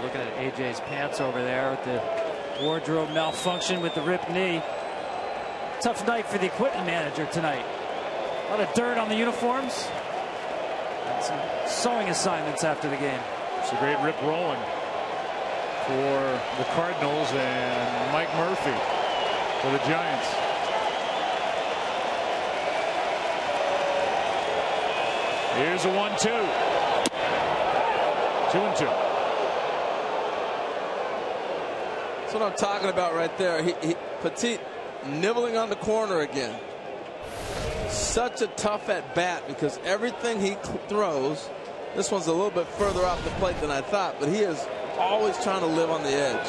Looking at AJ's pants over there with the wardrobe malfunction with the ripped knee. Tough night for the equipment manager tonight. A lot of dirt on the uniforms. And some sewing assignments after the game. It's a great rip rolling for the Cardinals and Mike Murphy for the Giants. Here's a 1-2. 2-2. That's what I'm talking about right there. Petit nibbling on the corner again. Such a tough at bat because everything he throws, this one's a little bit further off the plate than I thought, but he is always trying to live on the edge.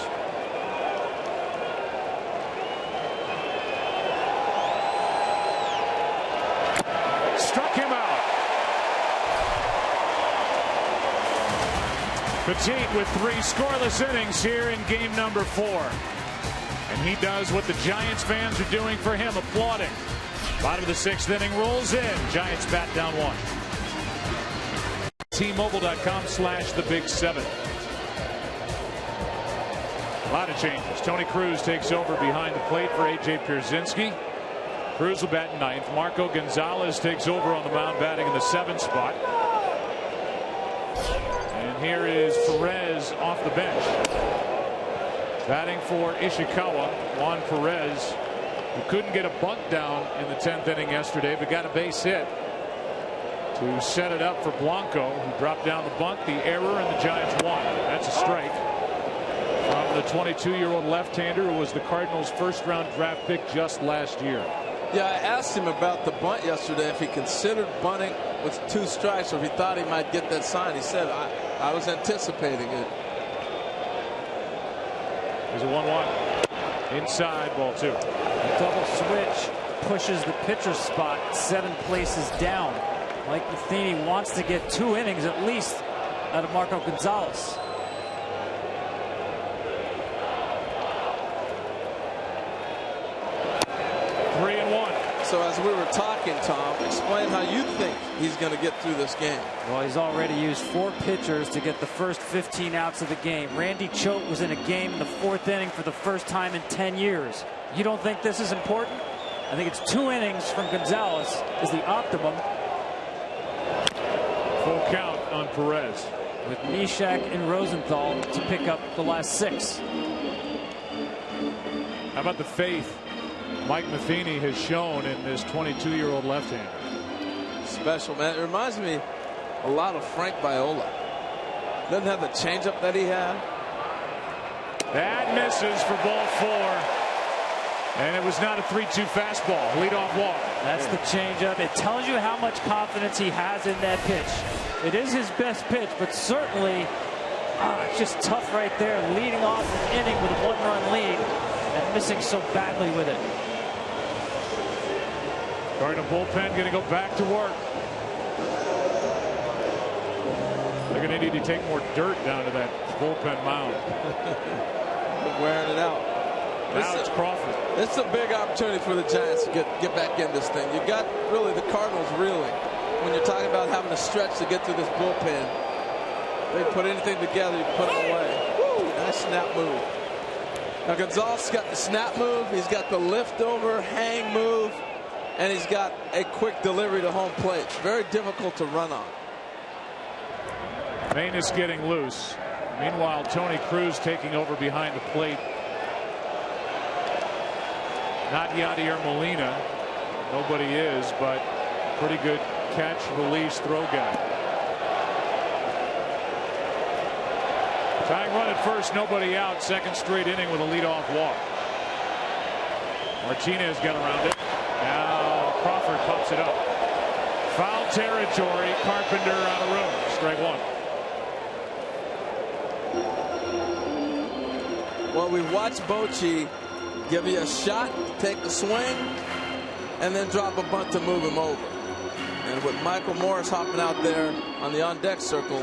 Struck him out. Petit with 3 scoreless innings here in game number 4. And he does what the Giants fans are doing for him, applauding. Bottom of the 6th inning rolls in. Giants bat down 1. T-Mobile.com/the-big-7. A lot of changes. Tony Cruz takes over behind the plate for A.J. Pierzynski. Cruz will bat 9th. Marco Gonzalez takes over on the mound, batting in the 7th spot. And here is Perez off the bench. Batting for Ishikawa, Juan Perez, who couldn't get a bunt down in the 10th inning yesterday, but got a base hit to set it up for Blanco, who dropped down the bunt, the error, and the Giants won. That's a strike from the 22-year-old left-hander who was the Cardinals' first-round draft pick just last year. Yeah, I asked him about the bunt yesterday, if he considered bunting with 2 strikes or if he thought he might get that sign. He said, I was anticipating it. There's a 1-1. Inside, ball 2. A double switch pushes the pitcher's spot 7 places down. Mike Matheny wants to get 2 innings at least out of Marco Gonzalez. So as we were talking, Tom, explain how you think he's going to get through this game. Well, he's already used 4 pitchers to get the first 15 outs of the game. Randy Choate was in a game in the 4th inning for the first time in 10 years. You don't think this is important? I think it's 2 innings from Gonzalez is the optimum. Full count on Perez. With Neshek and Rosenthal to pick up the last 6. How about the faith Mike Matheny has shown in this 22-year-old left-hander? Special, man. It reminds me a lot of Frank Viola. Doesn't have the changeup that he had. That misses for ball 4. And it was not a 3-2 fastball. Leadoff walk. That's the changeup. It tells you how much confidence he has in that pitch. It is his best pitch, but certainly it's just tough right there. Leading off an inning with a 1-run lead and missing so badly with it. Cardinal bullpen going to go back to work. They're going to need to take more dirt down to that bullpen mound. Wearing it out. Now it's Crawford. It's a big opportunity for the Giants to get back in this thing. You got really the Cardinals reeling when you're talking about having a stretch to get through this bullpen. They put anything together, you put them away. Woo, nice snap move. Now Gonzalez got the snap move, he's got the liftover hang move, and he's got a quick delivery to home plate. Very difficult to run on. Manus getting loose. Meanwhile, Tony Cruz taking over behind the plate. Not Yadier Molina. Nobody is, but pretty good catch, release, throw guy. Tying run at first, nobody out. 2nd straight inning with a leadoff walk. Martinez got around it. Now Crawford pops it up. Foul territory. Carpenter out of room. Strike 1. Well, we watched Bochy give you a shot, take the swing, and then drop a bunt to move him over. And with Michael Morris hopping out there on the on-deck circle,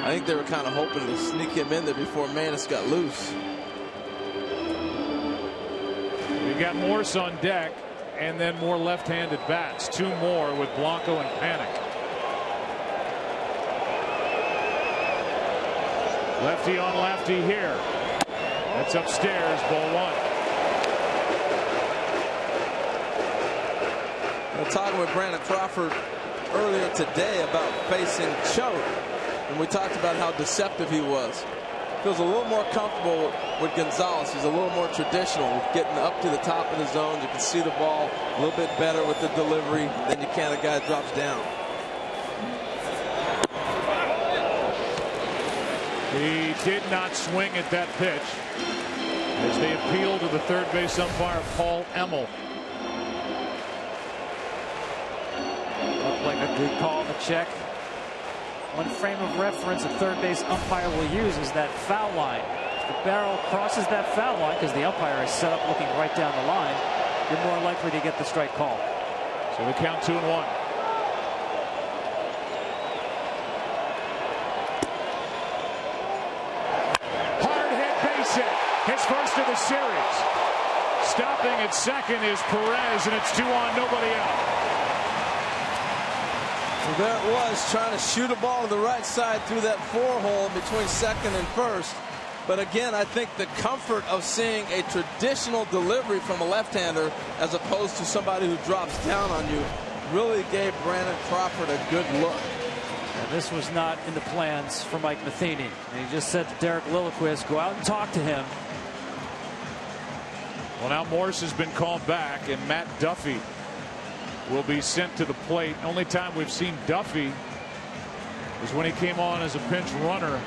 I think they were kind of hoping to sneak him in there before Manus got loose. We got Morse on deck, and then more left-handed bats. 2 more with Blanco and Panic. Lefty on lefty here. That's upstairs, ball 1. I'm talking with Brandon Crawford earlier today about facing Choate, and we talked about how deceptive he was. Feels a little more comfortable with Gonzalez. He's a little more traditional with getting up to the top of the zone. You can see the ball a little bit better with the delivery than you can a guy that drops down. He did not swing at that pitch as they appeal to the third base umpire, Paul Emmel. Looked like a good call on the check. One frame of reference a third base umpire will use is that foul line. If the barrel crosses that foul line, because the umpire is set up looking right down the line, you're more likely to get the strike call. So the count 2-1. Hard hit base hit. His first of the series. Stopping at second is Perez, and it's 2 on, nobody out. So there it was, trying to shoot a ball to the right side through that 4-hole between second and first. But again, I think the comfort of seeing a traditional delivery from a left-hander as opposed to somebody who drops down on you really gave Brandon Crawford a good look. And this was not in the plans for Mike Matheny. And he just said to Derek Lilliquist, go out and talk to him. Well, now Morse has been called back, and Matt Duffy will be sent to the plate. Only time we've seen Duffy is when he came on as a pinch runner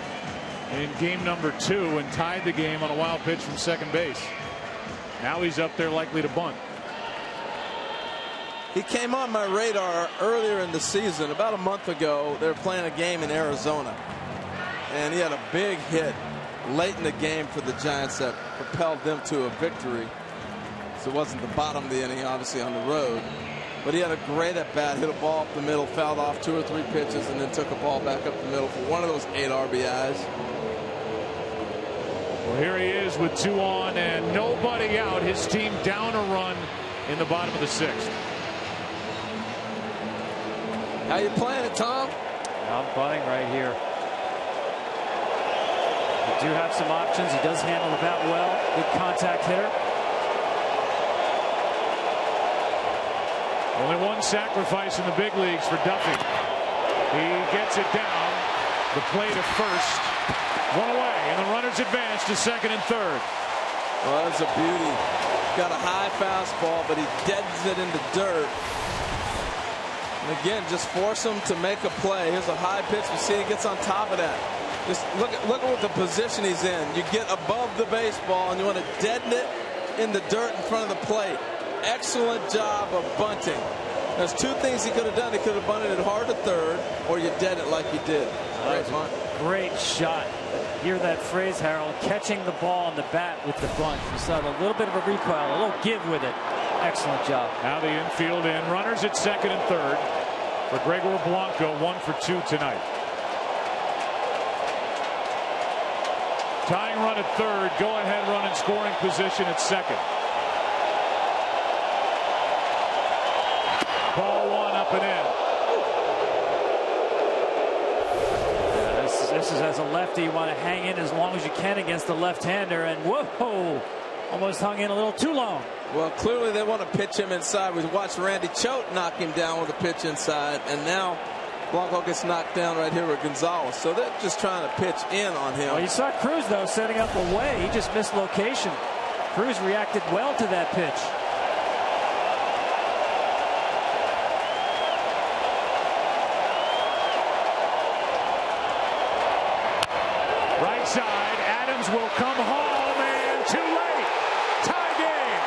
in game number 2 and tied the game on a wild pitch from second base. Now he's up there likely to bunt. He came on my radar earlier in the season. About a month ago, they were playing a game in Arizona, and he had a big hit late in the game for the Giants that propelled them to a victory. So it wasn't the bottom of the inning, obviously, on the road. But he had a great at-bat, hit a ball up the middle, fouled off 2 or 3 pitches, and then took a ball back up the middle for one of those 8 RBIs. Well, here he is with 2 on and nobody out. His team down a run in the bottom of the 6th. How you playing it, Tom? I'm bunting right here. They do have some options. He does handle the bat well. Good contact hitter. Only one sacrifice in the big leagues for Duffy. He gets it down. The play to first. 1 away, and the runners advance to second and third. Well, that's a beauty. Got a high fastball, but he deadens it in the dirt. And again, just force him to make a play. Here's a high pitch. You see he gets on top of that. Just look at what the position he's in. You get above the baseball, and you want to deaden it in the dirt in front of the plate. Excellent job of bunting. There's 2 things he could have done. He could have bunted it hard to third, or you dead it like he did. Great bunt. Great shot. Hear that phrase, Harold, catching the ball on the bat with the bunt. You saw a little bit of a recoil, a little give with it. Excellent job. Now the infield in. Runners at second and third for Gregor Blanco. 1 for 2 tonight. Tying run at third. Go ahead run in scoring position at second. Ball 1 up and in. This is as a lefty, you want to hang in as long as you can against the left-hander, and whoa, almost hung in a little too long. Well, clearly they want to pitch him inside. We watched Randy Choate knock him down with a pitch inside, and now Blanco gets knocked down right here with Gonzalez. So they're just trying to pitch in on him. Well, you saw Cruz, though, setting up away. He just missed location. Cruz reacted well to that pitch. Right side, Adams will come home, and too late. Tie game.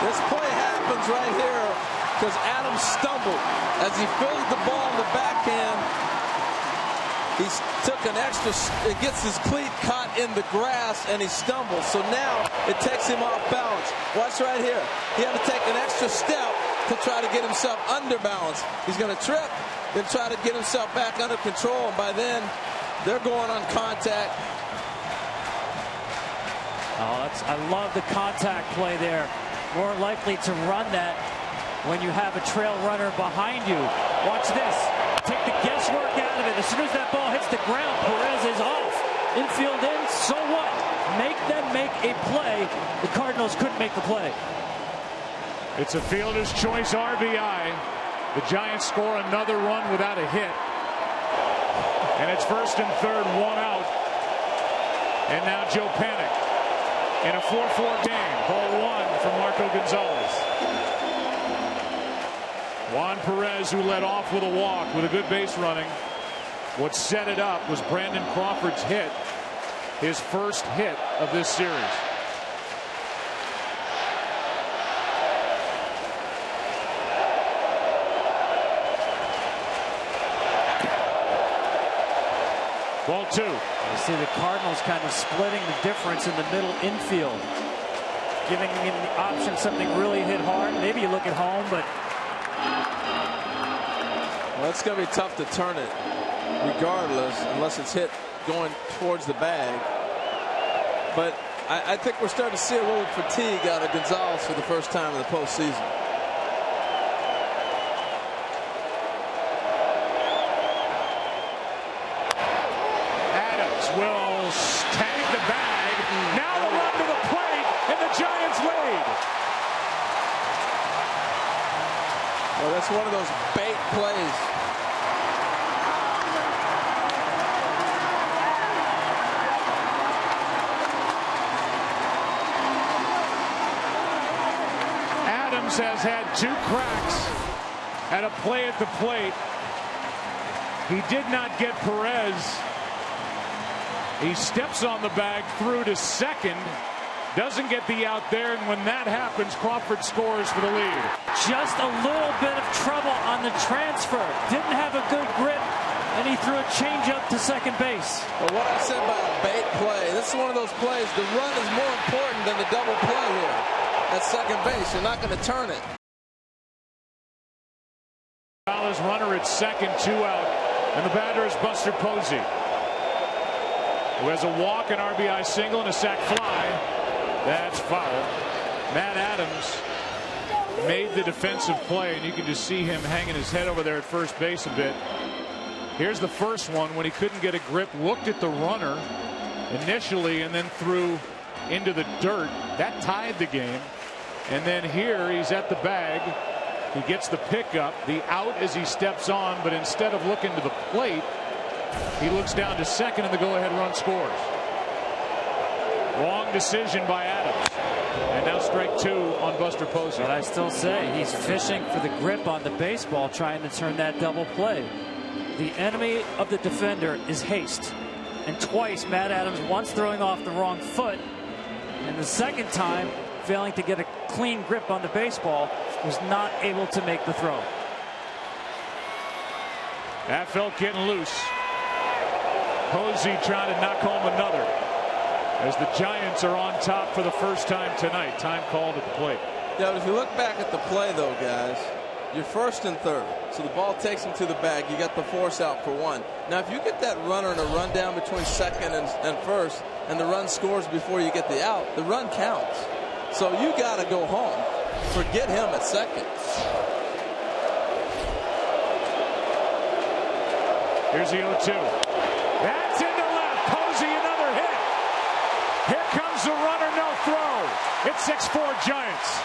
This play happens right here because Adams stumbled as he fills the ball in the backhand. He took an extra, it gets his cleat caught in the grass and he stumbles. So now it takes him off balance. Watch right here. He had to take an extra step to try to get himself under balance. He's going to trip, then try to get himself back under control. And by then, they're going on contact. Oh, I love the contact play there. More likely to run that when you have a trail runner behind you. Watch this. Take the guesswork out of it. As soon as that ball hits the ground, Perez is off. Infield in, so what? Make them make a play. The Cardinals couldn't make the play. It's a fielder's choice RBI. The Giants score another run without a hit. And it's first and third, 1 out. And now Joe Panic in a 4-4 game. Ball 1 from Marco Gonzalez. Juan Perez, who led off with a walk with a good base running. What set it up was Brandon Crawford's hit, his first hit of this series. Ball 2. You see the Cardinals kind of splitting the difference in the middle infield, giving him the option something really hit hard. Maybe you look at home, but well, it's going to be tough to turn it regardless, unless it's hit going towards the bag. But I think we're starting to see a little fatigue out of Gonzalez for the first time in the postseason. Will tag the bag. Now the run to the plate, and the Giants lead. Well, that's one of those bait plays. Adams has had 2 cracks at a play at the plate. He did not get Perez. He steps on the bag through to second, doesn't get the out there, and when that happens, Crawford scores for the lead. Just a little bit of trouble on the transfer. Didn't have a good grip, and he threw a changeup to second base. Well, what I said about a bait play, this is one of those plays. The run is more important than the double play here. At second base, you're not going to turn it. Gonzalez runner at second, 2 out, and the batter is Buster Posey, who has a walk, an RBI single, and a sac fly. That's foul. Matt Adams made the defensive play, and you can just see him hanging his head over there at first base a bit. Here's the first one when he couldn't get a grip, looked at the runner initially, and then threw into the dirt. That tied the game. And then here he's at the bag. He gets the pickup, the out as he steps on, but instead of looking to the plate, he looks down to second, and the go-ahead run scores. Wrong decision by Adams. And now strike 2 on Buster Posey. But I still say he's fishing for the grip on the baseball, trying to turn that double play. The enemy of the defender is haste. And twice, Matt Adams, once throwing off the wrong foot, and the second time, failing to get a clean grip on the baseball, was not able to make the throw. That felt getting loose. Posey trying to knock home another as the Giants are on top for the first time tonight. Time called at the plate. Yeah, but if you look back at the play, though, guys, you're first and third. So the ball takes him to the bag. You got the force out for 1. Now, if you get that runner in a run down between second and first, and the run scores before you get the out, the run counts. So you got to go home. Forget him at second. Here's the 0-2. That's into left. Posey, another hit. Here comes the runner, no throw. It's 6-4 Giants.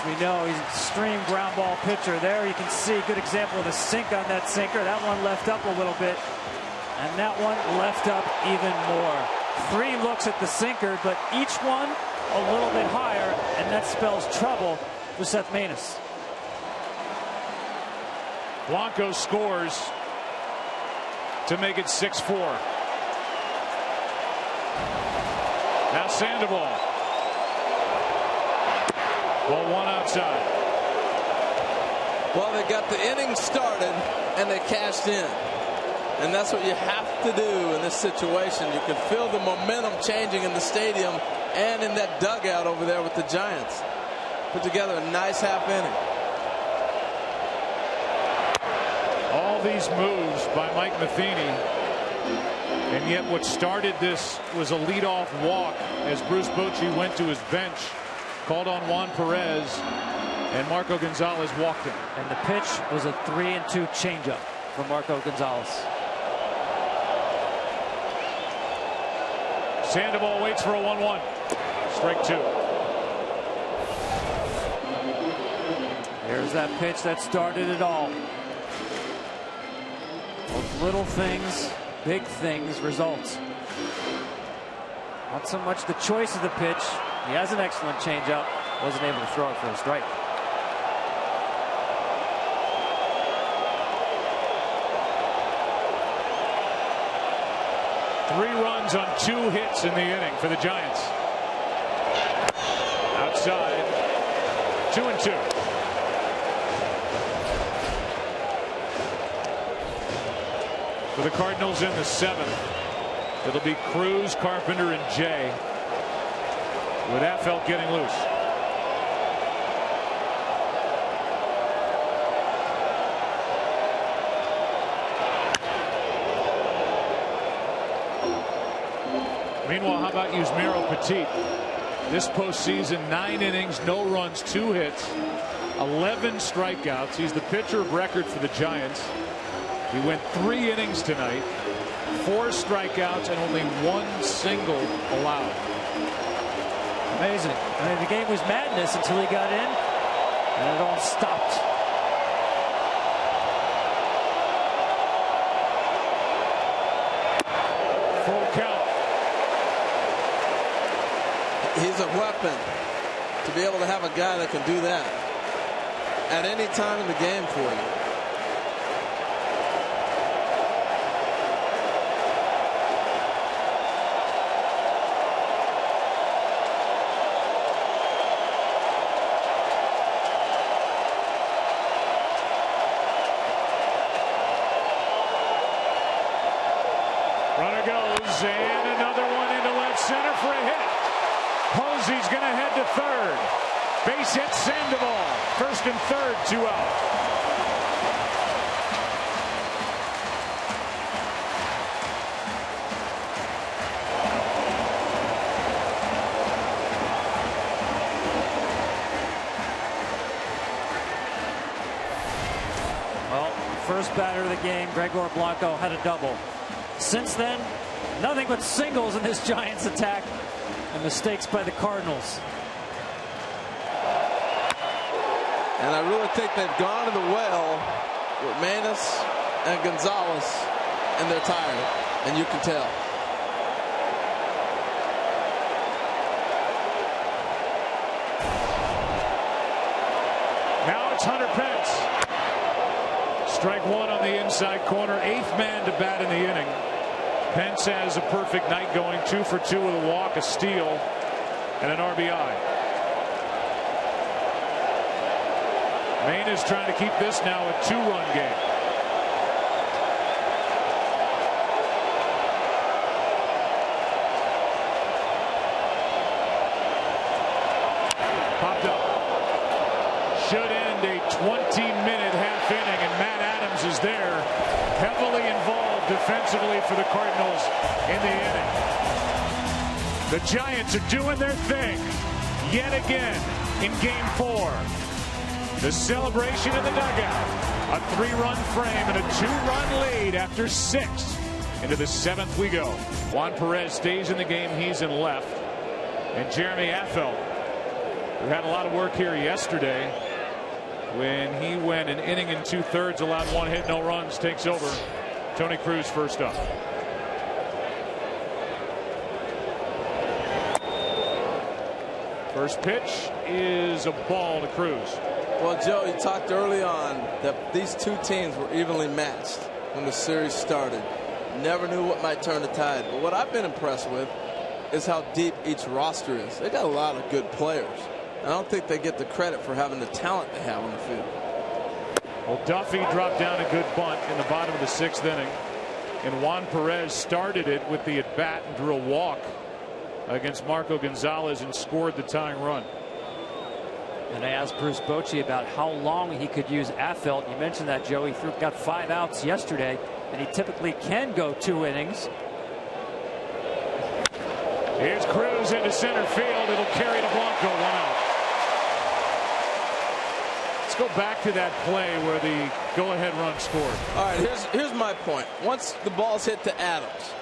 We know he's an extreme ground ball pitcher. There you can see a good example of the sink on that sinker. That one left up a little bit, and that one left up even more. 3 looks at the sinker, but each one a little bit higher, and that spells trouble for Seth Maness. Blanco scores to make it 6-4. Now Sandoval. Ball 1 outside. Well, they got the inning started and they cashed in. And that's what you have to do in this situation. You can feel the momentum changing in the stadium and in that dugout over there with the Giants. Put together a nice half inning. All these moves by Mike Matheny. And yet what started this was a leadoff walk as Bruce Bochy went to his bench. Called on Juan Perez, and Marco Gonzalez walked him. And the pitch was a 3-2 changeup for Marco Gonzalez. Sandoval waits for a 1-1. Strike 2. There's that pitch that started it all. Those little things, big things, results. Not so much the choice of the pitch. He has an excellent changeup. Wasn't able to throw it for a strike. Three runs on 2 hits in the inning for the Giants. Outside, 2-2. For the Cardinals in the 7th, it'll be Cruz, Carpenter, and Jay, with Affeldt getting loose. Meanwhile, how about Yusmeiro Petit? This postseason, 9 innings, no runs, 2 hits, 11 strikeouts. He's the pitcher of record for the Giants. He went 3 innings tonight, 4 strikeouts, and only 1 single allowed. Amazing. I mean, the game was madness until he got in, and it all stopped. Full count. He's a weapon. To be able to have a guy that can do that at any time in the game for you. Runner goes, and another one into left center for a hit. Posey's going to head to third. Base hit Sandoval. First and third, 2 out. Well, first batter of the game, Gregor Blanco, had a double. Since then, nothing but singles in this Giants attack and mistakes by the Cardinals. And I really think they've gone to the well with Maness and Gonzalez, and they're tired, and you can tell. Now it's Hunter Pence. Strike 1 on the inside corner, 8th man to bat in the inning. Pence has a perfect night, going 2 for 2 with a walk, a steal, and an RBI. Maine is trying to keep this now a 2-run game. Popped up. Should end a 20-minute half inning, and Matt Adams is there, heavily involved defensively for the Cardinals in the inning. The Giants are doing their thing yet again in Game 4. The celebration in the dugout. A 3-run frame and a 2-run lead after 6. Into the 7th we go. Juan Perez stays in the game. He's in left. And Jeremy Affeldt, who had a lot of work here yesterday when he went an inning and 2/3, allowed 1 hit, no runs, takes over. Tony Cruz first up. First pitch is a ball to Cruz. Well, Joe, you talked early on that these two teams were evenly matched when the series started. Never knew what might turn the tide. But what I've been impressed with is how deep each roster is. They got a lot of good players. I don't think they get the credit for having the talent they have on the field. Well, Duffy dropped down a good bunt in the bottom of the 6th inning. And Juan Perez started it with the at-bat and drew a walk against Marco Gonzalez and scored the tying run. And I asked Bruce Bochy about how long he could use Affeldt. You mentioned that, Joe. He got 5 outs yesterday, and he typically can go 2 innings. Here's Cruz into center field. It'll carry to Blanco, 1 out. Let's go back to that play where the go-ahead run scored. All right, here's my point. Once the ball's hit to Adams,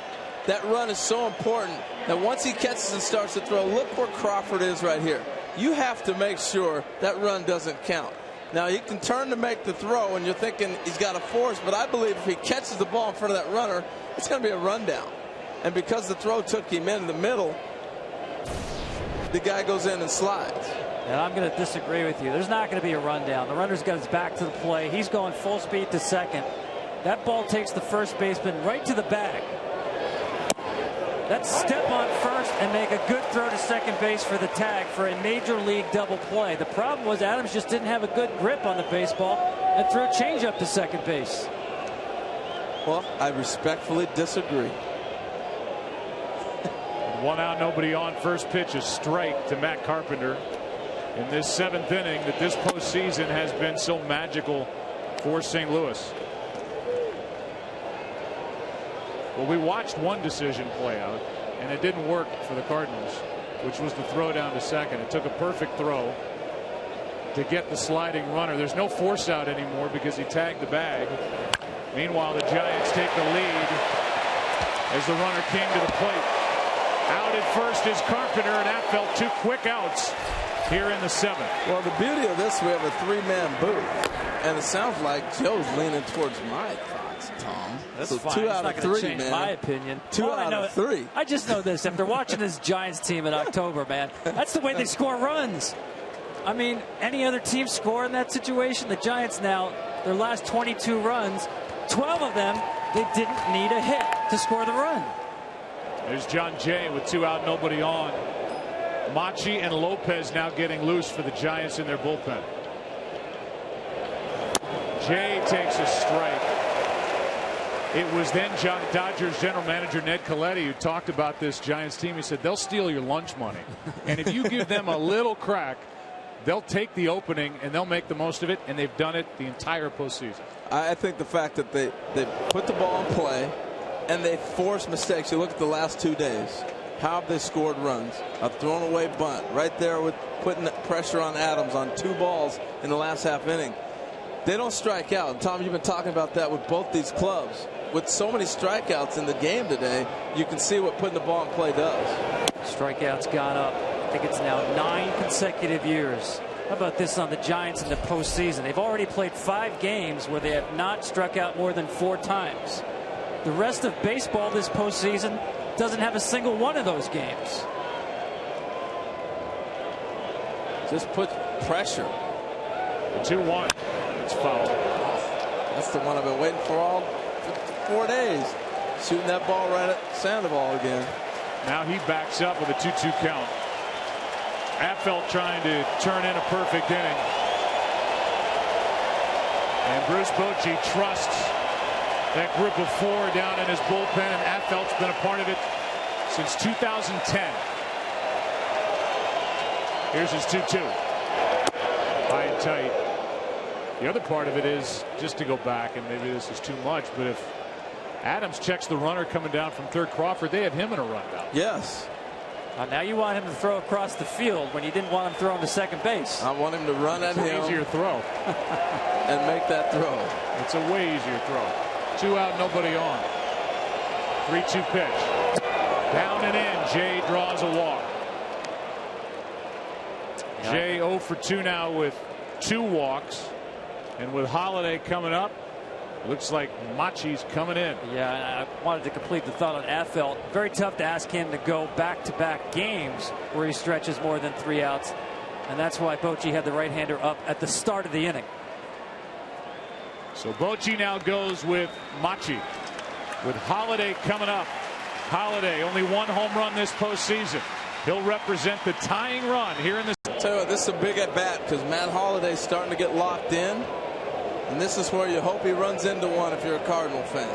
that run is so important Now, once he catches and starts to throw, look where Crawford is right here. You have to make sure that run doesn't count. Now, he can turn to make the throw, and you're thinking he's got a force, but I believe if he catches the ball in front of that runner, it's going to be a rundown. And because the throw took him in the middle, the guy goes in and slides. And I'm going to disagree with you. There's not going to be a rundown. The runner's got his back to the play. He's going full speed to second. That ball takes the first baseman right to the bag. That's step on first and make a good throw to second base for the tag for a major league double play. The problem was Adams just didn't have a good grip on the baseball and threw a changeup to second base. Well, I respectfully disagree. 1 out, nobody on. First pitch, a strike to Matt Carpenter in this 7th inning that this postseason has been so magical for St. Louis. Well, we watched one decision play out, and it didn't work for the Cardinals, which was the throw down to second. It took a perfect throw to get the sliding runner. There's no force out anymore because he tagged the bag. Meanwhile, the Giants take the lead as the runner came to the plate. Out at first is Carpenter, and that felt 2 quick outs here in the 7th. Well, the beauty of this, we have a 3-man booth, and it sounds like Joe's leaning towards my thoughts, Tom. That's so fine. 2 It's out not of going to 3, change man. my opinion. 2 out of 3. I just know this. After watching this Giants team in October, man, that's the way they score runs. I mean, any other team score in that situation? The Giants now, their last 22 runs, 12 of them, they didn't need a hit to score the run. There's John Jay with 2 out, nobody on. Machi and Lopez now getting loose for the Giants in their bullpen. Jay takes a strike. It was then Dodgers general manager Ned Colletti who talked about this Giants team. He said they'll steal your lunch money, and if you give them a little crack, they'll take the opening and they'll make the most of it, and they've done it the entire postseason. I think the fact that they put the ball in play and they force mistakes. You look at the last 2 days. How have they scored runs? A thrown away bunt right there with putting pressure on Adams on 2 balls in the last half inning. They don't strike out. Tom, you've been talking about that with both these clubs. With so many strikeouts in the game today, you can see what putting the ball in play does. Strikeouts gone up. I think it's now 9 consecutive years. How about this on the Giants in the postseason? They've already played 5 games where they have not struck out more than 4 times. The rest of baseball this postseason doesn't have a single one of those games. Just put pressure. The 2-1. It's foul. That's the one I've been waiting for 4 days. Shooting that ball right at Sandoval again. Now he backs up with a 2-2 count. Affeldt trying to turn in a perfect inning. And Bruce Bochy trusts that group of 4 down in his bullpen, and Affeldt's been a part of it since 2010. Here's his 2-2. High and tight. The other part of it is, just to go back, and maybe this is too much, but if Adams checks the runner coming down from third, Crawford, they have him in a rundown. Yes. Now you want him to throw across the field when you didn't want him throwing to second base. I want him to run at him. It's an easier throw. And make that throw. It's a way easier throw. 2 out, nobody on. 3-2 pitch. Down and in. Jay draws a walk. Jay 0 for 2 now with 2 walks. And with Holiday coming up, looks like Machi's coming in. Yeah, and I wanted to complete the thought on Affeldt. Very tough to ask him to go back-to-back games where he stretches more than 3 outs. And that's why Bochy had the right-hander up at the start of the inning. So Bochy now goes with Machi. With Holiday coming up. Holiday, only 1 home run this postseason. He'll represent the tying run here in the... I'll tell you what, this is a big at-bat because Matt Holliday's starting to get locked in. And this is where you hope he runs into one if you're a Cardinal fan.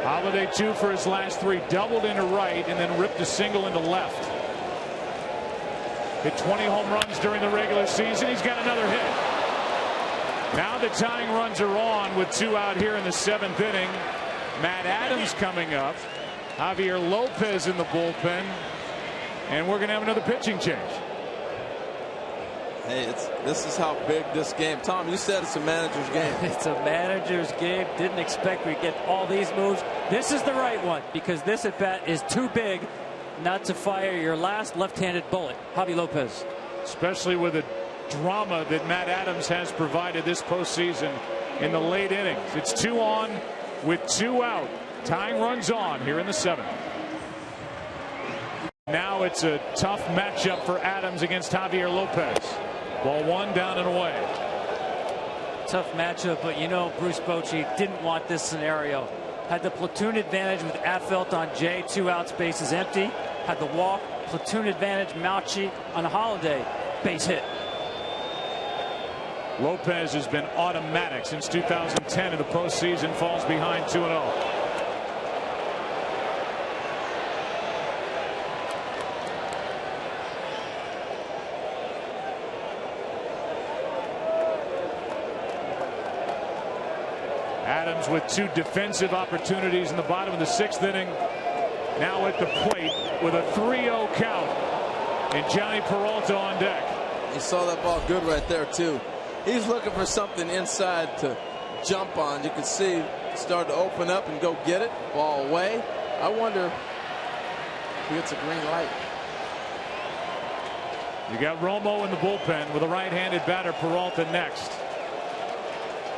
Holiday 2 for his last 3. Doubled into right and then ripped a single into left. Hit 20 home runs during the regular season. He's got another hit. Now the tying runs are on with 2 out here in the 7th inning. Matt Adams coming up. Javier Lopez in the bullpen. And we're going to have another pitching change. Hey, this is how big this game. Tom, you said it's a manager's game. It's a manager's game. Didn't expect we'd get all these moves. This is the right one, because this at bat is too big not to fire your last left-handed bullet. Javi Lopez. Especially with the drama that Matt Adams has provided this postseason in the late innings. It's 2 on with 2 out. Tying runs on here in the 7th. Now it's a tough matchup for Adams against Javier Lopez. Ball 1 down and away. Tough matchup, but you know Bruce Bochy didn't want this scenario. Had the platoon advantage with Affeldt on Jay, 2 outs, bases empty. Had the walk, platoon advantage, Mauchi on Holiday, base hit. Lopez has been automatic since 2010 in the postseason. Falls behind 2-0. Adams with 2 defensive opportunities in the bottom of the 6th inning. Now at the plate with a 3-0 count. And Johnny Peralta on deck. You saw that ball good right there, too. He's looking for something inside to jump on. You can see start to open up and go get it. Ball away. I wonder if he gets a green light. You got Romo in the bullpen with a right-handed batter, Peralta next.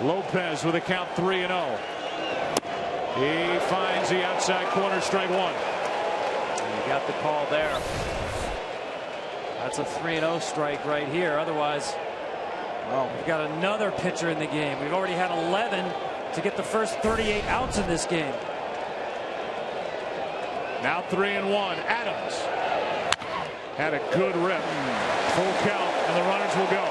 Lopez with a count 3-0. He finds the outside corner, strike 1. You got the call there. That's a 3-0 strike right here. Otherwise, well, we've got another pitcher in the game. We've already had 11 to get the first 38 outs in this game. Now 3-1. Adams had a good rip. Full count, and the runners will go.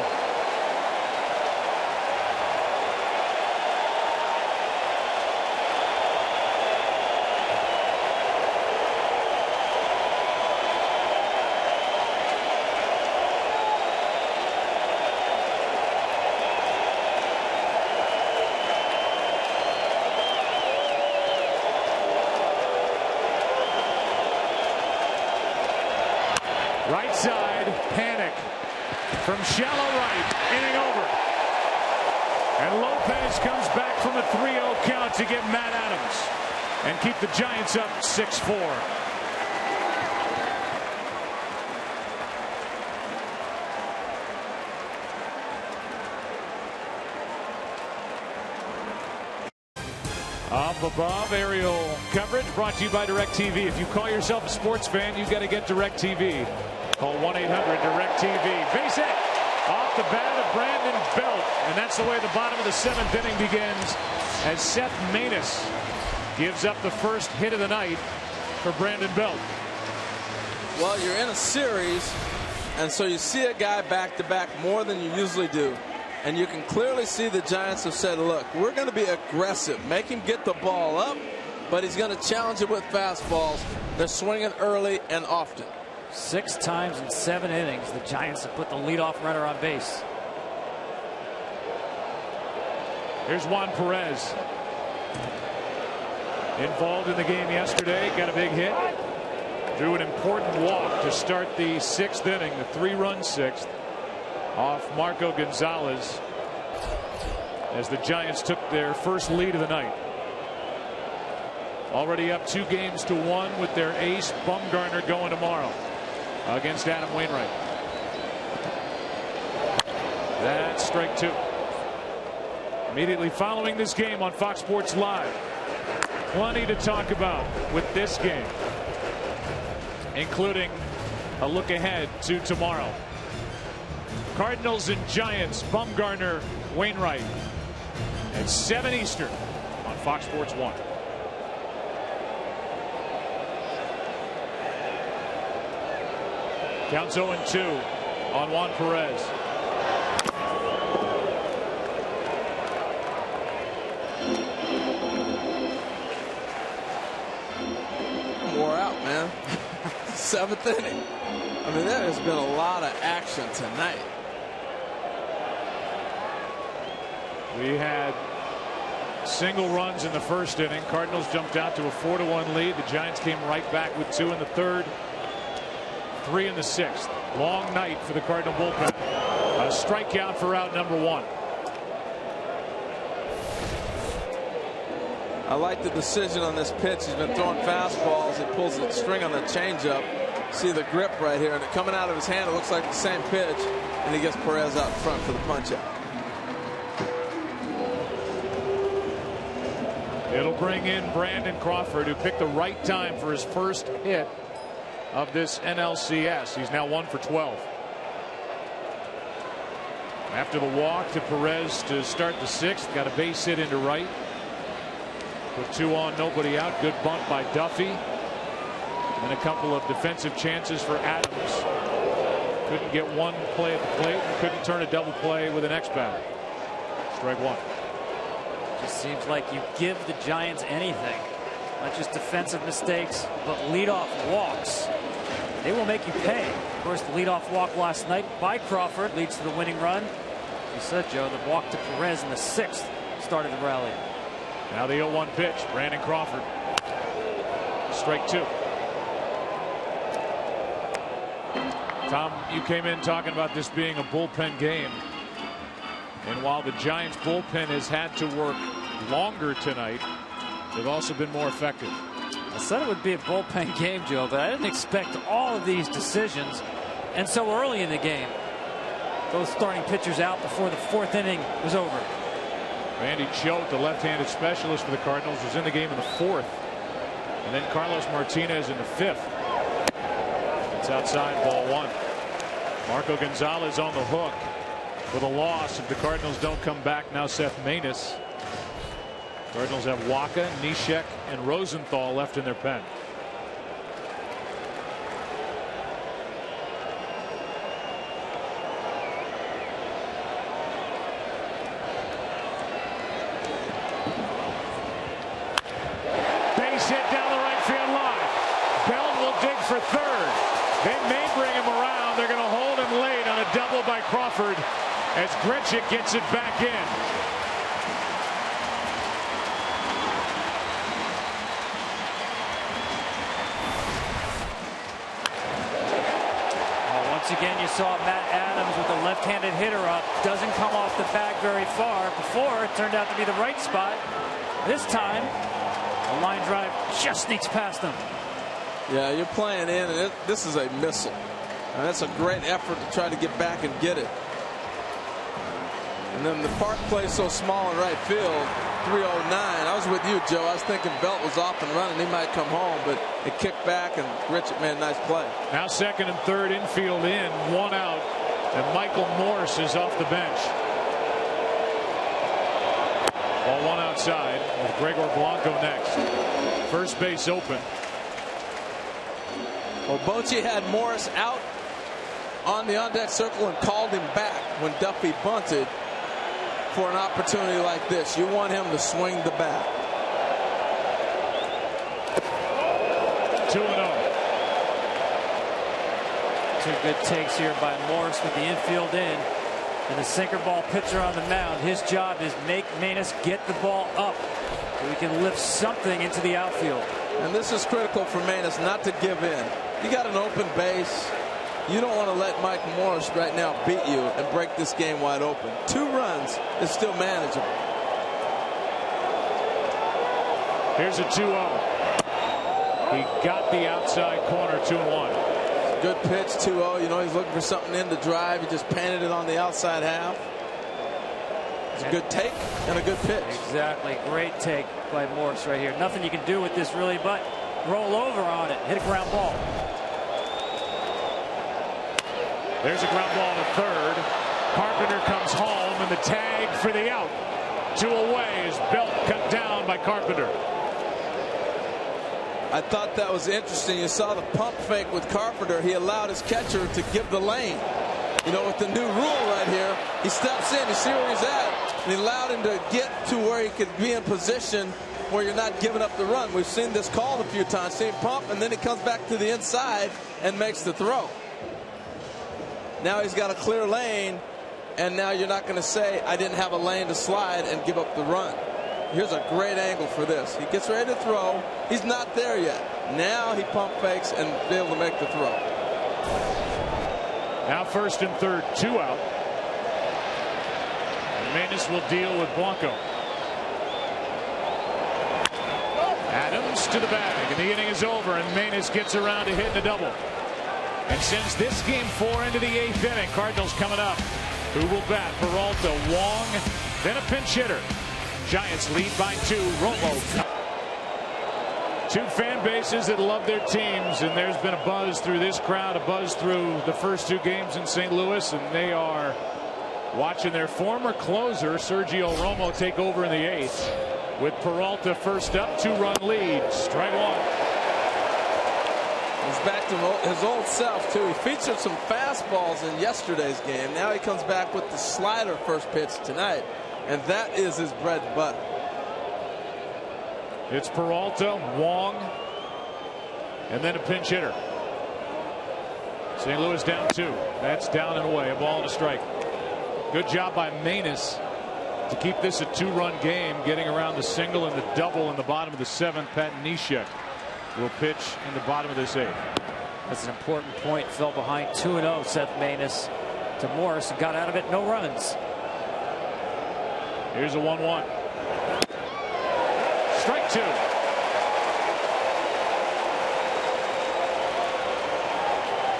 Right side, panic from shallow right, inning over. And Lopez comes back from a 3-0 count to get Matt Adams and keep the Giants up 6-4. Up above, aerial coverage brought to you by DirecTV. If you call yourself a sports fan, you've got to get DirecTV. Call 1-800-DirecTV. Base hit off the bat of Brandon Belt. And that's the way the bottom of the 7th inning begins as Seth Maness gives up the first hit of the night for Brandon Belt. Well, you're in a series, and so you see a guy back-to-back more than you usually do. And you can clearly see the Giants have said, look, we're going to be aggressive. Make him get the ball up, but he's going to challenge it with fastballs. They're swinging early and often. 6 times in 7 innings, the Giants have put the leadoff runner on base. Here's Juan Perez. Involved in the game yesterday, got a big hit. Drew an important walk to start the 6th inning, the 3-run 6th. Off Marco Gonzalez as the Giants took their first lead of the night. Already up 2-1 with their ace Bumgarner going tomorrow against Adam Wainwright. That's strike 2. Immediately following this game on Fox Sports Live. Plenty to talk about with this game, including a look ahead to tomorrow. Cardinals and Giants, Bumgarner, Wainwright at 7 Eastern on Fox Sports 1. Counts 0-2 on Juan Perez. More out, man. 7th inning. I mean, there has been a lot of action tonight. We had single runs in the first inning. Cardinals jumped out to a 4-1 lead. The Giants came right back with 2 in the 3rd, 3 in the 6th. Long night for the Cardinal bullpen. A strikeout for out number 1. I like the decision on this pitch. He's been throwing fastballs. He pulls the string on the changeup. See the grip right here, and it coming out of his hand, it looks like the same pitch, and he gets Perez out front for the punch out. It'll bring in Brandon Crawford, who picked the right time for his first hit of this NLCS. He's now 1 for 12. After the walk to Perez to start the sixth, got a base hit into right. With 2 on, nobody out. Good bunt by Duffy. And a couple of defensive chances for Adams. Couldn't get one play at the plate. Couldn't turn a double play with an X batter. Strike 1. Just seems like you give the Giants anything. Not just defensive mistakes, but leadoff walks. They will make you pay. Of course, the leadoff walk last night by Crawford leads to the winning run. You said, Joe, the walk to Perez in the 6th started the rally. Now the 0-1 pitch. Brandon Crawford. Strike 2. Tom, you came in talking about this being a bullpen game. And while the Giants bullpen has had to work longer tonight, they've also been more effective. I said it would be a bullpen game, Joe, but I didn't expect all of these decisions and so early in the game. Those starting pitchers out before the 4th inning was over. Randy Choate, the left-handed specialist for the Cardinals, was in the game in the 4th. And then Carlos Martinez in the 5th. It's outside, ball 1. Marco Gonzalez on the hook with a loss if the Cardinals don't come back. Now Seth Maness. Cardinals have Waka, Neshek, and Rosenthal left in their pen. Base hit down the right field line. Bell will dig for third. They may bring him around. They're going to hold him late on a double by Crawford as Grichuk gets it back in. Again, you saw Matt Adams with the left-handed hitter up. Doesn't come off the bag very far. Before, it turned out to be the right spot. This time, the line drive just sneaks past him. Yeah, you're playing in, and this is a missile. And that's a great effort to try to get back and get it. And then the park plays so small in right field. 309. I was with you, Joe. I was thinking Belt was off and running. He might come home, but it kicked back, and Grichuk made a nice play. Now 2nd and 3rd infield in, 1 out, and Michael Morse is off the bench. Ball 1 outside with Gregor Blanco next. First base open. Well, Bochy had Morris out on the on-deck circle and called him back when Duffy bunted. For an opportunity like this, you want him to swing the bat. 2-0. 2 good takes here by Morris with the infield in, and the sinker ball pitcher on the mound. His job is make Maness get the ball up so he can lift something into the outfield. And this is critical for Maness not to give in. You got an open base. You don't want to let Mike Morris right now beat you and break this game wide open. 2 runs is still manageable. Here's a 2-0. He got the outside corner. 2-1. Good pitch. 2-0. You know he's looking for something in the drive. He just painted it on the outside half. It's a good take and a good pitch. Exactly. Great take by Morris right here. Nothing you can do with this really but roll over on it. Hit a ground ball. There's a ground ball to 3rd. Carpenter comes home, and the tag for the out. 2 away is Belt cut down by Carpenter. I thought that was interesting. You saw the pump fake with Carpenter. He allowed his catcher to give the lane. You know, with the new rule right here, he steps in. You see where he's at. And he allowed him to get to where he could be in position where you're not giving up the run. We've seen this called a few times. Seen pump, and then he comes back to the inside and makes the throw. Now he's got a clear lane, and now you're not going to say, I didn't have a lane to slide and give up the run. Here's a great angle for this. He gets ready to throw. He's not there yet. Now he pump fakes and be able to make the throw. Now 1st and 3rd, 2 out. And Maness will deal with Blanco. Manus to the bag, and the inning is over, and Manus gets around to hitting a double. And sends this game 4 into the 8th inning. Cardinals coming up. Who will bat? Peralta, Wong, then a pinch hitter. Giants lead by 2. Romo. 2 fan bases that love their teams, and there's been a buzz through this crowd, a buzz through the first 2 games in St. Louis, and they are watching their former closer, Sergio Romo, take over in the 8th. With Peralta first up, 2-run lead. Strike 1. He's back to his old self, too. He featured some fastballs in yesterday's game. Now he comes back with the slider first pitch tonight, and that is his bread and butter. It's Peralta, Wong, and then a pinch hitter. St. Louis down 2. That's down and away. A ball and a strike. Good job by Manus to keep this a 2-run game, getting around the single and the double in the bottom of the 7th. Pat Neshek will pitch in the bottom of this 8th. That's an important point. Fell behind 2-0, Seth Manus to Morris, and got out of it, no runs. Here's a 1-1. Strike 2.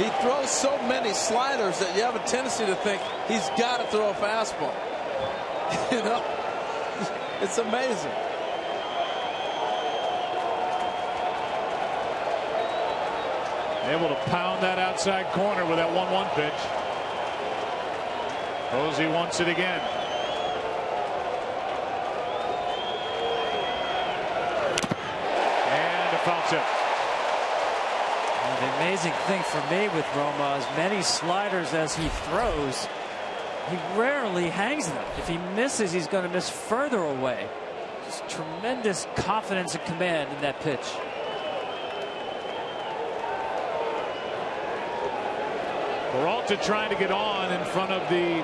He throws so many sliders that you have a tendency to think he's got to throw a fastball. You know, it's amazing. Able to pound that outside corner with that 1-1 pitch. Posey wants it again. And a foul tip. And the amazing thing for me with Roma, as many sliders as he throws, he rarely hangs them. If he misses, he's going to miss further away. Just tremendous confidence and command in that pitch. Peralta trying to get on in front of the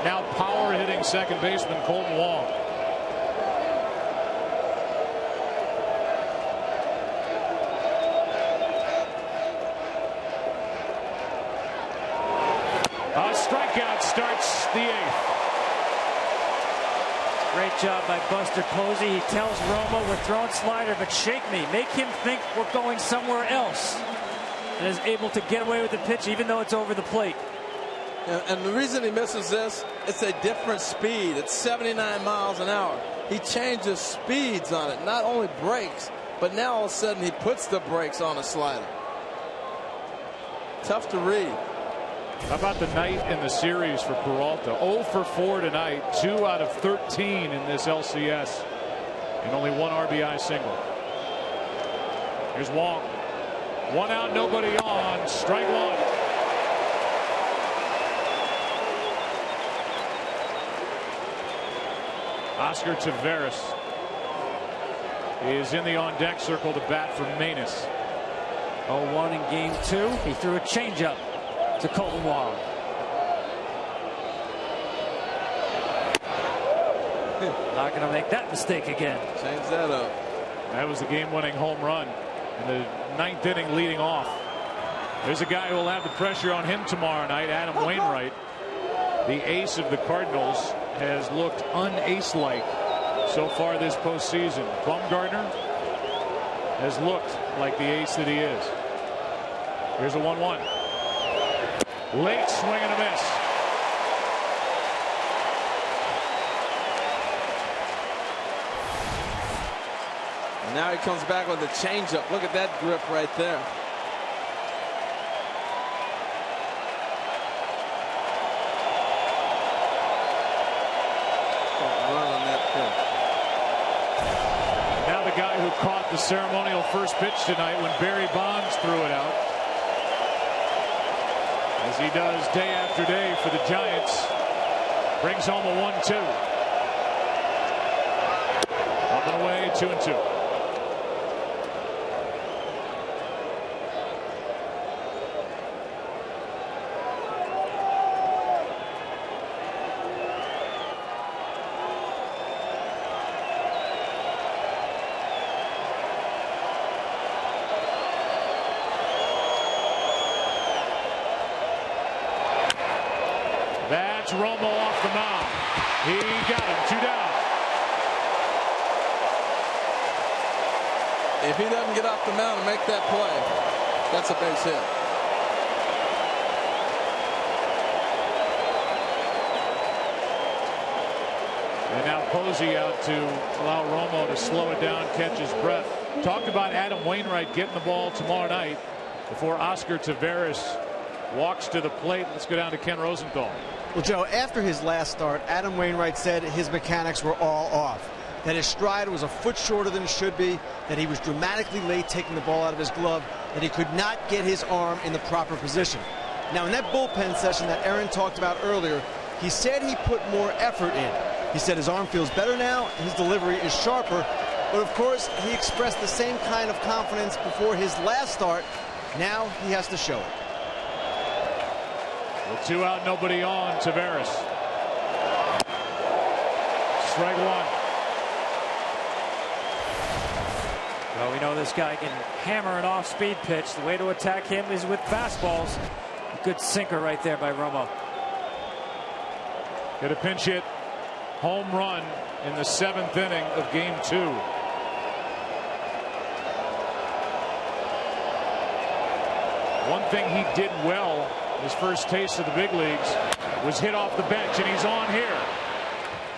now power hitting second baseman Colton Wong. A strikeout starts the 8th. Great job by Buster Posey. He tells Romo, we're throwing slider, but shake me. Make him think we're going somewhere else. And is able to get away with the pitch even though it's over the plate. And the reason he misses this, it's a different speed. It's 79 miles an hour. He changes speeds on it, not only brakes, but now all of a sudden he puts the brakes on a slider. Tough to read. How about the night in the series for Peralta? 0 for 4 tonight, 2 out of 13 in this LCS, and only 1 RBI single. Here's Wong. 1 out, nobody on. Strike 1. Oscar Taveras is in the on-deck circle to bat for Manus. 0-1 in game 2. He threw a changeup to Colton Wong. Not going to make that mistake again. Change that up. That was the game-winning home run in the 9th inning leading off. There's a guy who will have the pressure on him tomorrow night, Adam Wainwright. The ace of the Cardinals has looked un-ace-like so far this postseason. Bumgarner has looked like the ace that he is. Here's a 1-1. Late swing and a miss. And now he comes back with a changeup. Look at that grip right there. Run on that pitch. Now the guy who caught the ceremonial first pitch tonight when Barry Bonds threw it out, as he does day after day for the Giants, brings home a 1-2. Up and away, 2-2. That's Romo off the mound. He got him. 2 down. If he doesn't get off the mound and make that play, that's a base hit. And now Posey out to allow Romo to slow it down, catch his breath. Talked about Adam Wainwright getting the ball tomorrow night before Oscar Taveras walks to the plate. Let's go down to Ken Rosenthal. Well, Joe, after his last start, Adam Wainwright said his mechanics were all off, that his stride was a foot shorter than it should be, that he was dramatically late taking the ball out of his glove, that he could not get his arm in the proper position. Now, in that bullpen session that Aaron talked about earlier, he said he put more effort in. He said his arm feels better now, his delivery is sharper, but of course he expressed the same kind of confidence before his last start. Now he has to show it. With 2 out, nobody on. Taveras. Strike 1. Well, we know this guy can hammer an off-speed pitch. The way to attack him is with fastballs. A good sinker right there by Romo. Get a pinch hit home run in the 7th inning of game 2. One thing he did well, his first taste of the big leagues, was hit off the bench, and he's on here.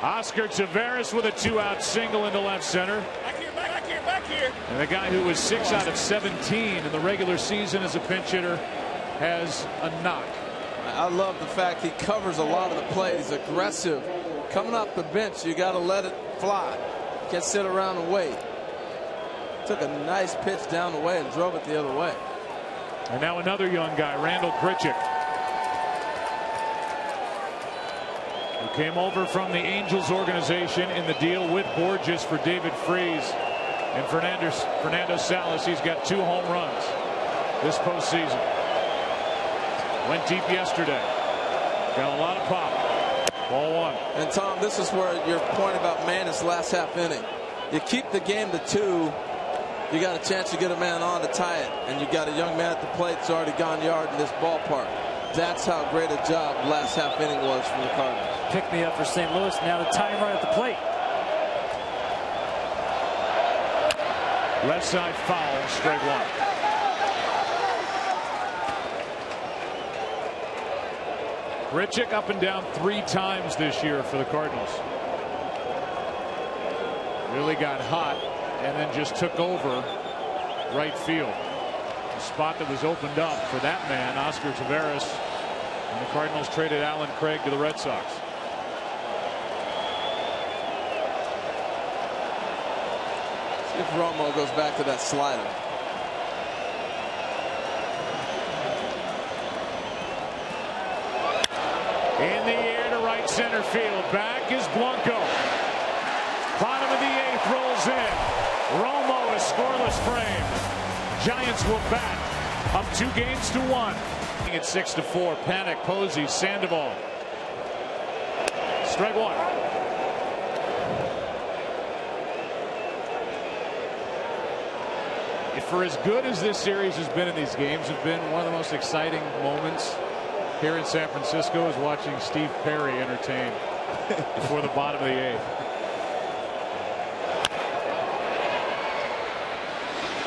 Oscar Taveras with a 2-out single into left center. Back here, back here, back here. And the guy who was 6 out of 17 in the regular season as a pinch hitter has a knock. I love the fact he covers a lot of the play. He's aggressive. Coming off the bench, you got to let it fly. Can't sit around and wait. Took a nice pitch down the way and drove it the other way. And now another young guy, Randall Grichuk, who came over from the Angels organization in the deal with Borges for David Freese and Fernando Salas. He's got 2 home runs this postseason. Went deep yesterday. Got a lot of pop. Ball 1. And Tom, this is where your point about Mannis last half inning. You keep the game to 2. You got a chance to get a man on to tie it, and you got a young man at the plate that's already gone yard in this ballpark. That's how great a job last half inning was from the Cardinals. Pick me up for St. Louis. Now the tying run at the plate. Left side foul, strike 1. Grichuk up and down 3 times this year for the Cardinals. Really got hot and then just took over right field. A spot that was opened up for that man, Oscar Taveras. And the Cardinals traded Alan Craig to the Red Sox. See if Romo goes back to that slider. In the air to right center field. Back is Blanco. Bottom of the 8th rolls in. Romo a scoreless frame. Giants will bat up 2-1. It's 6-4. Panic. Posey. Sandoval. Strike 1. For as good as this series has been in these games, have been one of the most exciting moments here in San Francisco is watching Steve Perry entertain before the bottom of the 8th.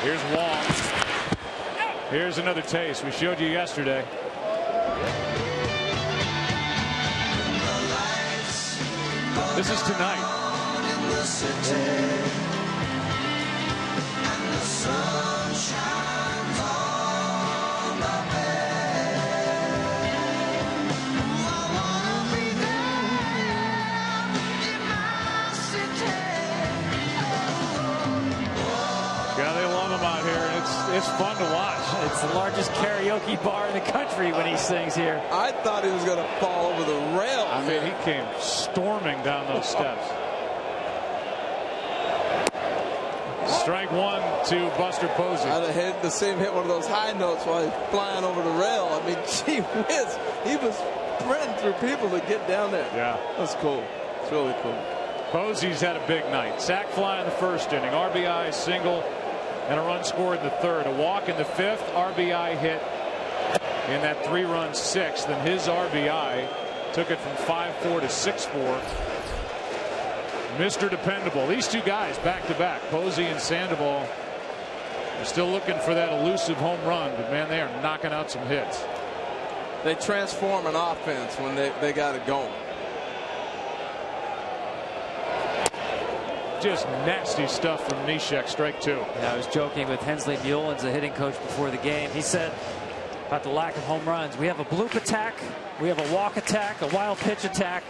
Here's Wong. Here's another taste we showed you yesterday. This is tonight. It's fun to watch. It's the largest karaoke bar in the country when he sings here. I thought he was going to fall over the rail. I mean, he came storming down those steps. Strike 1 to Buster Posey. I'd have hated to see him hit one of those high notes while he's flying over the rail. I mean, gee whiz, he was sprinting through people to get down there. Yeah. That's cool. It's really cool. Posey's had a big night. Sac fly in the 1st inning. RBI, single, and a run scored in the 3rd. A walk in the 5th. RBI hit in that 3-run 6th. And his RBI took it from 5-4 to 6-4. Mr. Dependable. These 2 guys back to back, Posey and Sandoval, They're still looking for that elusive home run, but man, they are knocking out some hits. They transform an offense when they got it going. Just nasty stuff from Neshek. Strike two. Yeah, I was joking with Hensley Mullins, the hitting coach, before the game. He said about the lack of home runs. We have a bloop attack, we have a walk attack, a wild pitch attack,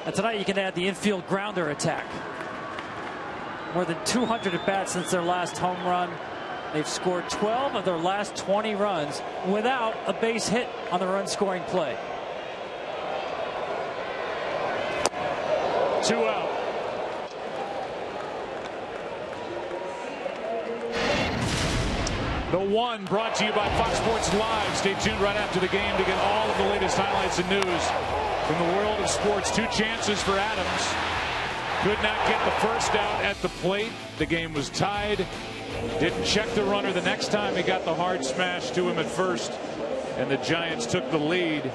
and tonight you can add the infield grounder attack. More than 200 at bats since their last home run. They've scored 12 of their last 20 runs without a base hit on the run scoring play. 2 out. The One brought to you by Fox Sports Live. Stay tuned right after the game to get all of the latest highlights and news from the world of sports. 2 chances for Adams. Could not get the first out at the plate. The game was tied. Didn't check the runner the next time. He got the hard smash to him at first, and the Giants took the lead.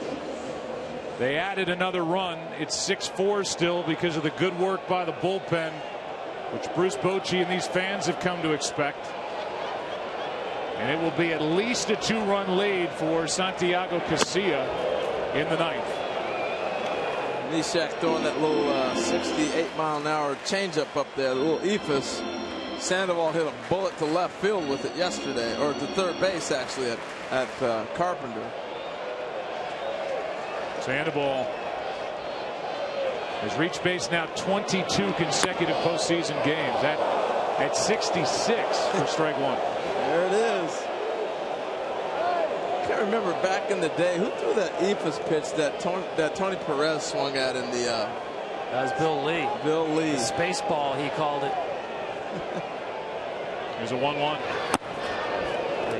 They added another run. It's 6-4 still because of the good work by the bullpen, which Bruce Bochy and these fans have come to expect. And it will be at least a 2-run lead for Santiago Casilla in the 9th. Neshek throwing that little 68-mile-an-hour changeup up there, a little ephus. Sandoval hit a bullet to left field with it yesterday, or to third base actually at Carpenter. Sandoval has reached base now 22 consecutive postseason games. At 66 for strike one. There it is. I can't remember back in the day who threw that ephus pitch that Tony Perez swung at in the. That was Bill Lee. Bill Lee. Space ball, he called it. There's a 1-1.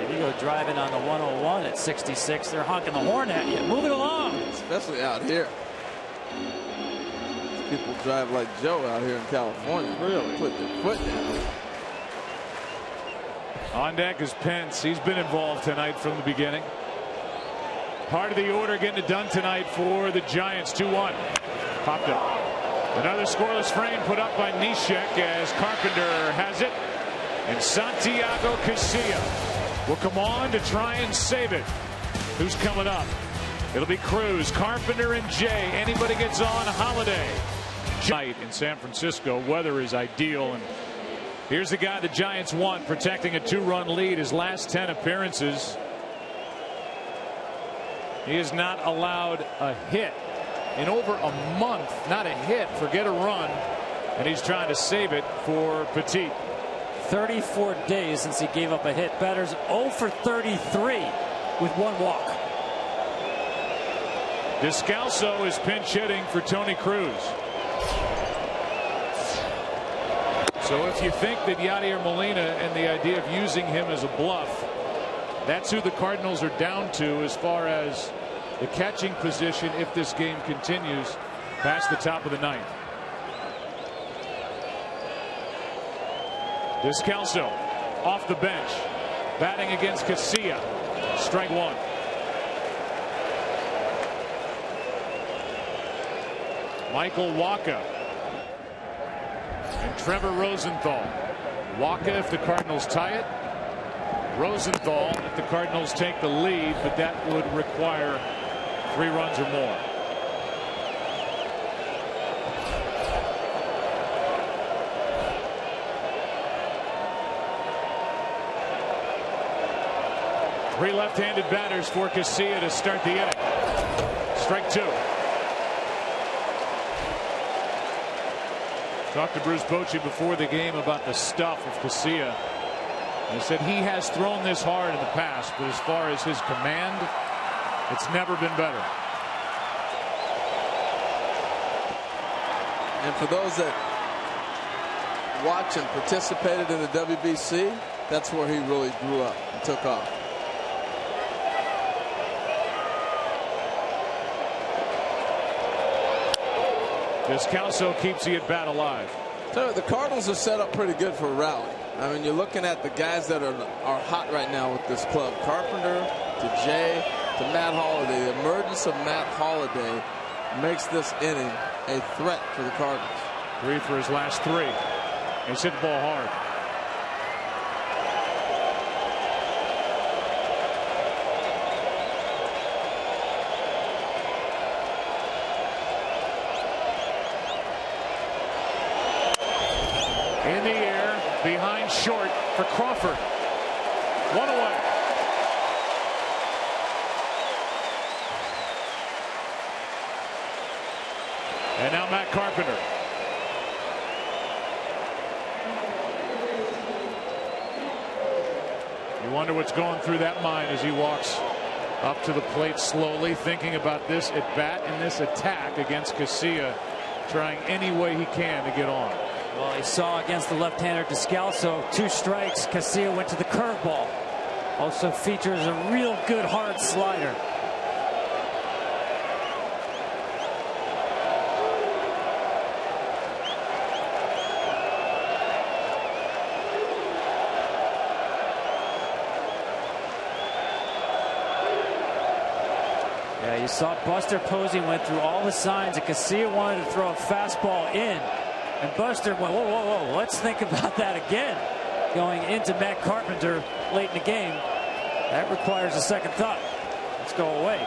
If you go driving on the 101 at 66, they're honking the horn at you. Moving along. Especially out here. People drive like Joe out here in California. Really put their foot down. On deck is Pence. He's been involved tonight from the beginning. Part of the order getting it done tonight for the Giants. 2-1. Popped up. Another scoreless frame put up by Neshek as Carpenter has it. And Santiago Casilla will come on to try and save it. Who's coming up? It'll be Cruz, Carpenter, and Jay. Anybody gets on, Holiday. Night in San Francisco. Weather is ideal. And here's the guy the Giants want, protecting a 2-run lead. His last 10 appearances, he has not allowed a hit in over a month. Not a hit, forget a run. And he's trying to save it for Petit. 34 days since he gave up a hit. Batters 0 for 33 with 1 walk. Descalso is pinch hitting for Tony Cruz. So if you think that Yadier Molina and the idea of using him as a bluff, that's who the Cardinals are down to as far as the catching position if this game continues past the top of the 9th. Descalso off the bench, batting against Casilla. Strike one. Michael Wacha and Trevor Rosenthal. Wacha if the Cardinals tie it. Rosenthal if the Cardinals take the lead, but that would require 3 runs or more. Three left-handed batters for Casilla to start the inning. Strike 2. Talked to Bruce Bochy before the game about the stuff of Casilla. He said he has thrown this hard in the past, but as far as his command, it's never been better. And for those that watch and participated in the WBC, that's where he really grew up and took off. Descalso keeps the at-bat alive. So the Cardinals are set up pretty good for a rally. I mean, you're looking at the guys that are hot right now with this club. Carpenter to Jay to Matt Holliday. The emergence of Matt Holliday makes this inning a threat for the Cardinals. 3 for his last 3. He's hit the ball hard. In the air, behind short for Crawford. One away. And now Matt Carpenter. You wonder what's going through that mind as he walks up to the plate slowly, thinking about this at bat and this attack against Casilla, trying any way he can to get on. Well, he saw against the left-hander Descalso, 2 strikes. Casilla went to the curveball. Also features a real good hard slider. Yeah, you saw Buster Posey went through all the signs that Casilla wanted to throw a fastball in. And Buster went, whoa, whoa, whoa, let's think about that again. Going into Matt Carpenter late in the game. That requires a second thought. Let's go away.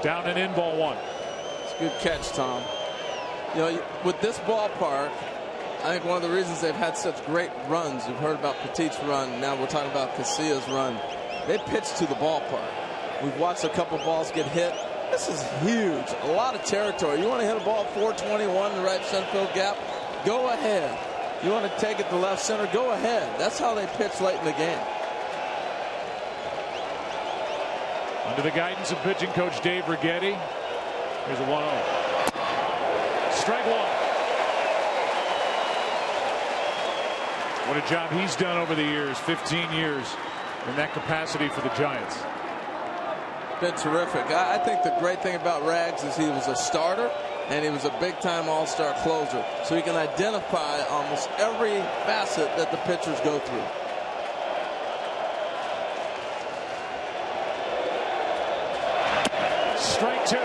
Down and in, ball 1. It's a good catch, Tom. You know, with this ballpark, I think one of the reasons they've had such great runs, you've heard about Petit's run, now we're talking about Casilla's run. They pitch to the ballpark. We've watched a couple balls get hit. This is huge. A lot of territory. You want to hit a ball 421 in the right center field gap? Go ahead. You want to take it to left center? Go ahead. That's how they pitch late in the game. Under the guidance of pitching coach Dave Righetti. Here's a 1-0. Strike 1. What a job he's done over the years, 15 years in that capacity for the Giants. Been terrific. I think the great thing about Rags is he was a starter and he was a big-time all-star closer. So he can identify almost every facet that the pitchers go through. Strike 2.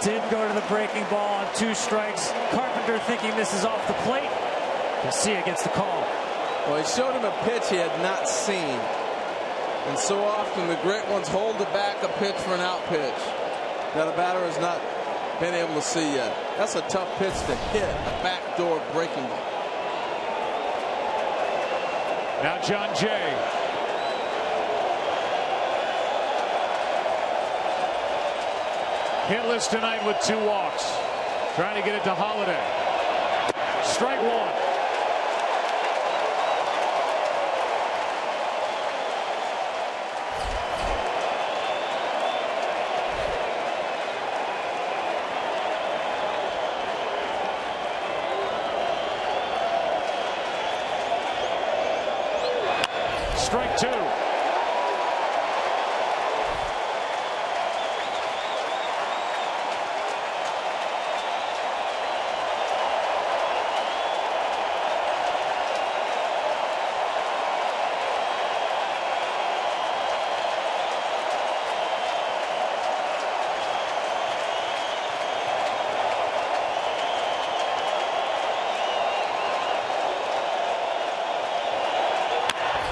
Did go to the breaking ball on 2 strikes. Carpenter thinking this is off the plate. Casilla gets the call. Well, he showed him a pitch he had not seen. And so often the great ones hold the back a pitch for an out pitch that a batter has not been able to see yet. That's a tough pitch to hit, a backdoor breaking ball. Now John Jay. Hitless tonight with 2 walks. Trying to get it to Holiday. Strike 1. Strike 2.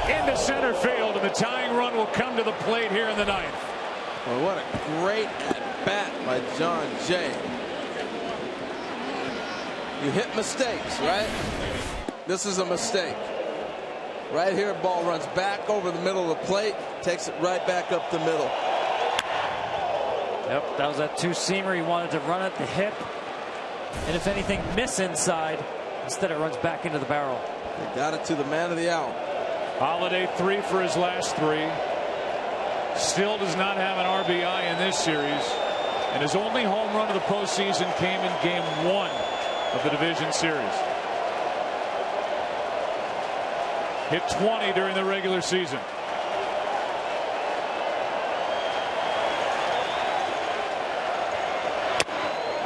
Into center field, and the tying run will come to the plate here in the 9th. Well, what a great at-bat by John Jay. You hit mistakes, right? This is a mistake. Right here, ball runs back over the middle of the plate, takes it right back up the middle. Yep, that was that 2-seamer. He wanted to run at the hip, and if anything, miss inside. Instead, it runs back into the barrel. They got it to the man of the hour. Holiday 3 for his last 3. Still does not have an RBI in this series. And his only home run of the postseason came in Game 1 of the division series. Hit 20 during the regular season.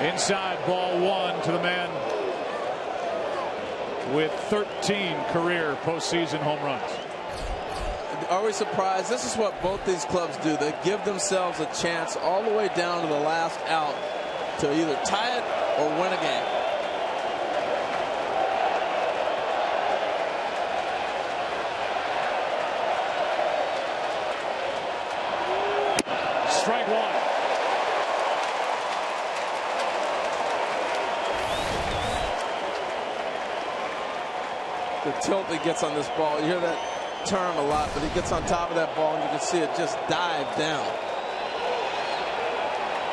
Inside, ball 1 to the man with 13 career postseason home runs. Are we surprised? This is what both these clubs do. They give themselves a chance all the way down to the last out to either tie it or win a game. Strike 1. The tilt he gets on this ball, you hear that term a lot, but he gets on top of that ball and you can see it just dive down.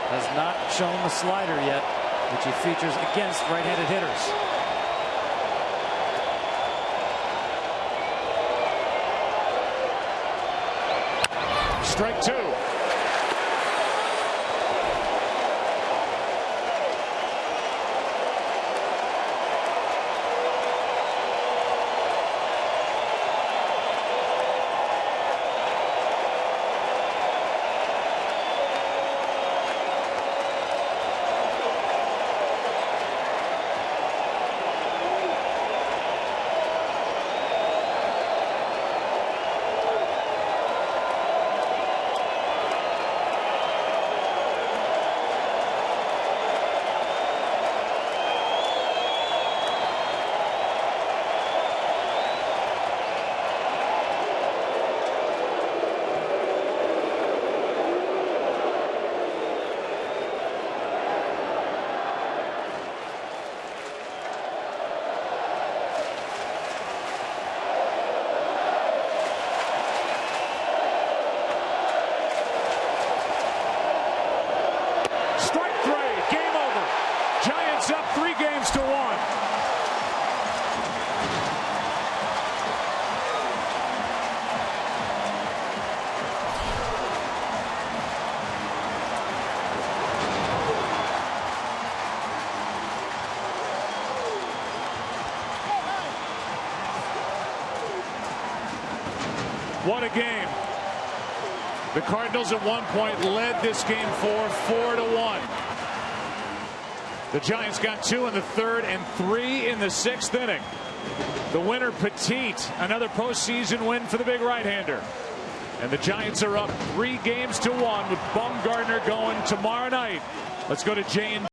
Has not shown the slider yet, which he features against right-handed hitters. Strike 2. Up 3 games to 1. What a game. The Cardinals at one point led this game 4-1. The Giants got 2 in the 3rd and 3 in the 6th inning. The winner, Petit, another postseason win for the big right-hander. And the Giants are up 3 games to 1 with Bumgarner going tomorrow night. Let's go to Jay and